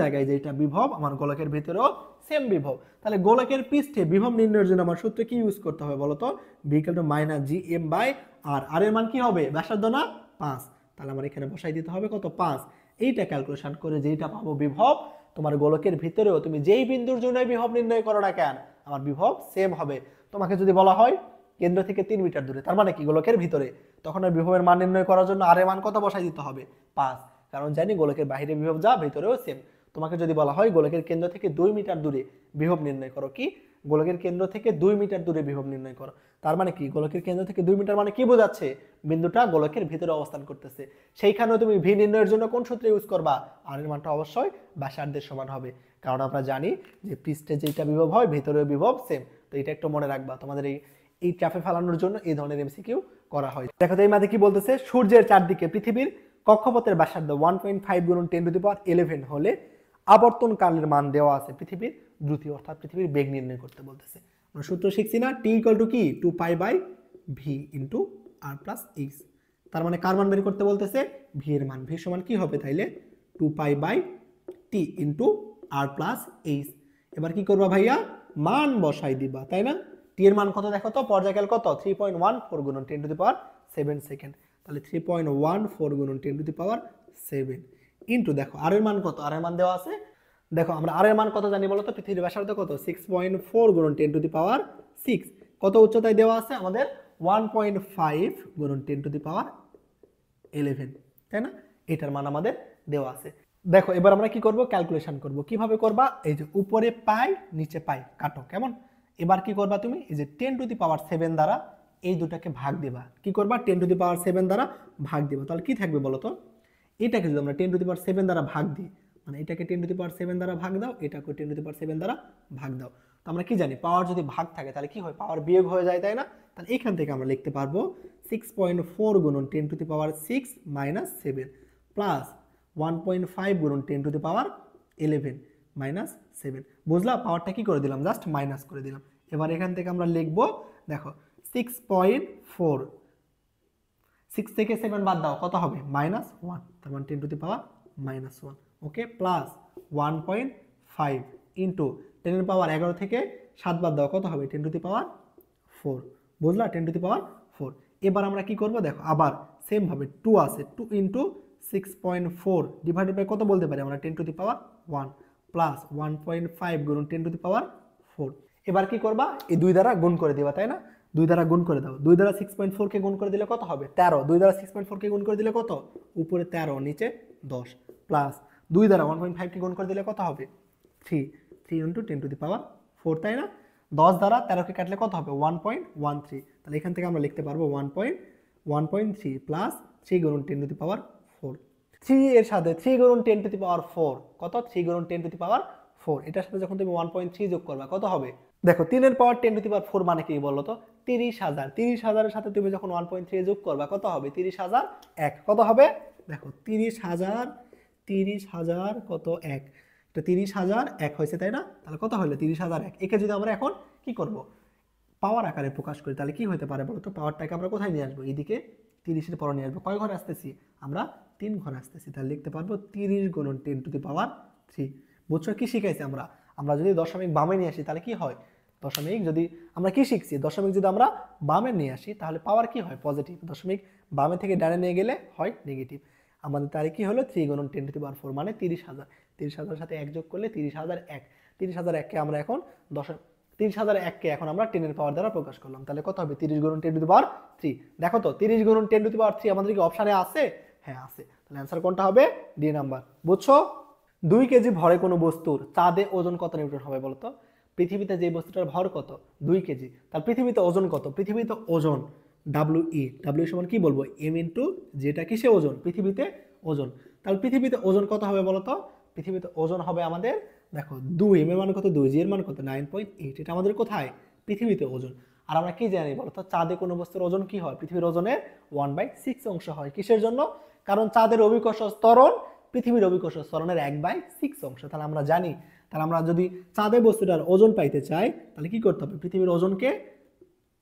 জায়গায় যেটা বিভব আমার গোলকের ভিতরেও সেম বিভব। তাহলে গোলকের পৃষ্ঠে বিভব নির্ণয়ের জন্য আমার সূত্র কি ইউজ করতে হবে বলতো? V equal to minus GM by R. R এর মান কি হবে? ব্যাসার্ধ না 5। তাহলে আমার এখানে বসাই দিতে হবে কত? 5। এইটা ক্যালকুলেশন করে যেটা পাবো বিভব, তোমার গোলকের ভিতরেও তুমি যেই বিন্দুর জন্য বিভব নির্ণয় করো না কেন আমার বিভব সেম হবে। তোমাকে যদি বলা হয় কেন্দ্র থেকে 3 মিটার দূরে, তার মানে কি গোলকের ভিতরে, তখন ওই বিভবের মান নির্ণয় করার জন্য আর এর মান কত বসাই দিতে হবে? 5। কারণ জানি গোলকের বাইরে বিভব যা ভিতরেও সেম। তোমাকে যদি বলা হয় গোলকের কেন্দ্র থেকে 2 মিটার দূরে বিভব নির্ণয় করো, কি গোলকের কেন্দ্র থেকে 2 মিটার দূরে বিভব নির্ণয় করো, তার মানে কি গোলকের কেন্দ্র থেকে 2 মিটার মানে কি বোঝাচ্ছে? বিন্দুটা গোলকের ভিতরে অবস্থান করতেছে। সেইখানেও তুমি ভি নির্ণয়ের জন্য কোন সূত্র ইউজ করবা? আর এর মানটা অবশ্যই ব্যাসার্ধের সমান হবে, কারণ আমরা জানি যে পৃষ্ঠে যেটা বিভব হয় ভিতরেও বিভব সেম। তো এটা একটু মনে রাখবা, তোমাদের এই ট্র্যাপে ফেলানোর জন্য এই ধরনের এমসিকিউ করা হয়। দেখো তো এই মাঝে কি বলতেছে? সূর্যের চারদিকে পৃথিবীর কক্ষপথের ব্যাসার্ধ 1.5 গুণন 10⁻11 হলে আবর্তন কালের মান দেওয়া আছে পৃথিবীর দ্রুতি অর্থাৎ পৃথিবীর বেগ নির্ণয় করতে বলতেছে। আমরা সূত্র শিখছি না, টি ইকুয়াল টু কি 2π/v into R plus H. তার মানে কার মান বের করতে বলতেছে, ভি এর মান। ভি সমান কি হবে তাইলে 2π/t into R plus H. এবার কি করবা ভাইয়া, মান বসাই দিবা, তাই না? টি এর মান কত দেখো তো, পর্যায়কাল কত 3.14 গুণন 10⁻7 সেকেন্ড। তাহলে 3.14 গুণন 10⁻7 ইন্টু দেখো আর এর মান কত, আর এর মান দেওয়া আছে। দেখো আমরা আর এর মান কত জানি বলো তো, পৃথিবীর ব্যাসার্ধ কত 6.4 গুণন 10⁻6। কত উচ্চতায় দেওয়া আছে আমাদের 1.5 গুণন 10⁻11, তাই না? এটার মান আমাদের দেওয়া আছে। দেখো এবার আমরা কি করব, ক্যালকুলেশন করব। কিভাবে করবা, এই যে উপরে পাই নিচে পাই কাটো, কেমন? এবার কি করবা তুমি, এই যে 10⁻7 দ্বারা এই দুটাকে ভাগ দিবা। কি করবা, 10⁻7 দ্বারা ভাগ দিবা। তাহলে কি থাকবে বলো তো, এটাকে যদি আমরা 10⁻7 দ্বারা ভাগ দিই, মানে এটাকে 10⁻7 দ্বারা ভাগ দাও, এটাকে 10⁻7 দ্বারা ভাগ দাও। তো আমরা কি জানি, পাওয়ার যদি ভাগ থাকে তাহলে কি হয়, পাওয়ার বিয়োগ হয়ে যায়, তাই না? তাহলে এখান থেকে আমরা লিখতে পারবো 6.4 গুণন 10⁻6 মাইনাস 7 প্লাস 1.5 গুণন 10⁻11 মাইনাস 7। বুঝলা, পাওয়ারটা কি করে দিলাম, জাস্ট মাইনাস করে দিলাম। এবার এখান থেকে আমরা লিখবো, দেখো 6.4, 6 থেকে 7 বাদ দাও, কত হবে -1, তার মানে 10⁻−1। ওকে, প্লাস 1.5 ইন্টু 10⁻11 থেকে 7 বাদ দাও, কত হবে 10⁻4। বুঝলা, 10⁻4। এবার আমরা কি করব, দেখো আবার সেম ভাবে 2 আছে, 2 ইন্টু 6.4 ডিভাইডেড বাই কত বলতে পারি আমরা 10⁻1 প্লাস 1.5 গুণন 10⁻4। এবার কি করবা, এই 2 দ্বারা গুণ করে দিবা, তাই না? 2 দ্বারা গুণ করে দাও। 2 দ্বারা 6.4 কে গুণ করে দিলে কত হবে 13। 2 দ্বারা 6.4 কে গুণ করে দিলে কত, উপরে 13 নিচে 10 প্লাস 2 দ্বারা 1.5 কে গুণ করে দিলে কত হবে 3 ইন্টু 10⁻4, তাই না? 10 দ্বারা 13 কে কাটলে কত হবে 1.13। তাহলে এখান থেকে আমরা লিখতে পারবো 1.3 প্লাস 3 গুণন 10⁻4। 3 এর সাথে 3 গুণন 10⁻4 কত, 3 গুণন 10⁻4। এটার সাথে যখন তুমি 1.3 যোগ করবা কত হবে, দেখো 3 এর পাওয়ার 10⁻4 মানে কি বলো তো, 30,000। 30,000 এর সাথে তুমি যখন 1.3 যোগ করবা কত হবে 30,001। কত হবে, দেখো 30,000 কত 1, এটা 30,001 হয়েছে, তাই না? তাহলে কত হলো 30,001। একে যদি আমরা এখন কি করব, পাওয়ার আকারে প্রকাশ করি, তাহলে কি হতে পারে বলো তো, পাওয়ারটাকে আমরা কোথায় নিয়ে আসবো, এইদিকে 30-এর পর নিয়ে আসবো। কয় ঘরে আসতেছি আমরা, 3 ঘরে আসতেছি। তাহলে লিখতে পারবো 30 গুণন 10⁻3। বুঝছো কি শিখাইছি আমরা, আমরা যদি দশমিক বামে নিয়ে আসি তাহলে কি হয়, দশমিক যদি আমরা কি শিখছি, দশমিক যদি আমরা বামে নিয়ে আসি তাহলে পাওয়ার কি হয়, পজিটিভ। দশমিক বামে থেকে ডানে নিয়ে গেলে হয় নেগেটিভ। আমাদের তারিখ কি হলো 3 গুণন 10⁻4 মানে 30,000। 30,000 সাথে 1 যোগ করলে 30,001। 30,001কে আমরা এখন 30,001কে এখন আমরা 10 এর পাওয়ার দ্বারা প্রকাশ করলাম। তাহলে কত হবে 30 গুণন 10⁻3। দেখো তো 30 গুণন 10⁻3 আমাদের কি অপশানে আছে, হ্যাঁ আছে। তাহলে অ্যান্সার কোনটা হবে, ডি নাম্বার। বুঝছো, 2 কেজি ভরে কোনো বস্তুর চাঁদে ওজন কত নিউটন হবে বলতো। পৃথিবীতে যে বস্তুটার ভর কত 2 কেজি, তার পৃথিবীতে ওজন কত, পৃথিবীতে ওজন ডাব্লিউ সমান কি বলবো, এম ইন্টু যেটা কিসে ওজন, পৃথিবীতে ওজন। তাহলে পৃথিবীতে ওজন কত হবে বলতো, পৃথিবীতে ওজন হবে আমাদের, দেখো 2, এম এর মান কত 2, জি এর মান কত 9.8। এটা আমাদের কোথায়, পৃথিবীতে ওজন। আর আমরা কি জানি বলতো, চাঁদে কোনো বস্তুর ওজন কি হয়, পৃথিবীর ওজনের 1/6 অংশ হয়। কিসের জন্য, কারণ চাঁদের অভিকর্ষ ত্বরণ পৃথিবীর অভিকর্ষ ত্বরণের 1/6 অংশ। তাহলে আমরা জানি, তাহলে আমরা যদি চাঁদে বস্তুটার ওজন পাইতে চাই তাহলে কি করতে হবে, পৃথিবীর ওজনকে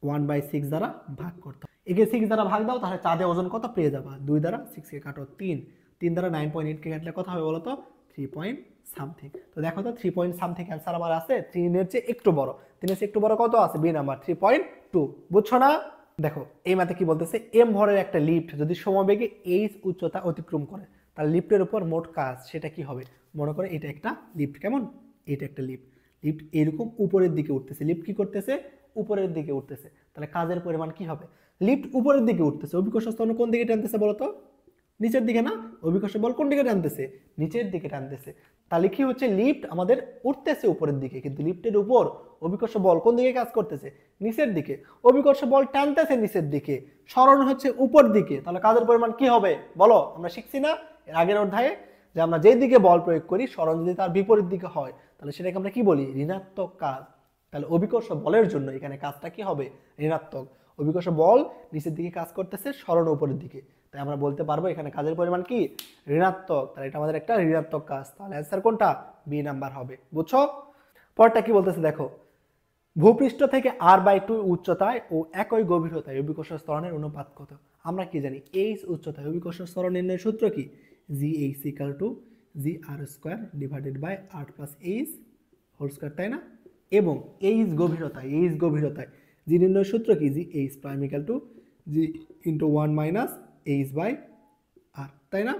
1/6 দ্বারা ভাগ করতে হবে। একে 6 দ্বারা ভাগ দাও, তাহলে চাঁদে ওজন কত পেয়ে যাবা, 2 দ্বারা 6 কে কাটো 3 দ্বারা 9.8 কে কাটলে কত হবে বলো তো 3 পয়েন্ট সামথিং। তো দেখো তো 3 পয়েন্ট সামথিং অ্যান্সার আমার আছে। 3 এর চেয়ে একটু বড়, 3 এর চেয়ে একটু বড় কত আছে, বি নাম্বার 3.2। বুঝছো না? দেখো এই ম্যাথে কি বলতেছে, এম ভরের একটা লিফট যদি সমবেগে এইচ উচ্চতা অতিক্রম করে তাহলে লিফটের উপর মোট কাজ সেটা কি হবে। মনে করে এটা একটা লিফট, কেমন, এটা একটা লিফট এরকম উপরের দিকে উঠতেছে। লিফট কি করতেছে, উপরের দিকে উঠতেছে। তাহলে কাজের পরিমাণ কি হবে, লিফট উপরের দিকে উঠতেছে, অভিকর্ষ ত্বরণ কোন দিকে টানতেছে বলতো, নিচের দিকে না, অভিকর্ষ বল কোন দিকে টানতেছে, নিচের দিকে টানতেছে। তাহলে কি হচ্ছে, লিফট আমাদের উঠতেছে উপরের দিকে, কিন্তু লিফটের উপর অভিকর্ষ বল কোন দিকে কাজ করতেছে, নিচের দিকে। অভিকর্ষ বল টানতেছে নিচের দিকে, সরণ হচ্ছে উপর দিকে। তাহলে কাজের পরিমাণ কি হবে বলো, আমরা শিখছি না এর আগের অধ্যায়ে যে আমরা যেই দিকে বল প্রয়োগ করি সরণ যদি তার বিপরীত দিকে হয় তাহলে সেটাকে আমরা কি বলি, ঋণাত্মক কাজ। তাহলে অভিকর্ষ বলের জন্য এখানে কাজটা কি হবে, ঋণাত্মক। অভিকর্ষ বল নিচের দিকে কাজ করতেছে, সরণ উপরের দিকে। তাই আমরা বলতে পারবো এখানে কাজের পরিমাণ কি ঋণাত্মক, তাহলে এটা আমাদের একটা ঋণাত্মক কাজ। তাহলে অ্যান্সার কোনটা? বি নাম্বার হবে। বুঝছো? পরটা কি বলতেছে দেখো, ভূপৃষ্ঠ থেকে r/2 উচ্চতায় ও একই গভীরতায় অভিকর্ষ ত্বরণের অনুপাত কত? আমরা কি জানি h উচ্চতায় অভিকর্ষ ত্বরণ নির্ণয়ের সূত্র কি? gh = gr² divided by r plus h whole square, তাই না? এবং h গভীরতায় জি নির্ণয়ের সূত্র কি? gh প্রাইম = g * 1 - h/r, তাই না?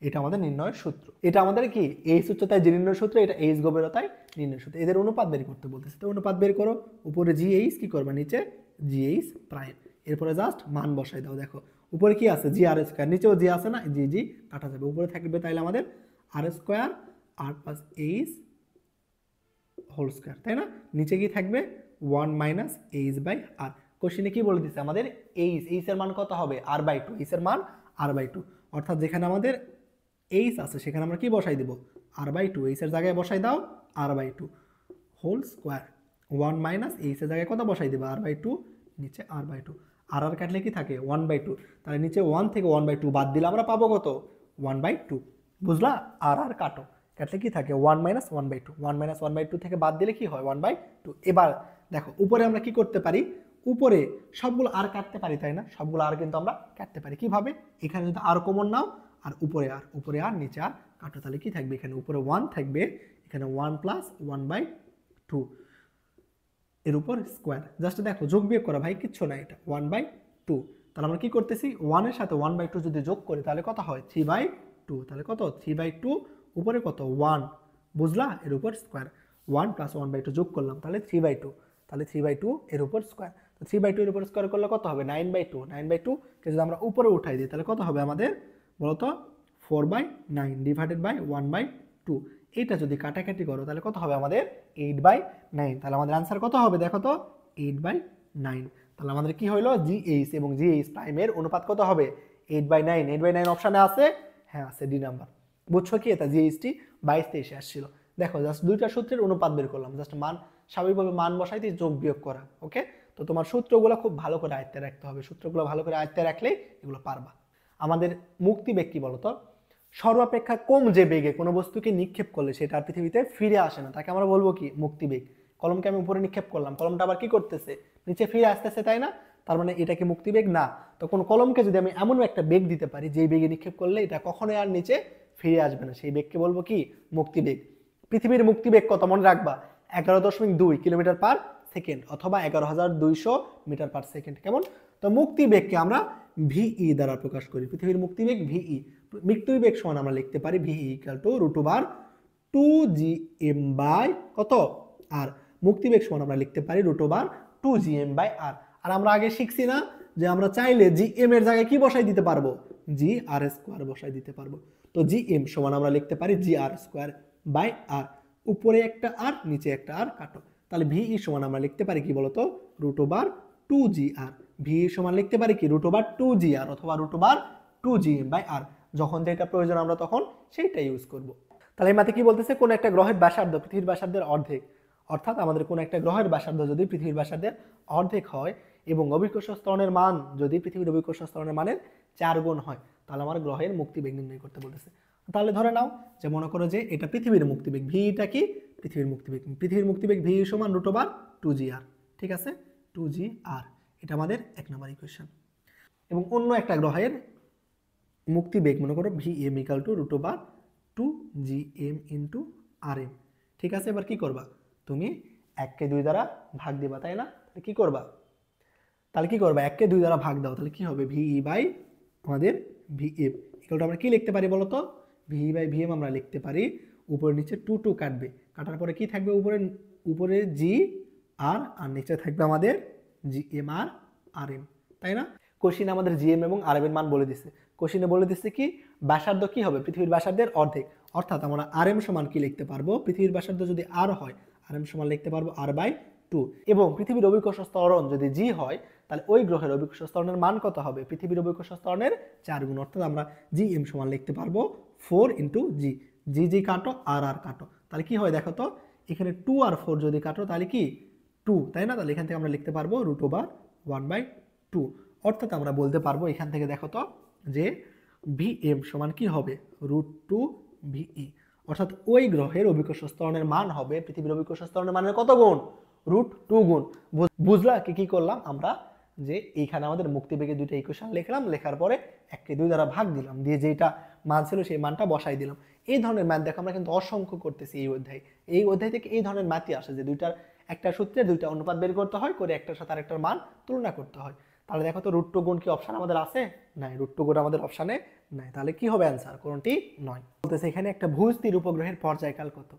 এটা আমাদের নির্ণয়ের সূত্র। এটা আমাদের কি h উচ্চতায় জি নির্ণয়ের সূত্র, এটা h গভীরতায় নির্ণয়ের সূত্র। এদের অনুপাত বের করতে বলতেছে, তো অনুপাত বের করো। উপরে gh কি করবে, নিচে gh প্রাইম, এরপরে জাস্ট মান বসাই দাও। দেখো উপরে কি আছে gr², নিচেও জি আছে না, জি কাটা যাবে, উপরে থাকবে তাইলে আমাদের r² r plus h whole square, তাই না? নিচে কি থাকবে 1 - h/r। কোশ্চেনে কি বলে দিচ্ছে আমাদের h এর মান কত হবে? r/2, h এর মান r/2, অর্থাৎ যেখানে আমাদের h আছে সেখানে আমরা কি বসাই দেব? r/2, h এর জায়গায় বসাই দাও r/2 হোল স্কয়ার। 1 - h এর জায়গায় কত বসাই দেব? r/2, নিচে r/2, আর কাটলে কি থাকে 1/2, তাহলে নিচে 1 থেকে 1/2 বাদ দিলে আমরা পাবো কত? 1/2। বুঝলা? আর কাটো, কাটলে কি থাকে 1 - 1/2, 1 - 1/2 থেকে বাদ দিলে কি হয় 1/2। এবার দেখো উপরে আমরা কি করতে পারি, উপরে সবগুলো আর কাটতে পারি, তাই না? সবগুলো আর কিন্তু আমরা কাটতে পারি কিভাবে? এখানে যদি আর কমন নাও আর উপরে আর নিচে আর কাটো, তাহলে কি থাকবে? এখানে উপরে 1 থাকবে, এখানে 1 + 1/2 এর উপর স্কোয়ার। জাস্ট দেখো যোগ বিয়োগ করা ভাই, কিচ্ছু না, এটা 1/2। তাহলে আমরা কি করতেছি, 1 এর সাথে 1/2 যদি যোগ করি তাহলে কত হয়? 3/2। তাহলে কত? 3/2 উপরে কত? 1। বুঝলা? এর উপর স্কোয়ার। 1 + 1/2 যোগ করলাম, তাহলে 3/2, তাহলে 3/2 এর উপর স্কোয়ার। তো 3/2 এর উপর স্কোয়ার করলে কত হবে? 9/2। 9/2 কে যদি আমরা উপরে উঠাই দিই তাহলে কত হবে আমাদের বলতো? 4/9 ডিভাইডেড বাই 1/2। এইটা যদি কাটাকাটি করো তাহলে কত হবে আমাদের? 8/9। তাহলে আমাদের আনসার কত হবে দেখো তো? 8/9। তাহলে আমাদের কি হলো? GH এবং GH প্রাইমের অনুপাত কত হবে? 8/9। 8/9 অপশানে আছে? হ্যাঁ আছে, ডি নাম্বার। বুঝছো কি? এটা GH-টি 22-23 আসছিল। দেখো জাস্ট দুইটা সূত্রের অনুপাত বের করলাম, জাস্ট মান স্বাভাবিকভাবে মান বসাইতে যোগ বিয়োগ করা। ওকে, তো তোমার সূত্রগুলো খুব ভালো করে আয়ত্তে রাখতে হবে, সূত্রগুলো ভালো করে আয়ত্তে রাখলেই এগুলো পারবা। আমাদের মুক্তিবেগ কি বলতো? সর্বাপেক্ষা কম যে বেগে কোনো বস্তুকে নিক্ষেপ করলে সেটা আর পৃথিবীতে ফিরে আসে না, তাকে আমরা বলবো কি? মুক্তিবেগ। কলমকে আমি উপরে নিক্ষেপ করলাম, কলমটা আবার কি করতেছে? নিচে ফিরে আসতেছে, তাই না? তার মানে এটা কি মুক্তিবেগ না? তখন কলমকে যদি আমি এমন একটা বেগ দিতে পারি যেই বেগে নিক্ষেপ করলে এটা কখনোই আর নিচে ফিরে আসবে না, সেই বেগকে বলবো কি? মুক্তিবেগ। পৃথিবীর মুক্তিবেগ কত মনে রাখবা? 11.2 কিলোমিটার পার সেকেন্ড অথবা 11,200 মিটার পার সেকেন্ড। কেমন? তো মুক্তিবেগকে আমরা ভিই দ্বারা প্রকাশ করি। পৃথিবীর মুক্তিবেগ ভিই। মৃত্যুবেগ সমান আমরা লিখতে পারি ভিই = √2gm বাই কত? আর মুক্তিবেগ সমান আমরা লিখতে পারি √2gm বাই আর। আর আমরা আগে শিখছি না যে আমরা চাইলে জিএম এর জায়গায় কি বসাই দিতে পারবো? gr² বসাই দিতে পারবো। তো জিএম সমান আমরা লিখতে পারি gr² বাই আর, উপরে একটা আর নিচে একটা আর কাটো। তাহলে ভিই সমান আমরা লিখতে পারি কি বলতো? √2gr। ভিই সমান লিখতে পারি কি? √2gr অথবা √2gm বাই আর। যখন যেটা প্রয়োজন আমরা তখন সেইটা ইউজ করব। তাহলে এই মাতে কি বলতেছে? কোন একটা গ্রহের ব্যাসার্ধ পৃথিবীর ব্যাসার্ধের অর্ধেক, অর্থাৎ আমাদের কোন একটা গ্রহের ব্যাসার্ধ যদি পৃথিবীর ব্যাসার্ধের অর্ধেক হয় এবং অভিকর্ষ ত্বরণের মান যদি পৃথিবীর অভিকর্ষ ত্বরণের মানের 4 গুণ হয়, তাহলে আমার গ্রহের মুক্তিবেগ নির্ণয় করতে বলতেছে। তাহলে ধরে নাও যে মনে করো যে এটা পৃথিবীর মুক্তিবেগ, ভিটা কি? পৃথিবীর মুক্তিবেগ। পৃথিবীর মুক্তিবেগ ভি সমান √2gr। ঠিক আছে, 2gr। এটা আমাদের 1 নম্বর ইকুয়েশন। এবং অন্য একটা গ্রহের মুক্তিবেগ মনে করো vm = √2gm × rm। ঠিক আছে, এবার কি করবা? তুমি 1-কে 2 দ্বারা ভাগ দিবা, তাই না? তাহলে কি করবা? 1-কে 2 দ্বারা ভাগ দাও, তাহলে কি হবে? VE বাই আমাদের VM ইকুয়াল আমরা কি লিখতে পারি বলো তো? VE বাই VM আমরা লিখতে পারি উপরে নিচে 2 কাটবে, কাটার পরে কি থাকবে? উপরে G আর নিচে থাকবে আমাদের GM আর RM, তাই না? কোশ্চিনে আমাদের GM এবং RM এর মান বলে দিচ্ছে। কোশ্চিনে বলে দিচ্ছে কি? ব্যাসার্ধ কি হবে? পৃথিবীর ব্যাসার্ধের অর্ধেক, অর্থাৎ আমরা RM সমান কি লিখতে পারবো? পৃথিবীর ব্যাসার্ধ যদি R হয় RM সমান লিখতে পারবো R/2। এবং পৃথিবীর অভিকর্ষ ত্বরণ যদি G হয় তাহলে ওই গ্রহের অভিকর্ষ ত্বরণের মান কত হবে? পৃথিবীর অভিকর্ষ ত্বরণের 4 গুণ, অর্থাৎ আমরা GM সমান লিখতে পারবো 4 × G। G কাটো আর কাটো, তাহলে কি হয় দেখো তো? এখানে 2 আর 4 যদি কাটো তাহলে কি 2, তাই না? তাহলে এখান থেকে আমরা লিখতে পারবো √1/2, অর্থাৎ আমরা বলতে পারবো এখান থেকে দেখো তো যে ভিএম সমান কি হবে √2 VE, অর্থাৎ ওই গ্রহের অভিকর্ষ ত্বরণের মান হবে পৃথিবীর অভিকর্ষ ত্বরণের মানের কত গুণ, √2 গুণ। বুঝলা কি করলাম আমরা, যে এইখানে আমাদের মুক্তিবেগে দুইটা ইকুয়েশন লিখলাম, লেখার পরে 1/2 দ্বারা ভাগ দিলাম, দিয়ে যেটা মান ছিল সেই মানটা বসাই দিলাম। এই ধরনের ম্যাথ দেখো আমরা কিন্তু অসংখ্য করতেছি এই অধ্যায় থেকে এই ধরনের ম্যাথই আসে, যে দুইটার একটা সূত্রে দুইটা অনুপাত বের করতে হয়, করে একটার সাথে আরেকটার মান তুলনা করতে হয়। তাহলে দেখো তো √2 গুণ কি অপশন আমাদের আছে? নাই, √2 গুণ আমাদের অপশনে নাই। তাহলে কি হবে অ্যান্সার? কোনটি নয়। বলতেছে এখানে একটা ভূস্থির উপগ্রহের পর্যায়কাল কত।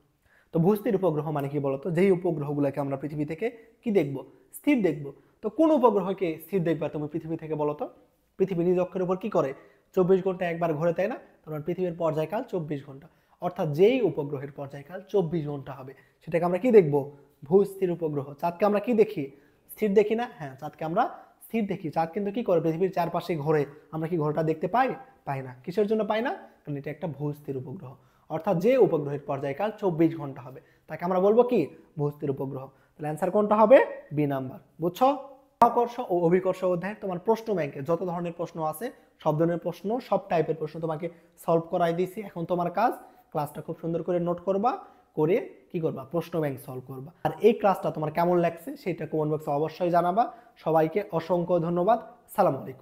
তো ভূস্থির উপগ্রহ মানে কি বলতো, যেই উপগ্রহগুলোকে আমরা পৃথিবী থেকে কি দেখব, স্থির দেখব। তো কোন উপগ্রহকে স্থির দেখবা তুমি পৃথিবী থেকে বলো তো? পৃথিবী নিজ অক্ষের উপর কি করে 24 ঘন্টা একবার ঘোরে, তাই না? তোমার পৃথিবীর পর্যায়কাল 24 ঘন্টা, অর্থাৎ যেই উপগ্রহের পর্যায়কাল 24 ঘন্টা হবে সেটাকে আমরা কি দেখব? ভূস্থির উপগ্রহ। চাঁদকে আমরা কি দেখি? স্থির দেখি না? হ্যাঁ, চাঁদকে আমরা স্থির দেখি। চাঁদ কিন্তু কি করে পৃথিবীর চারপাশে ঘোরে, আমরা কি ঘোরটা দেখতে পাই? পাই না। কিসের জন্য পাই না? কারণ এটা একটা ভূস্থির উপগ্রহ, অর্থাৎ যে উপগ্রহের পর্যায়কাল 24 ঘন্টা হবে তাকে আমরা বলবো কি? ভূস্থির উপগ্রহ। তাহলে অ্যান্সার কোনটা হবে? B number. বুঝছো? মহাকর্ষ ও অভিকর্ষ অধ্যায়ে তোমার প্রশ্ন ব্যাংকে যত ধরনের প্রশ্ন আছে, সব ধরনের প্রশ্ন, সব টাইপের প্রশ্ন তোমাকে সলভ করাই দিয়েছি। এখন তোমার কাজ ক্লাসটা খুব সুন্দর করে নোট করবা, করে কি করবা? প্রশ্ন ব্যাংক সলভ করবা। আর এই ক্লাসটা তোমার কেমন লাগছে সেটা কমেন্ট বক্সে অবশ্যই জানাবা। সবাইকে অসংখ্য ধন্যবাদ। সালাম আলাইকুম।